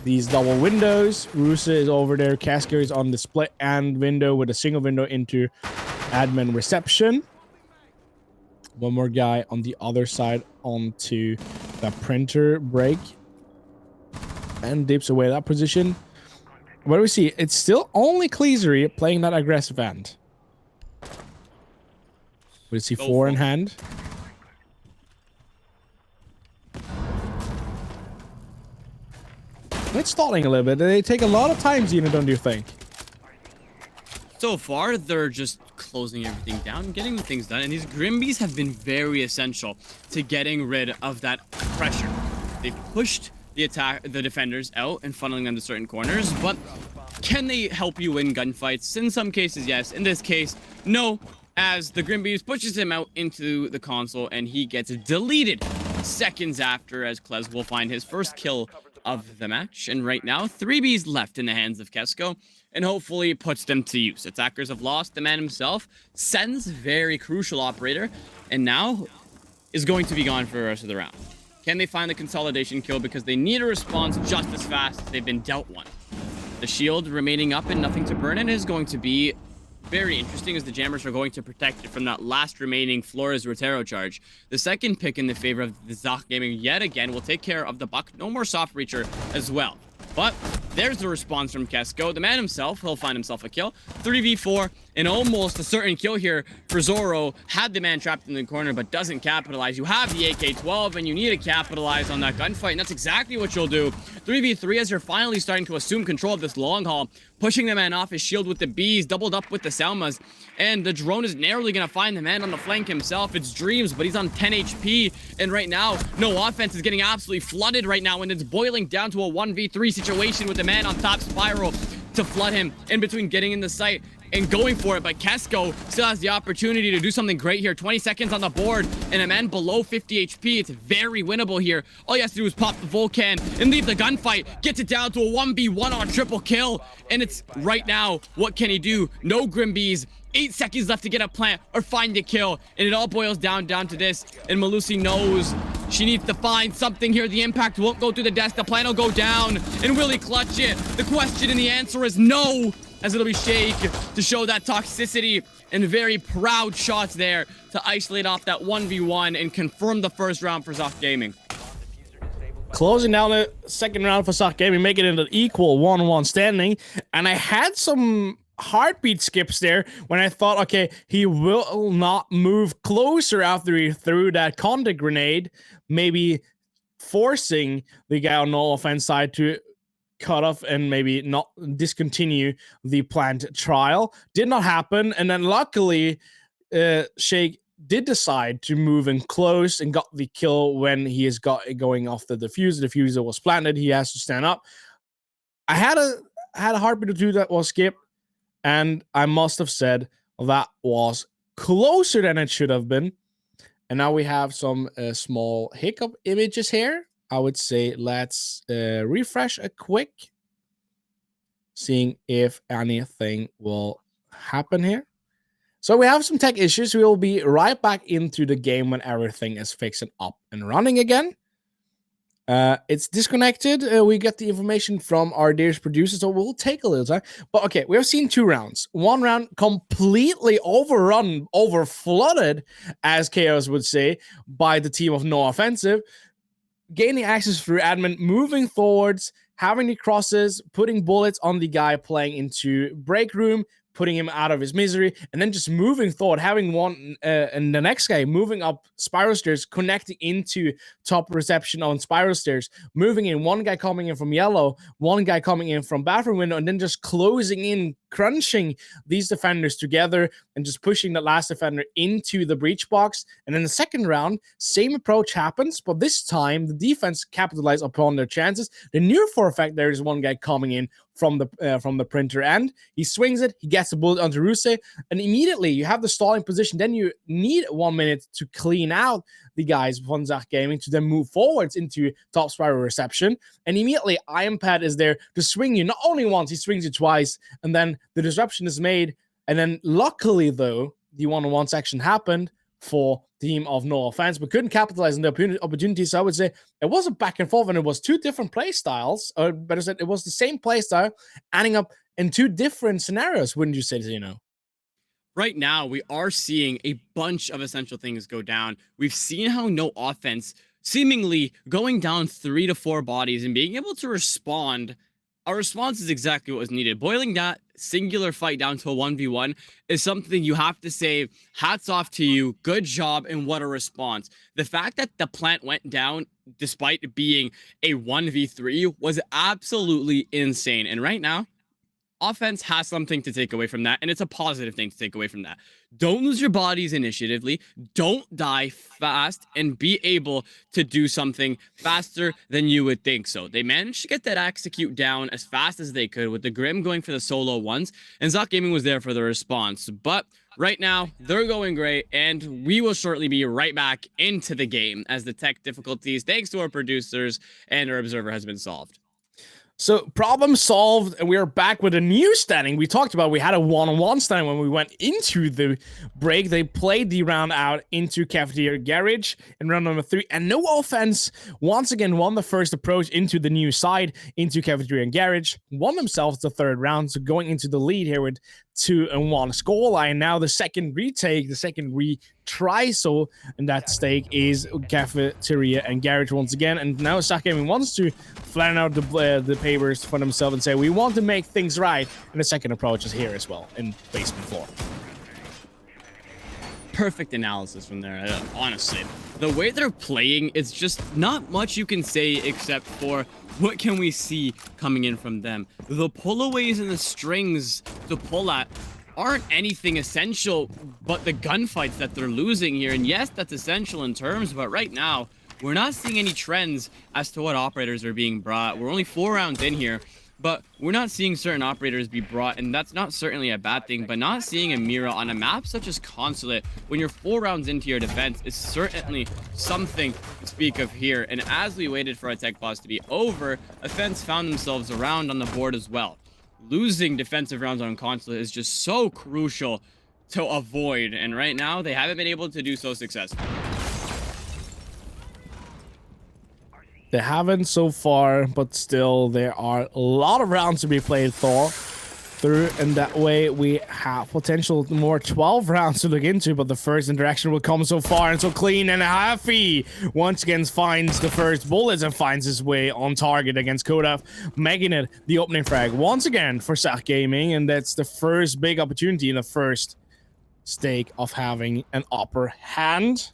these double windows. Rusa is over there. Cascade is on the split and window with a single window into admin reception. One more guy on the other side onto the printer break. And dips away that position. What do we see? It's still only Cleasery playing that aggressive end. We see 4 in hand. It's stalling a little bit. They take a lot of time, Xena, don't you think? So far, they're just closing everything down, getting the things done, and these Grimbies have been very essential to getting rid of that pressure. They've pushed the defenders out and funneling them to certain corners, but can they help you win gunfights? In some cases, yes. In this case, no, as the Grimbies pushes him out into the console and he gets deleted seconds after, as Klez will find his first kill of the match. And right now, 3Bs left in the hands of Kesko, and hopefully puts them to use. Attackers have lost the man himself, sends very crucial operator, and now is going to be gone for the rest of the round. Can they find the consolidation kill, because they need a response just as fast as they've been dealt one? The shield remaining up and nothing to burn in is going to be very interesting, as the Jammers are going to protect it from that last remaining Flores Rotero charge. The second pick in the favor of the Zach Gaming yet again will take care of the Buck. No more soft breacher as well. But there's the response from Kesko. The man himself, he'll find himself a kill. 3v4, and almost a certain kill here for Zoro. Had the man trapped in the corner, but doesn't capitalize. You have the AK-12, and you need to capitalize on that gunfight, and that's exactly what you'll do. 3v3 as you're finally starting to assume control of this long haul, pushing the man off his shield with the Bs, doubled up with the Selmas, and the drone is narrowly going to find the man on the flank himself. It's Dreams, but he's on 10 HP, and right now, no offense is getting absolutely flooded right now, and it's boiling down to a 1v3 situation with the man on top Spiral to flood him in between getting in the site and going for it. But Kesko still has the opportunity to do something great here. 20 seconds on the board, and a man below 50 HP. It's very winnable here. All he has to do is pop the Volcan and leave the gunfight. Gets it down to a 1v1 on a triple kill. And it's right now, what can he do? No Grimbies. 8 seconds left to get a plant or find a kill. And it all boils down to this. And Malusi knows she needs to find something here. The impact won't go through the desk. The plant will go down. And will he clutch it? The question and the answer is no, as it'll be Shake to show that toxicity, and very proud shots there to isolate off that 1v1 and confirm the first round for Zach Gaming. Closing down the second round for Zach Gaming, making it an equal 1-1 standing. And I had some heartbeat skips there when I thought, okay, he will not move closer after he threw that contact grenade, maybe forcing the guy on no offense side to cut off and maybe not discontinue the planned trial. Did not happen, and then luckily Shake did decide to move in close and got the kill when he is going off the diffuser. The diffuser was planted. He has to stand up. I had a heartbeat or two that was skipped, and I must have said that was closer than it should have been. And now we have some small hiccup images here. I would say let's refresh a quick, seeing if anything will happen here. So we have some tech issues. We will be right back into the game when everything is fixed and up and running again. It's disconnected. We get the information from our dearest producer, so we'll take a little time. But okay, we have seen 2 rounds. 1 round completely overrun, overflooded, as Chaos would say, by the team of No Offensive. Gaining access through admin, moving forwards, having the crosses, putting bullets on the guy playing into break room, putting him out of his misery, and then just moving forward, having one and the next guy moving up spiral stairs, connecting into top reception on spiral stairs, moving in, one guy coming in from yellow, one guy coming in from bathroom window, and then just closing in, crunching these defenders together and just pushing the last defender into the breach box. And in the second round, same approach happens, but this time the defense capitalized upon their chances. They knew for a fact there is one guy coming in from the printer end. He swings it, he gets the bullet onto Ruse, and immediately you have the stalling position. Then you need 1 minute to clean out the guys from Zach Gaming to then move forwards into top spiral reception. And immediately Ironpad is there to swing you. Not only once, he swings you twice, and then the disruption is made. And then luckily, though, the 1-on-1 section happened for the team of No Offense, but couldn't capitalize on the opportunity. So I would say it wasn't back and forth, and it was 2 different play styles, or better said, it was the same play style ending up in 2 different scenarios, wouldn't you say, Zeno? Right now, we are seeing a bunch of essential things go down. We've seen how No Offense seemingly going down 3 to 4 bodies and being able to respond. Our response is exactly what was needed. Boiling that singular fight down to a 1v1 is something you have to say, hats off to you, good job, and what a response. The fact that the plant went down despite being a 1v3 was absolutely insane. And right now, offense has something to take away from that, and it's a positive thing to take away from that. Don't lose your bodies initiatively. Don't die fast, and be able to do something faster than you would think. So they managed to get that execute down as fast as they could, with the Grim going for the solo ones, and Zoc Gaming was there for the response. But right now, they're going great, and we will shortly be right back into the game as the tech difficulties, thanks to our producers and our observer, has been solved. So problem solved, and we are back with a new standing. We talked about we had a one-on-one standing when we went into the break. They played the round out into Cafeteria Garage in round number 3, and no offense, once again won the first approach into the new side, into Cafeteria Garage, won themselves the third round, so going into the lead here with 2-1 scoreline. Now the second retake, the second retry, so in that stake is Cafeteria and Garage once again, and now Zoc Gaming wants to flatten out the papers for themselves and say we want to make things right, and the second approach is here as well in basement 4. Perfect analysis from there, honestly. The way they're playing, it's just not much you can say except for what can we see coming in from them. The pullaways and the strings to pull at aren't anything essential, but the gunfights that they're losing here. And yes, that's essential in terms, but right now, we're not seeing any trends as to what operators are being brought. We're only 4 rounds in here, but we're not seeing certain operators be brought, and that's not certainly a bad thing, but not seeing a Mira on a map such as Consulate when you're 4 rounds into your defense is certainly something to speak of here. And as we waited for a tech pause to be over, Offense found themselves around on the board as well. Losing defensive rounds on Consulate is just so crucial to avoid, and right now they haven't been able to do so successfully. They haven't so far, but still there are a lot of rounds to be played through, and that way we have potential more 12 rounds to look into, but the first interaction will come so far and so clean, and Happy once again finds the first bullets and finds his way on target against Kodaf, making it the opening frag once again for Zoc Gaming, and that's the first big opportunity in the first stake of having an upper hand.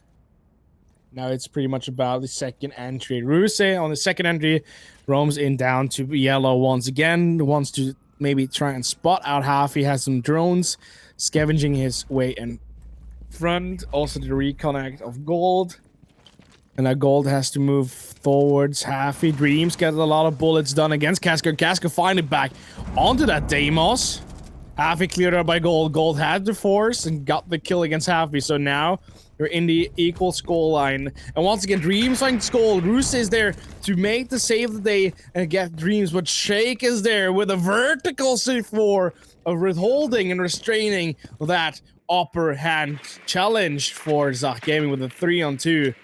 Now it's pretty much about the second entry. Ruse on the second entry roams in down to yellow once again. Wants to maybe try and spot out half. He has some drones scavenging his way in front. Also the reconnect of gold. And now gold has to move towards Happy. Dreams gets a lot of bullets done against Casca. Casca finally back onto that Deimos. Happy cleared out by gold. Gold had the force and got the kill against Happy. So now you're in the equal score line. And once again, Dreams find Skull. Roos is there to make the save of the day and get Dreams. But Shake is there with a vertical C4 of withholding and restraining that upper hand challenge for Zoc Gaming with a 3-on-2.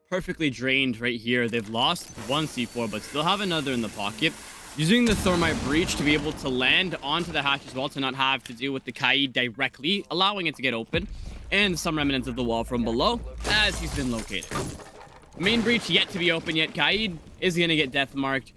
Perfectly drained right here. They've lost one C4, but still have another in the pocket. Using the Thermite Breach to be able to land onto the hatch as well, to not have to deal with the Kaid directly, allowing it to get open, and some remnants of the wall from below as he's been located. Main breach yet to be open yet. Kaid is going to get death marked.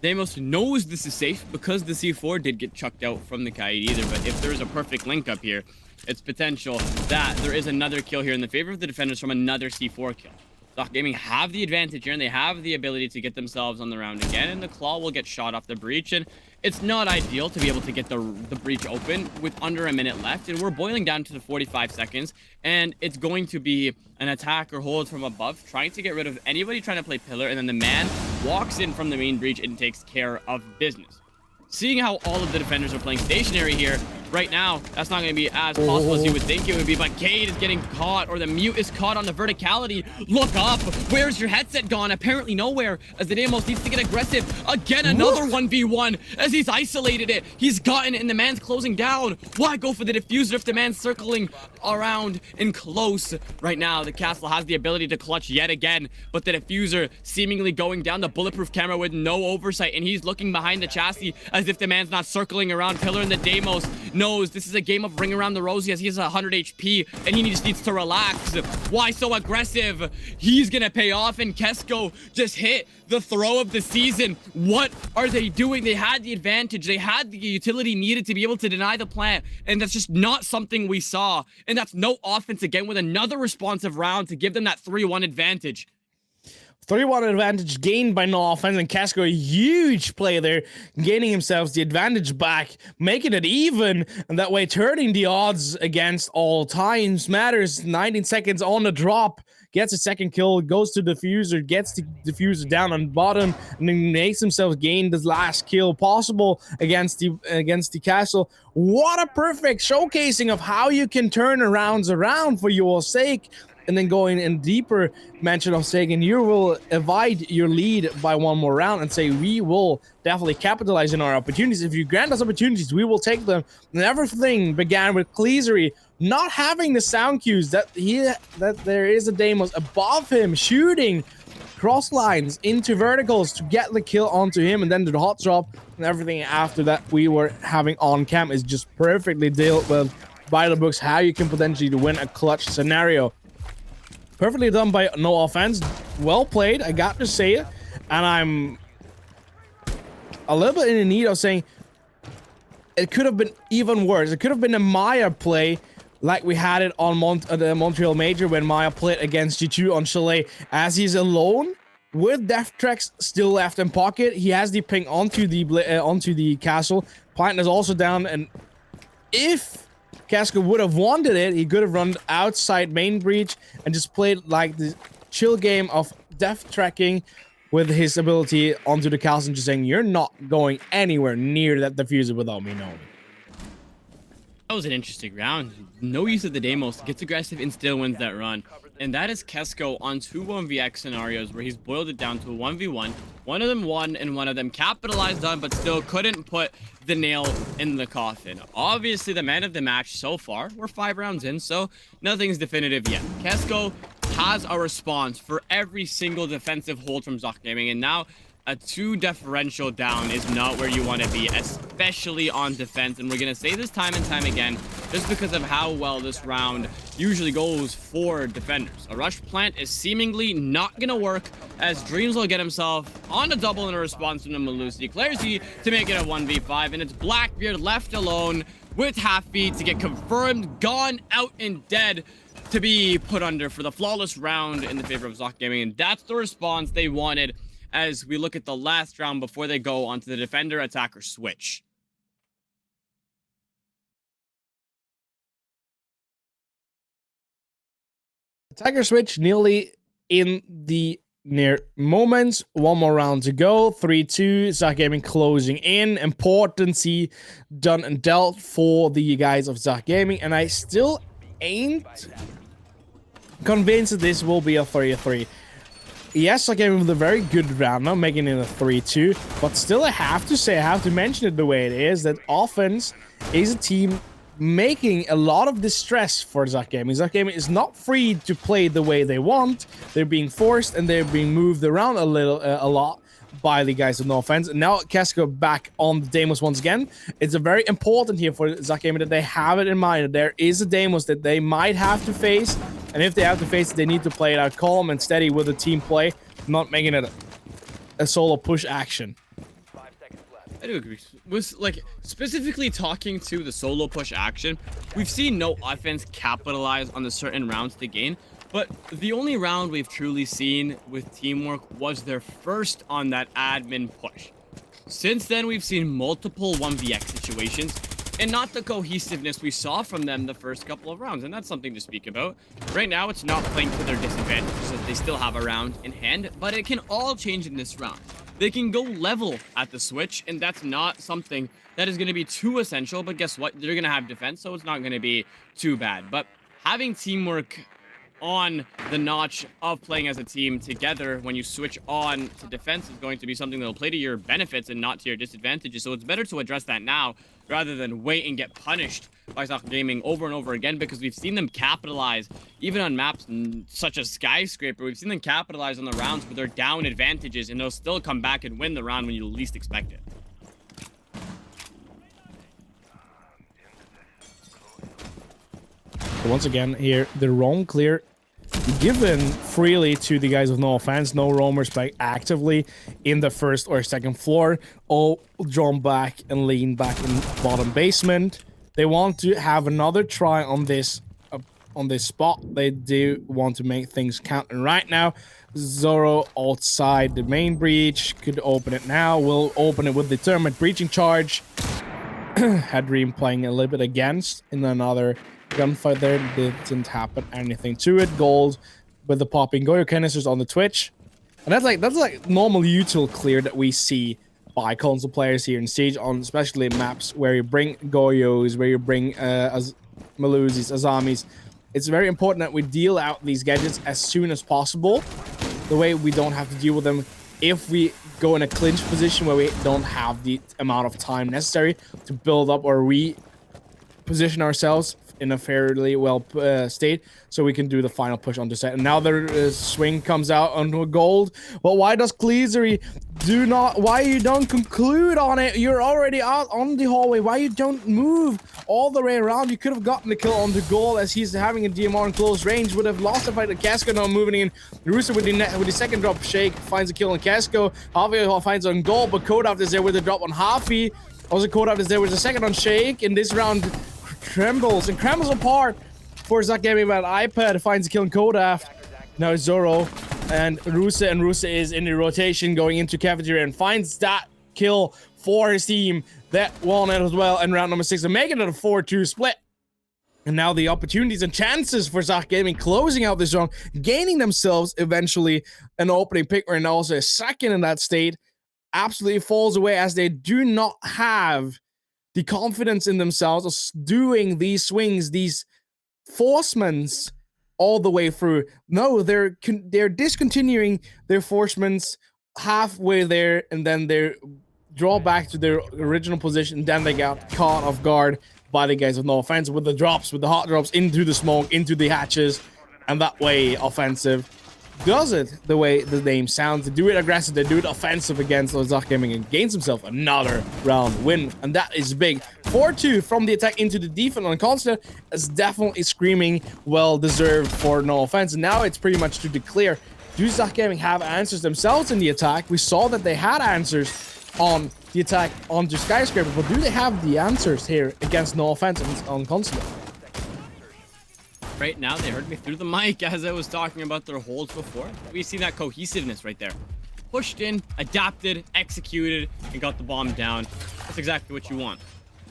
Deimos knows this is safe because the C4 did get chucked out from the Kaid either, but if there's a perfect link up here, it's potential that there is another kill here in the favor of the defenders from another C4 kill. Zoc Gaming have the advantage here, and they have the ability to get themselves on the round again, and the Claw will get shot off the breach, and it's not ideal to be able to get the breach open with under a minute left, and we're boiling down to the 45 seconds, and it's going to be an attack or hold from above, trying to get rid of anybody trying to play pillar, and then the man walks in from the main breach and takes care of business. Seeing how all of the defenders are playing stationary here, right now, that's not going to be as possible as you would think it would be, but Cade is getting caught, or the mute is caught on the verticality. Look up! Where's your headset gone? Apparently nowhere, as the Deimos needs to get aggressive. Again, another 1v1, as he's isolated it. He's gotten it, and the man's closing down. Why go for the diffuser if the man's circling around and close? Right now, the castle has the ability to clutch yet again, but the diffuser seemingly going down the bulletproof camera with no oversight, and he's looking behind the chassis as if the man's not circling around pillar, and the Deimos knows this is a game of ring around the rosy as he has 100 HP and he just needs to relax. Why so aggressive? He's gonna pay off, and Kesko just hit the throw of the season. What are they doing? They had the advantage. They had the utility needed to be able to deny the plant, and that's just not something we saw. And that's no offense again with another responsive round to give them that 3-1 advantage. 3-1 advantage gained by no offense, and Casco a huge play there, gaining himself the advantage back, making it even, and that way turning the odds against all times matters. 19 seconds on the drop, gets a second kill, goes to diffuser, gets the diffuser down on bottom, and then makes himself gain the last kill possible against the castle. What a perfect showcasing of how you can turn rounds around for your sake. And then going in deeper mention of saying, you will divide your lead by one more round and say, we will definitely capitalize on our opportunities. If you grant us opportunities, we will take them. And everything began with Cleasery not having the sound cues that there is a Deimos above him shooting cross lines into verticals to get the kill onto him, and then the hot drop and everything after that we were having on cam is just perfectly dealt with by the books, how you can potentially win a clutch scenario. Perfectly done by no offense. Well played, I got to say it. And I'm a little bit in the need of saying it could have been even worse. It could have been a Maya play like we had it on the Montreal Major when Maya played against G2 on Chalet, as he's alone with death tracks still left in pocket. He has the ping onto the castle. Plant is also down, and if Casco would have wanted it, he could have run outside main breach and just played like the chill game of death tracking with his ability onto the castle and just saying, you're not going anywhere near that diffuser without me knowing. That was an interesting round. No use of the Deimos, gets aggressive and still wins that run. And that is Kesko on 2 1vx scenarios where he's boiled it down to a 1v1. One of them won and one of them capitalized on, but still couldn't put the nail in the coffin. Obviously, the man of the match so far, we're 5 rounds in, so nothing's definitive yet. Kesko has a response for every single defensive hold from Zoc Gaming, and now a 2 differential down is not where you want to be, especially on defense. And we're going to say this time and time again, just because of how well this round usually goes for defenders. A rush plant is seemingly not going to work, as Dreams will get himself on a double in a response from the Malusi. Clarity to make it a 1v5, and it's Blackbeard left alone with half feet to get confirmed, gone out and dead, to be put under for the flawless round in the favor of Zoc Gaming. And that's the response they wanted, as we look at the last round before they go onto the defender-attacker switch. Attacker switch nearly in the near moments. One more round to go. 3-2. Zoc Gaming closing in. Importancy done and dealt for the guys of Zoc Gaming. And I still ain't convinced that this will be a 3-3. Yes, I gave him a very good round now, making it a 3-2, but still I have to mention it the way it is, that offense is a team making a lot of distress for Zoc Gaming. Zoc Gaming is not free to play the way they want. They're being forced and they're being moved around a lot by the guys with no offense. And now Casco back on the Deimos once again. It's a very important here for Zoc Gaming that they have it in mind that there is a Deimos that they might have to face. And if they have to face it, they need to play it out calm and steady with the team play, not making it a solo push action. I do agree. Was like specifically talking to the solo push action, we've seen no offense capitalize on the certain rounds to gain, but the only round we've truly seen with teamwork was their first on that admin push. Since then, we've seen multiple 1vx situations, and not the cohesiveness we saw from them the first couple of rounds, and that's something to speak about. Right now, it's not playing to their disadvantage, so they still have a round in hand, but it can all change in this round. They can go level at the switch, and that's not something that is going to be too essential, but guess what? They're going to have defense, so it's not going to be too bad. But having teamwork on the notch of playing as a team together when you switch on to defense is going to be something that will play to your benefits and not to your disadvantages. So it's better to address that now rather than wait and get punished by Zoc Gaming over and over again, because we've seen them capitalize even on maps such as Skyscraper. We've seen them capitalize on the rounds where they're down advantages, and they'll still come back and win the round when you least expect it. So once again here, the roam clear given freely to the guys with no offense. No roamers play actively in the first or second floor. All drawn back and lean back in bottom basement. They want to have another try on this on this spot. They do want to make things count. And right now, Zoro outside the main breach could open it now. Will open it with determined breaching charge. Had Dream playing a little bit against in another gunfight there. Didn't happen anything to it. Gold with the popping Goyo canisters on the Twitch. And that's like normal util clear that we see by console players here in Siege, on especially maps where you bring Goyos, where you bring Maluzis, Azamis. It's very important that we deal out these gadgets as soon as possible. The way we don't have to deal with them if we go in a clinch position where we don't have the amount of time necessary to build up or reposition ourselves in a fairly well state, so we can do the final push on the set. And now the swing comes out onto a gold. But why does Cleasery why you don't conclude on it? You're already out on the hallway. Why you don't move all the way around? You could have gotten the kill on the goal, as he's having a DMR in close range. Would have lost the fight to Casco, now moving in. Rooster with the second drop shake finds a kill on Casco. Javi finds on goal, but Kodaft is there with the drop on Hafi. Also, Kodaft is there with the second on shake. In this round, crumbles apart for Zach Gaming, but iPad finds a kill on Kodaft. Now Zoro and Rusa is in the rotation going into cafeteria and finds that kill for his team. That won it as well in round number 6 and making it a 4-2 split. And now the opportunities and chances for Zach Gaming closing out this round, gaining themselves eventually an opening pick and also a second in that state, absolutely falls away as they do not have the confidence in themselves of doing these swings, these forcements all the way through. No, they're discontinuing their forcements halfway there, and then they draw back to their original position. And then they got caught off guard by the guys with no offense with the hot drops into the smoke, into the hatches, and that way offensive does it the way the name sounds. They do it aggressive, they do it offensive against Zach Gaming, and gains himself another round win, and that is big. 4-2 from the attack into the defense on Constant is definitely screaming well deserved for no offense. And now it's pretty much to declare, do Zach Gaming have answers themselves in the attack? We saw that they had answers on the attack onto Skyscraper, but do they have the answers here against no offense on Constant? Right now, they heard me through the mic as I was talking about their holds before. We see that cohesiveness right there. Pushed in, adapted, executed, and got the bomb down. That's exactly what you want.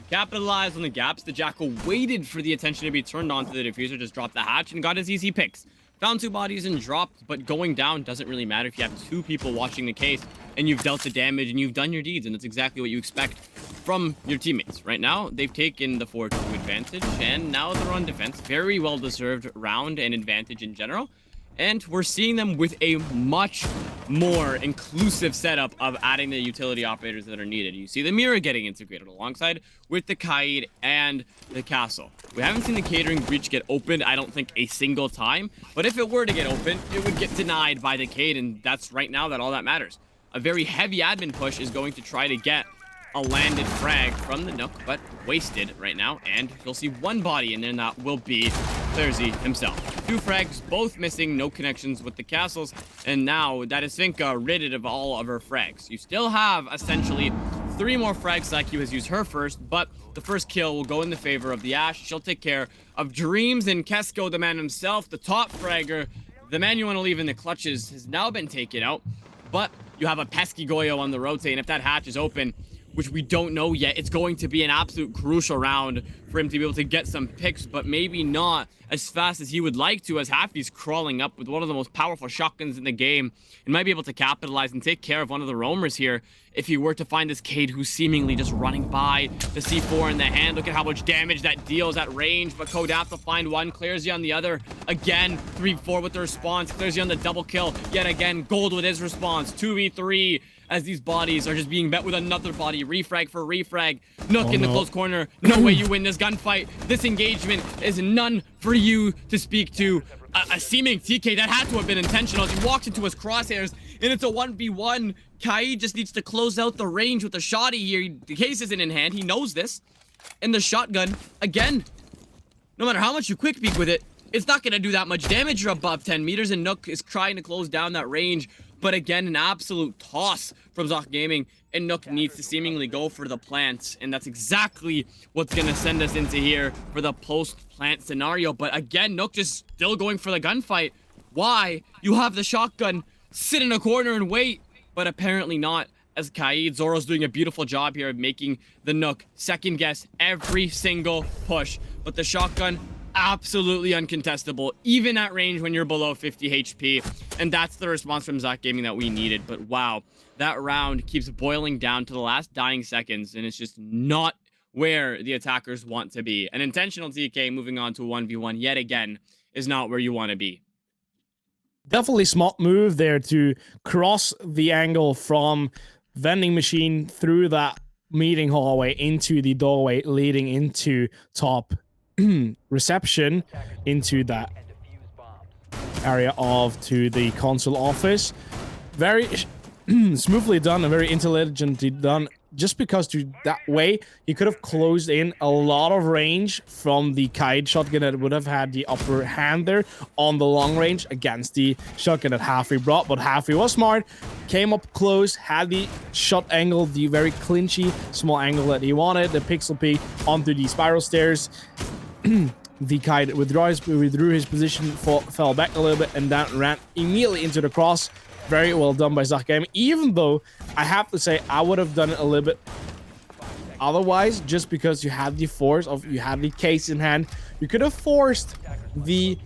Capitalized on the gaps. The Jackal waited for the attention to be turned on to the diffuser, just dropped the hatch and got his easy picks. Found 2 bodies and dropped, but going down doesn't really matter if you have 2 people watching the case and you've dealt the damage and you've done your deeds, and that's exactly what you expect from your teammates. Right now, they've taken the 4-2 advantage, and now they're on defense. Very well-deserved round and advantage in general. And we're seeing them with a much more inclusive setup of adding the utility operators that are needed. You see the mirror getting integrated alongside with the Kaid and the castle. We haven't seen the catering breach get opened, I don't think, a single time. But if it were to get open, it would get denied by the Kaid, and that's right now that all that matters. A very heavy admin push is going to try to get a landed frag from the Nook, but wasted right now, and you'll see 1 body, and then that will be Thursday himself. 2 frags, both missing, no connections with the castles, and now that is Finka ridded of all of her frags. You still have, essentially, 3 more frags. Saki has used her first, but the first kill will go in the favor of the Ash. She'll take care of Dreams, and Kesko, the man himself, the top fragger, the man you want to leave in the clutches, has now been taken out, but you have a pesky Goyo on the rotate, and if that hatch is open, which we don't know yet, it's going to be an absolute crucial round for him to be able to get some picks, but maybe not as fast as he would like to, as Happy's crawling up with one of the most powerful shotguns in the game and might be able to capitalize and take care of one of the roamers here if he were to find this Cade who's seemingly just running by the C4 in the hand. Look at how much damage that deals at range, but Kodaf to find one, clears you on the other. Again, 3-4 with the response, clears you on the double kill. Yet again, Gold with his response, 2v3, as these bodies are just being met with another body. Refrag for refrag. Nook in the close corner. No way you win this gunfight. This engagement is none for you to speak to. A seeming TK that had to have been intentional. He walks into his crosshairs, and it's a 1v1. Kai just needs to close out the range with a shotty here. The case isn't in hand. He knows this. And the shotgun, again, no matter how much you quick peek with it, it's not going to do that much damage. You're above 10 meters, and Nook is trying to close down that range But again, an absolute toss from Zoc Gaming, and Nook needs to seemingly go for the plant, and that's exactly what's going to send us into here for the post-plant scenario. But again, Nook just still going for the gunfight. Why? You have the shotgun, sit in a corner and wait, but apparently not, as Kaid Zoro's doing a beautiful job here of making the Nook second guess every single push. But the shotgun, absolutely uncontestable, even at range when you're below 50 HP. And that's the response from Zoc Gaming that we needed. But wow, that round keeps boiling down to the last dying seconds, and it's just not where the attackers want to be. An intentional TK moving on to 1v1 yet again is not where you want to be. Definitely smart move there to cross the angle from vending machine through that meeting hallway into the doorway leading into top reception into that area to the console office. Very smoothly done and very intelligently done, just because that way he could have closed in a lot of range from the Kaid shotgun that would have had the upper hand there on the long range against the shotgun that Hafi brought. But Hafi was smart, came up close, had the shot angle, the very clinchy small angle that he wanted, the pixel peek onto the spiral stairs. The Kaid withdrew his position, fell back a little bit, and then ran immediately into the cross. Very well done by Zoc Gaming, even though I have to say I would have done it a little bit otherwise, just because you had the force of, you had the case in hand. You could have forced the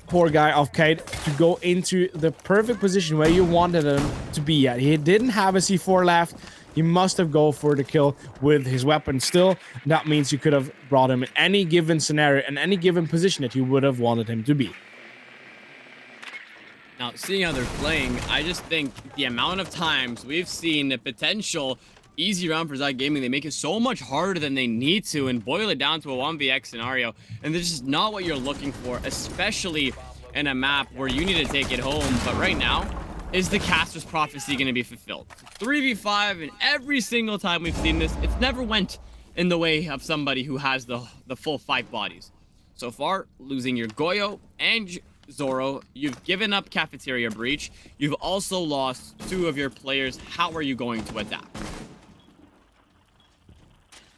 poor guy of Kaid to go into the perfect position where you wanted him to be at. He didn't have a C4 left. He must have gone for the kill with his weapon still. That means you could have brought him in any given scenario and any given position that you would have wanted him to be. Now, seeing how they're playing, I just think the amount of times we've seen the potential easy round for Zoc Gaming, they make it so much harder than they need to and boil it down to a 1vx scenario. And this is not what you're looking for, especially in a map where you need to take it home. But right now, is the caster's prophecy going to be fulfilled? 3v5, and every single time we've seen this, it's never went in the way of somebody who has the full 5 bodies. So far, losing your Goyo and Zoro, you've given up Cafeteria Breach. You've also lost 2 of your players. How are you going to adapt?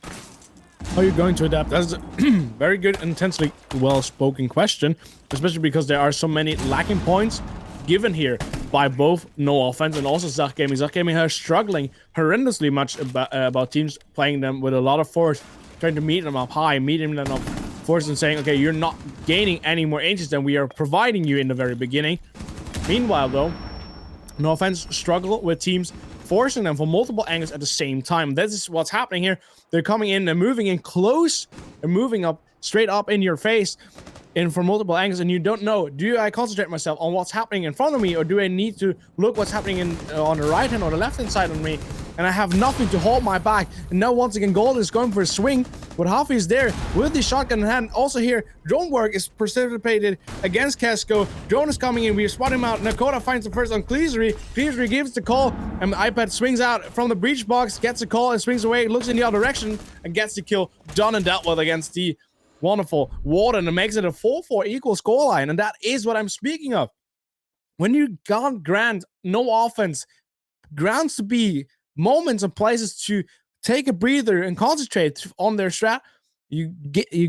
How are you going to adapt? That's a very good, intensely well-spoken question, especially because there are so many lacking points given here by both No Offense and also Zoc Gaming. Zoc Gaming are struggling horrendously much about teams playing them with a lot of force, trying to meet them up high, meeting them up force, and saying, okay, you're not gaining any more inches than we are providing you in the very beginning. Meanwhile, though, No Offense struggle with teams forcing them from multiple angles at the same time. This is what's happening here. They're coming in and moving in close and moving up straight up in your face in from multiple angles, and you don't know, do I concentrate myself on what's happening in front of me, or do I need to look what's happening on the right hand or the left hand side of me? And I have nothing to hold my back. And now once again, Gold is going for a swing, but Hafi is there with the shotgun in hand. Also here, drone work is precipitated against Kesko. Drone is coming in, we spot him out. Nakota finds the first on Cleasery. Cleasery gives the call, and the iPad swings out from the breach box, gets a call and swings away, looks in the other direction, and gets the kill done and dealt with against the wonderful Warden, and makes it a 4-4 equal scoreline. And that is what I'm speaking of. When you can't grant No Offense grounds to be moments and places to take a breather and concentrate on their strat, you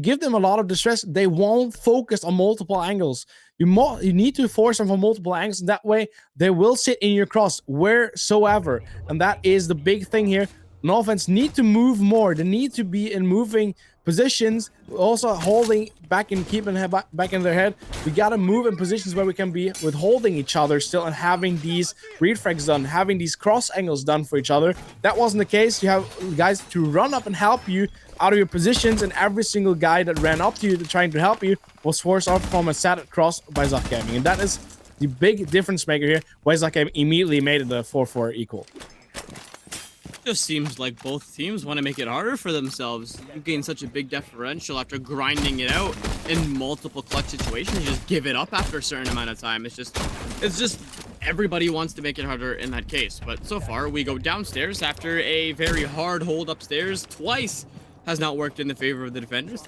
give them a lot of distress. They won't focus on multiple angles. You need to force them from multiple angles, and that way they will sit in your cross wheresoever. And that is the big thing here. No Offense need to move more. They need to be in moving positions, also holding back and keeping back in their head. We gotta move in positions where we can be with holding each other still and having these refrags done, having these cross angles done for each other. That wasn't the case. You have guys to run up and help you out of your positions, and every single guy that ran up to you trying to help you was forced off from a set cross by Zoc Gaming. And that is the big difference maker here, why Zoc Gaming immediately made it a 4-4 equal. Just seems like both teams want to make it harder for themselves. You gain such a big differential after grinding it out in multiple clutch situations. You just give it up after a certain amount of time. It's just everybody wants to make it harder in that case. But so far, we go downstairs after a very hard hold upstairs twice. Has not worked in the favor of the defenders.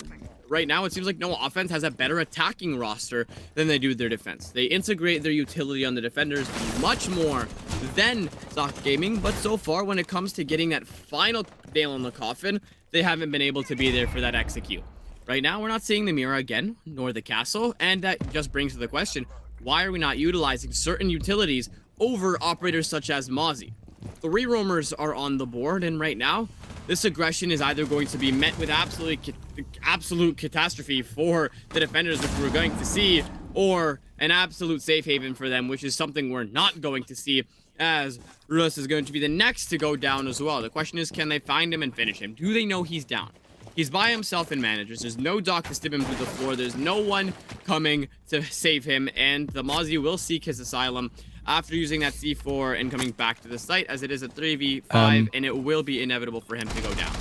right now it seems like No Offense has a better attacking roster than they do their defense. They integrate their utility on the defenders much more than Zoc Gaming, but so far when it comes to getting that final nail in the coffin, they haven't been able to be there for that execute. Right now, we're not seeing the Mira again, nor the Castle, and that just brings to the question, why are we not utilizing certain utilities over operators such as Mozzie? 3 roamers are on the board, and right now, this aggression is either going to be met with absolute catastrophe for the defenders, which we're going to see, or an absolute safe haven for them, which is something we're not going to see, as Rus is going to be the next to go down as well. The question is, can they find him and finish him? Do they know he's down? He's by himself in managers. There's no doc to stim him to the floor. There's no one coming to save him, and the Mozzie will seek his asylum after using that C4 and coming back to the site, as it is a 3v5, and it will be inevitable for him to go down.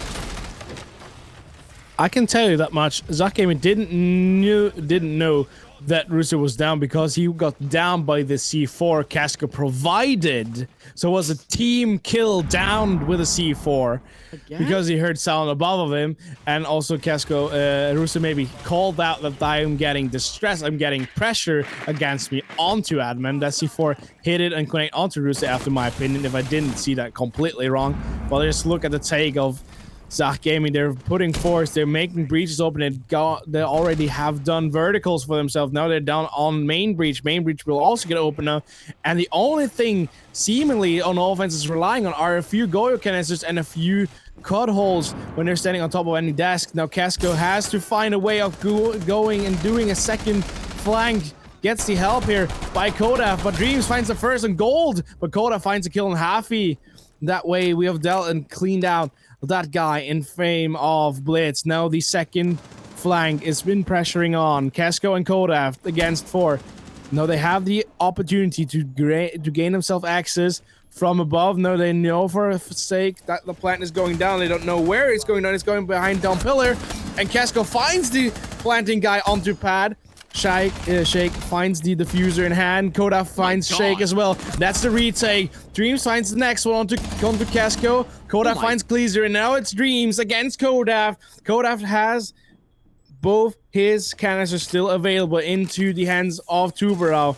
I can tell you that much. Zoc Gaming didn't know that Rooster was down because he got down by the C4 Casco provided. So it was a team kill down with a C4 because he heard sound above of him, and also Casco Rooster maybe called out that I am getting distress, I'm getting pressure against me onto admin. That C4 hit it and connect onto Rooster, after my opinion, if I didn't see that completely wrong. Well, just look at the take of Zoc Gaming. They're putting force, they're making breaches open, they already have done verticals for themselves. Now they're down on main breach. Main breach will also get open now, and the only thing seemingly on offense is relying on are a few Goyo canisters and a few cut holes when they're standing on top of any desk. Now Casco has to find a way of going and doing a second flank. Gets the help here by Kodaf, but Dreams finds the first and gold, but Kodaf finds a kill in Hafi. That way we have dealt and cleaned out that guy in frame of Blitz. Now the second flank has been pressuring on Casco and Kodaf against 4. Now they have the opportunity to gain themselves access from above. Now they know for a sake that the plant is going down. They don't know where it's going down. It's going behind down pillar, and Casco finds the planting guy onto pad. Shake finds the diffuser in hand. Kodaf finds Shake as well. That's the retake. Dreams finds the next one onto Casco. Kodaf finds Cleaser, and now it's Dreams against Kodaf. Kodaf has both his canisters still available into the hands of Tuberau.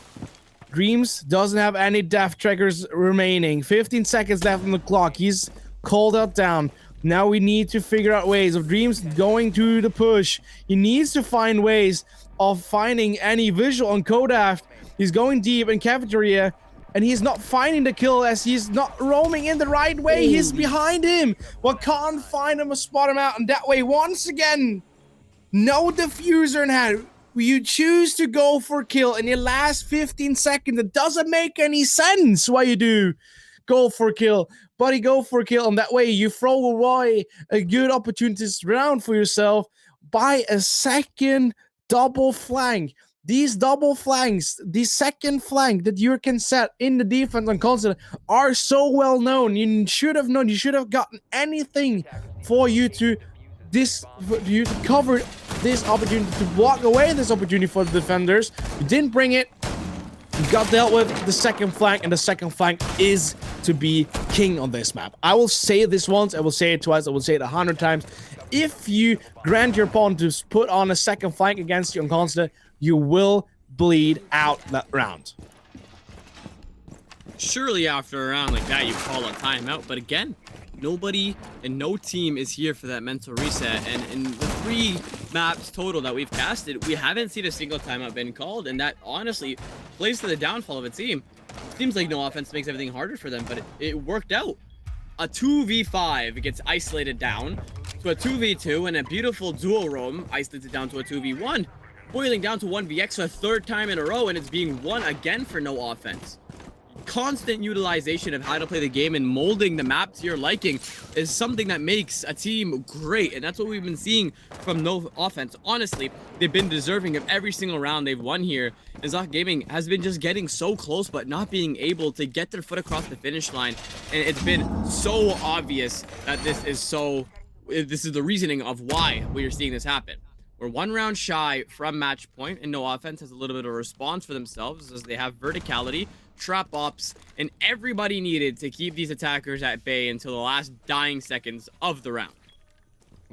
Dreams doesn't have any death trackers remaining. 15 seconds left on the clock. He's called out down. Now we need to figure out ways of Dreams going to the push. He needs to find ways of finding any visual on Kodaf. He's going deep in cafeteria, and he's not finding the kill as he's not roaming in the right way. He's behind him, but can't find him or spot him out, and that way once again, no diffuser in hand. You choose to go for kill in the last 15 seconds. It doesn't make any sense why you do go for kill, but you go for kill, and that way you throw away a good opportunities round for yourself by a second double flank. These double flanks, the second flank that you can set in the defense on console are so well known. You should have known, you should have gotten anything for you to cover this opportunity, to walk away this opportunity for the defenders. You didn't bring it. You got dealt with the second flank, and the second flank is to be king on this map. I will say this once, I will say it twice, I will say it 100 times. If you grant your opponent to put on a second flank against you on constant, you will bleed out that round. Surely after a round like that, you call a timeout, but again, nobody and no team is here for that mental reset, and in the 3 maps total that we've casted, we haven't seen a single timeout been called, and that honestly plays to the downfall of a team. Seems like No Offense makes everything harder for them, but it worked out. A 2v5 gets isolated down to a 2v2, and a beautiful dual roam isolated down to a 2v1, boiling down to 1vx for a 3rd time in a row, and it's being won again for No Offense. Constant utilization of how to play the game and molding the map to your liking is something that makes a team great, and that's what we've been seeing from No Offense. Honestly, they've been deserving of every single round they've won here, and Zoc Gaming has been just getting so close but not being able to get their foot across the finish line, and it's been so obvious that this is the reasoning of why we are seeing this happen. We're 1 round shy from match point, and No Offense has a little bit of a response for themselves as they have verticality, trap ops, and everybody needed to keep these attackers at bay until the last dying seconds of the round.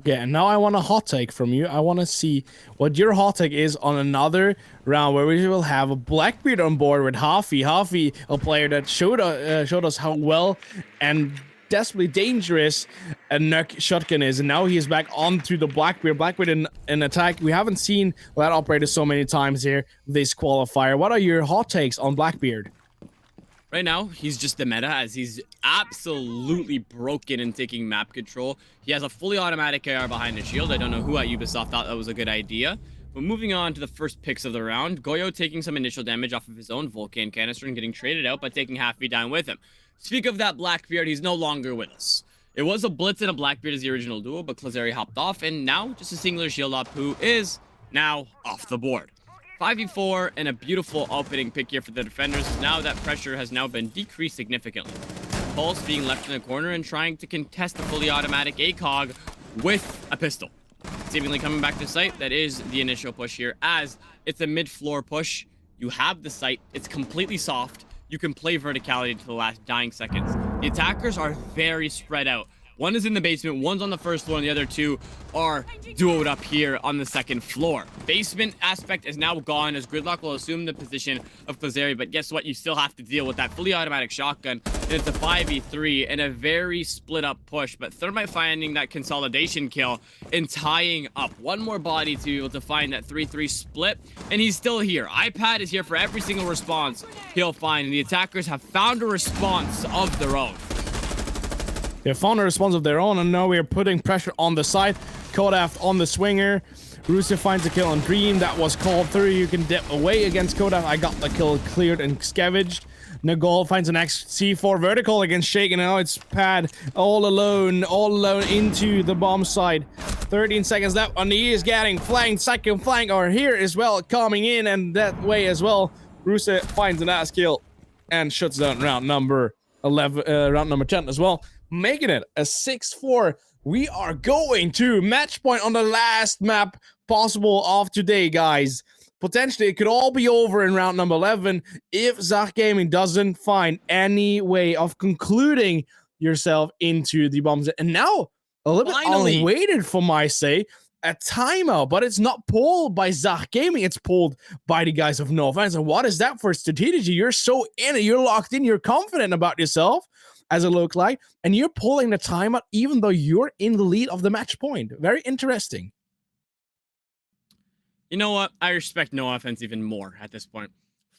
Okay, and now I want a hot take from you. I want to see what your hot take is on another round where we will have a Blackbeard on board with Hafi. Hafi, a player that showed us how well and desperately dangerous a Nuck shotgun is, and now he is back onto the Blackbeard. Blackbeard in attack. We haven't seen that operator so many times here this qualifier. What are your hot takes on Blackbeard? Right now, he's just the meta, as he's absolutely broken in taking map control. He has a fully automatic AR behind the shield. I don't know who at Ubisoft thought that was a good idea. But moving on to the first picks of the round, Goyo taking some initial damage off of his own Vulcan canister and getting traded out, but taking Happy down with him. Speak of that Blackbeard, he's no longer with us. It was a Blitz and a Blackbeard as the original duo, but Klazeri hopped off, and now just a singular shield op who is now off the board. 5v4 and a beautiful opening pick here for the defenders. Now that pressure has now been decreased significantly. Pulse being left in the corner and trying to contest the fully automatic ACOG with a pistol. Seemingly coming back to site, that is the initial push here, as it's a mid-floor push. You have the site, it's completely soft. You can play verticality to the last dying seconds. The attackers are very spread out. One is in the basement, one's on the first floor, and the other two are duoed up here on the second floor. Basement aspect is now gone, as Gridlock will assume the position of Klazeri, but guess what? You still have to deal with that fully automatic shotgun, and it's a 5v3 and a very split up push, but Thermite finding that consolidation kill and tying up one more body to be able to find that 3-3 split, and he's still here. iPad is here for every single response he'll find, and the attackers have found a response of their own. They found a response of their own, and now we are putting pressure on the side. Kodaf on the swinger. Rusev finds a kill on Dream. That was called through. You can dip away against Kodaf. I got the kill cleared and scavenged. Nagol finds an C4 vertical against Shake, and now it's Pad all alone into the bomb side. 13 seconds left, and he is getting flanked. Second flank are here as well, coming in, and that way as well. Rusev finds an ass kill and shuts down round number 11, round number 10 as well. Making it a 6-4. We are going to match point on the last map possible of today, guys. Potentially, it could all be over in round number 11 if Zach Gaming doesn't find any way of concluding yourself into the bombs. And now, a little bit unwaited for my say, a timeout, but it's not pulled by Zach Gaming. It's pulled by the guys of No Offense. And what is that for strategy? You're so in it. You're locked in. You're confident about yourself, as it looks like, and you're pulling the timeout even though you're in the lead of the match point. Very interesting. You know what? I respect No Offense even more at this point.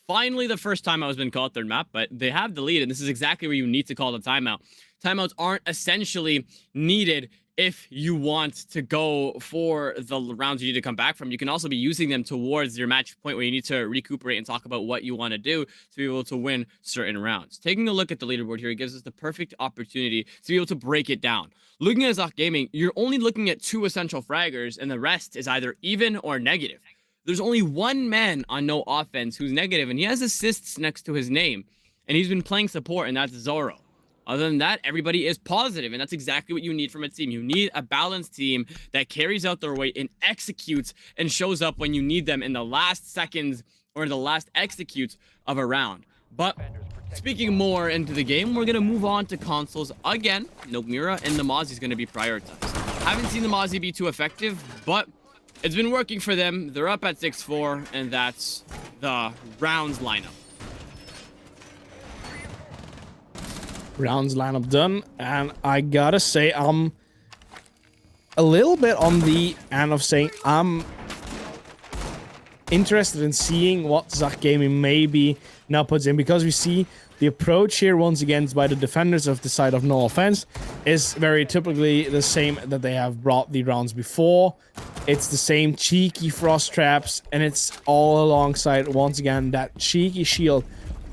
Finally, the first timeout has been called third map, but they have the lead, and this is exactly where you need to call the timeout. Timeouts aren't essentially needed if you want to go for the rounds you need to come back from. You can also be using them towards your match point where you need to recuperate and talk about what you want to do to be able to win certain rounds. Taking a look at the leaderboard here, it gives us the perfect opportunity to be able to break it down. Looking at Zach Gaming, you're only looking at 2 essential fraggers, and the rest is either even or negative. There's only one man on No Offense who's negative, and he has assists next to his name, and he's been playing support, and that's Zoro. Other than that, everybody is positive, and that's exactly what you need from a team. You need a balanced team that carries out their weight and executes and shows up when you need them in the last seconds or the last executes of a round. But speaking more into the game, we're going to move on to consoles again. Nomura and the Mozzie is going to be prioritized. Haven't seen the Mozzie be too effective, but it's been working for them. They're up at 6-4, and that's the rounds lineup. Rounds lineup done, and I gotta say I'm a little bit on the end of saying I'm interested in seeing what Zach Gaming maybe now puts in, because we see the approach here once again by the defenders of the side of No Offense is very typically the same that they have brought the rounds before. It's the same cheeky frost traps, and it's all alongside once again that cheeky shield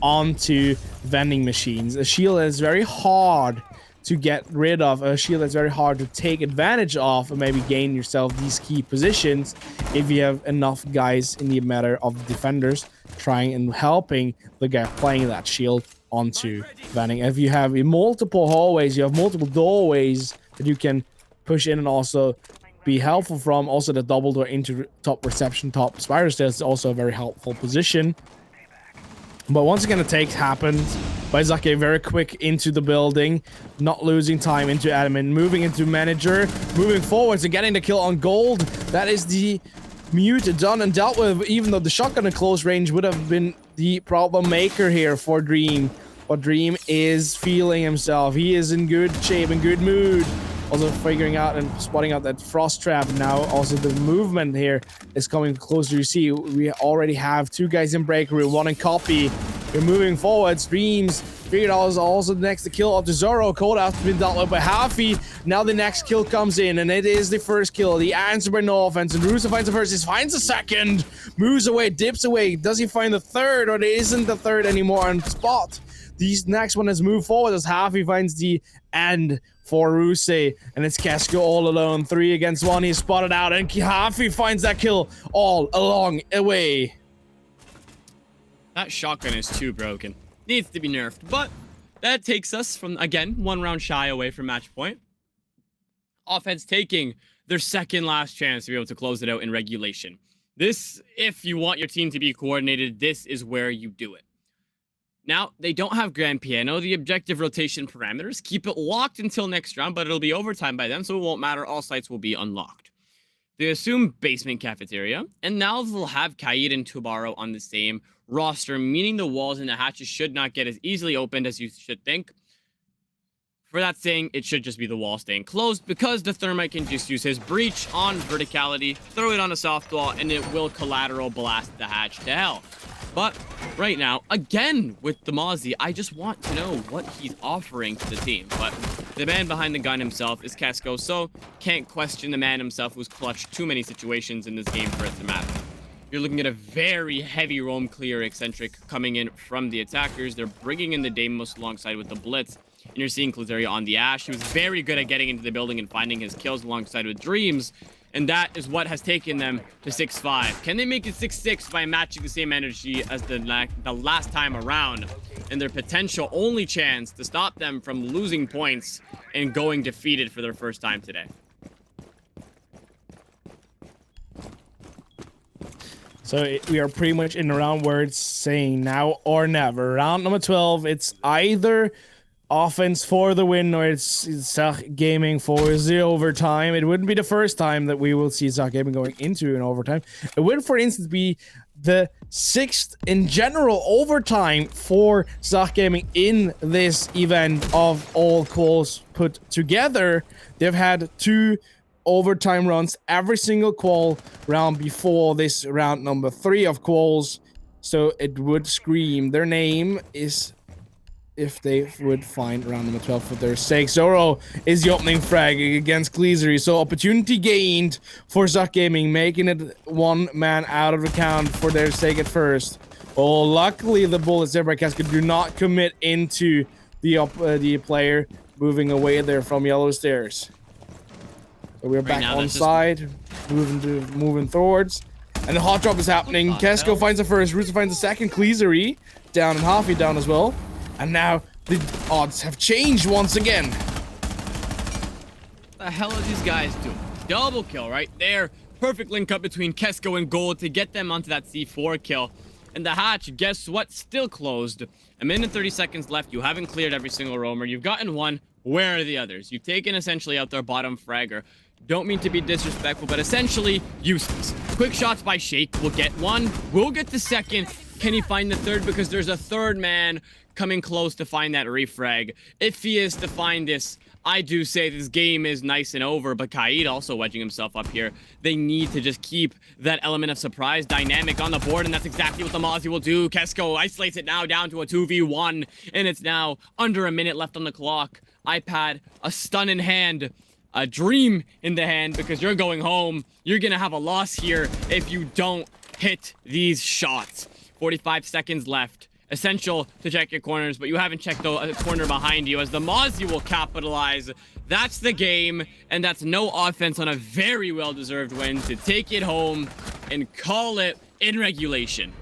onto vending machines. A shield that is very hard to get rid of, a shield that's very hard to take advantage of and maybe gain yourself these key positions if you have enough guys in the matter of the defenders trying and helping the guy playing that shield onto vending. If you have multiple hallways, you have multiple doorways that you can push in and also be helpful from. Also the double door into top reception, top spiral stairs is also a very helpful position. But once again, the take happens by Zake very quick into the building, not losing time into admin, moving into manager, moving forwards and getting the kill on gold. That is the mute done and dealt with, even though the shotgun in close range would have been the problem maker here for Dream. But Dream is feeling himself. He is in good shape, in good mood. Also figuring out and spotting out that frost trap now. Also the movement here is coming closer. You see, we already have 2 guys in break room, 1 in copy. We're moving forwards. Dreams figured out also the next kill of the Zoro. Code has been dealt with by Hafi. Now the next kill comes in, and it is the first kill. The answer by no offense. And Russo finds the first. He finds the second. Moves away, dips away. Does he find the third, or there isn't the third anymore on spot? These next one has moved forward as Hafi finds the end for Ruse, and it's Kesko all alone. 3 against 1. He's spotted out, and Hafi finds that kill all along away. That shotgun is too broken. Needs to be nerfed, but that takes us from, again, 1 round shy away from match point. Offense taking their second last chance to be able to close it out in regulation. This, if you want your team to be coordinated, this is where you do it. Now, they don't have Grand Piano. The objective rotation parameters keep it locked until next round, but it'll be overtime by then, so it won't matter. All sites will be unlocked. They assume basement cafeteria, and now they'll have Kaid and Tubaro on the same roster, meaning the walls and the hatches should not get as easily opened as you should think. For that saying, it should just be the wall staying closed, because the Thermite can just use his breach on verticality, throw it on a soft wall, and it will collateral blast the hatch to hell. But right now, again, with the Mozzie, I just want to know what he's offering to the team. But the man behind the gun himself is Kesko, so can't question the man himself who's clutched too many situations in this game for it to matter. You're looking at a very heavy roam clear eccentric coming in from the attackers. They're bringing in the Deimos alongside with the Blitz. And you're seeing Klazeria on the Ash. He was very good at getting into the building and finding his kills alongside with Dreams. And that is what has taken them to 6-5. Can they make it 6-6 by matching the same energy as the last time around? And their potential only chance to stop them from losing points and going defeated for their first time today. So we are pretty much in the round where it's saying now or never. Round number 12, it's either offense for the win or it's Zach Gaming for the overtime. It wouldn't be the first time that we will see Zach Gaming going into an overtime. It would, for instance, be the 6th in general overtime for Zach Gaming in this event of all calls put together. They've had 2 overtime runs every single qual round before this round number 3 of quals. So it would scream their name is if they would find round number 12 for their sake. Zoro is the opening frag against Gleasery. So opportunity gained for Zach Gaming, making it 1 man out of the count for their sake at first. Oh, luckily the bullets there by Casca do not commit into the player moving away there from Yellow Stairs. So we're back on side, moving towards. And the hot drop is happening. Kesko finds the first, Russo finds the second, Gleasery down and Hafi down as well. And now the odds have changed once again. What the hell are these guys doing? Double kill right there. Perfect link up between Kesko and Gold to get them onto that C4 kill. And the hatch, guess what? Still closed. 1 minute 30 seconds left. You haven't cleared every single roamer. You've gotten 1. Where are the others? You've taken essentially out their bottom fragger. Don't mean to be disrespectful, but essentially useless. Quick shots by Shake. We'll get 1. We'll get the second. Can he find the third? Because there's a third man coming close to find that refrag. If he is to find this, I do say this game is nice and over, but Kaid also wedging himself up here. They need to just keep that element of surprise dynamic on the board, and that's exactly what the Mozzie will do. Kesko isolates it now down to a 2v1, and it's now under a minute left on the clock. iPad, a stun in hand, a dream in the hand, because you're going home. You're gonna have a loss here if you don't hit these shots. 45 seconds left. Essential to check your corners, but you haven't checked the corner behind you as the Mozzie will capitalize. That's the game, and that's no offense on a very well-deserved win to take it home and call it in regulation.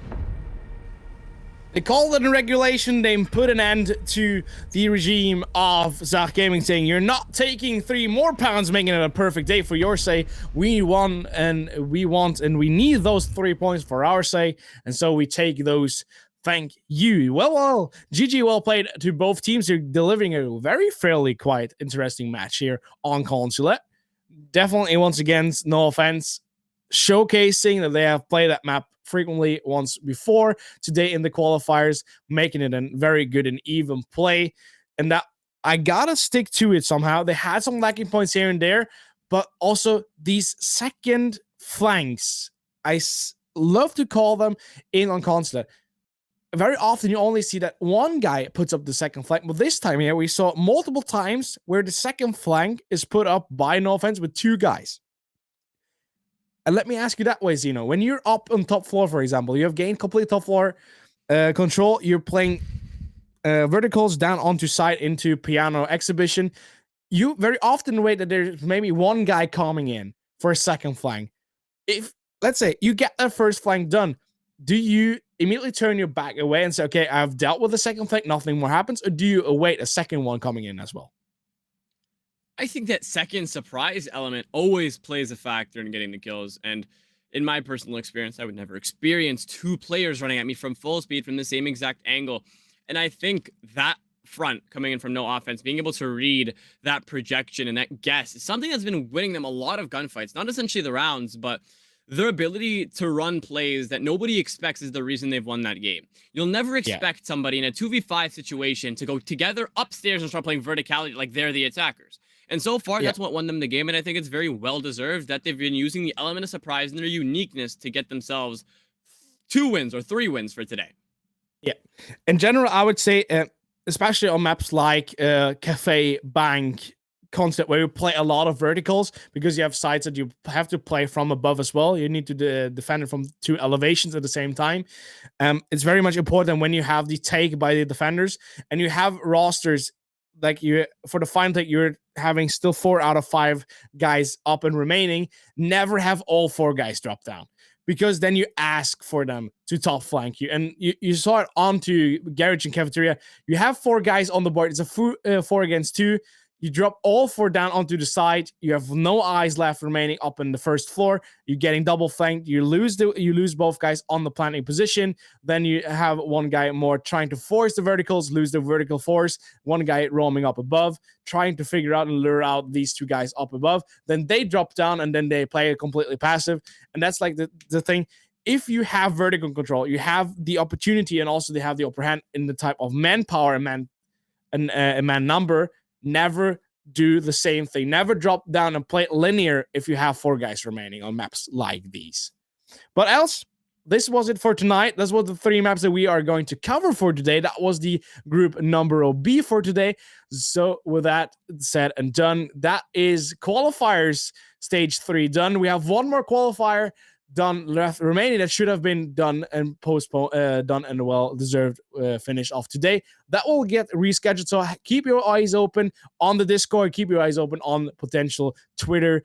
They called it in regulation. They put an end to the regime of Zach Gaming, saying you're not taking 3 more pounds, making it a perfect day for your say. We won and we want and we need those 3 points for our say, and so we take those Thank you. Well, GG, well played to both teams. You're delivering a very fairly quite interesting match here on Consulate. Definitely, once again, no offense, showcasing that they have played that map frequently once before today in the qualifiers, making it a very good and even play. And that I gotta stick to it somehow. They had some lacking points here and there, but also these second flanks, love to call them in on Consulate. Very often you only see that one guy puts up the second flank, but this time here we saw multiple times where the second flank is put up by, no offense, with two guys. And let me ask you that way, Zeno. When you're up on top floor, for example, you have gained complete top floor control, you're playing verticals down onto side into piano exhibition, you very often wait that there's maybe one guy coming in for a second flank. If, let's say, you get that first flank done, do you immediately turn your back away and say, okay, I've dealt with the second flank, nothing more happens? Or do you await a second one coming in as well? I think that second surprise element always plays a factor in getting the kills. And in my personal experience, I would never experience two players running at me from full speed from the same exact angle. And I think that front coming in from no offense, being able to read that projection and that guess is something that's been winning them a lot of gunfights. Not essentially the rounds, but their ability to run plays that nobody expects is the reason they've won that game. You'll never expect somebody in a 2v5 situation to go together upstairs and start playing verticality like they're the attackers. And so far, that's what won them the game, and I think it's very well-deserved that they've been using the element of surprise and their uniqueness to get themselves 2 wins or 3 wins for today. Yeah. In general, I would say, especially on maps like Cafe, Bank, Concept, where you play a lot of verticals, because you have sides that you have to play from above as well. You need to defend it from 2 elevations at the same time. It's very much important when you have the take by the defenders, and you have rosters like you for the final take, you're having still 4 out of 5 guys up and remaining. Never have all 4 guys drop down, because then you ask for them to top flank you. And you saw it onto Garage and Cafeteria. You have 4 guys on the board. It's a 4 against 2. You drop all 4 down onto the side. You have no eyes left remaining up in the first floor. You're getting double flanked. You lose both guys on the planting position. Then you have one guy more trying to force the verticals, lose the vertical force. One guy roaming up above, trying to figure out and lure out these 2 guys up above. Then they drop down and then they play it completely passive. And that's like the thing. If you have vertical control, you have the opportunity, and also they have the upper hand in the type of manpower and man number. Never do the same thing. Never drop down and play linear if you have 4 guys remaining on maps like these. But else, this was it for tonight. That's what the 3 maps that we are going to cover for today. That was the group number B for today. So with that said and done, that is qualifiers stage 3 done. We have one more qualifier done left remaining that should have been done and postponed, done and well-deserved finish of today. That will get rescheduled. So keep your eyes open on the Discord. Keep your eyes open on potential Twitter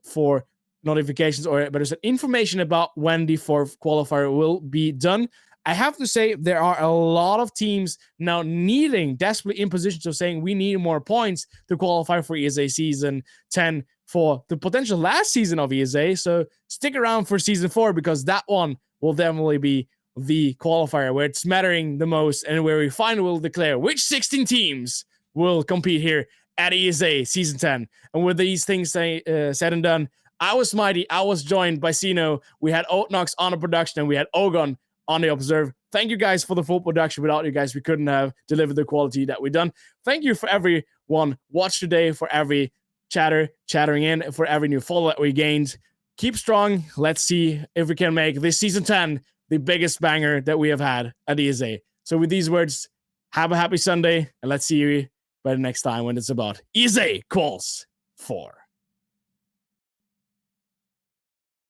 for notifications or better information about when the 4th qualifier will be done. I have to say there are a lot of teams now desperately in positions of saying we need more points to qualify for ESA Season 10 for the potential last season of ESA. So stick around for Season 4, because that one will definitely be the qualifier where it's mattering the most, and where we finally will declare which 16 teams will compete here at ESA Season 10. And with these things said and done, I was Mighty. I was joined by Sino. We had Oatnox on the production, and we had Ogon on the observe. Thank you guys for the full production. Without you guys, we couldn't have delivered the quality that we done. Thank you for everyone watched today, for every chattering in, for every new follow that we gained. Keep strong. Let's see if we can make this Season 10 the biggest banger that we have had at ESA. So with these words, have a happy Sunday, and let's see you by the next time when it's about ESA Quals 4.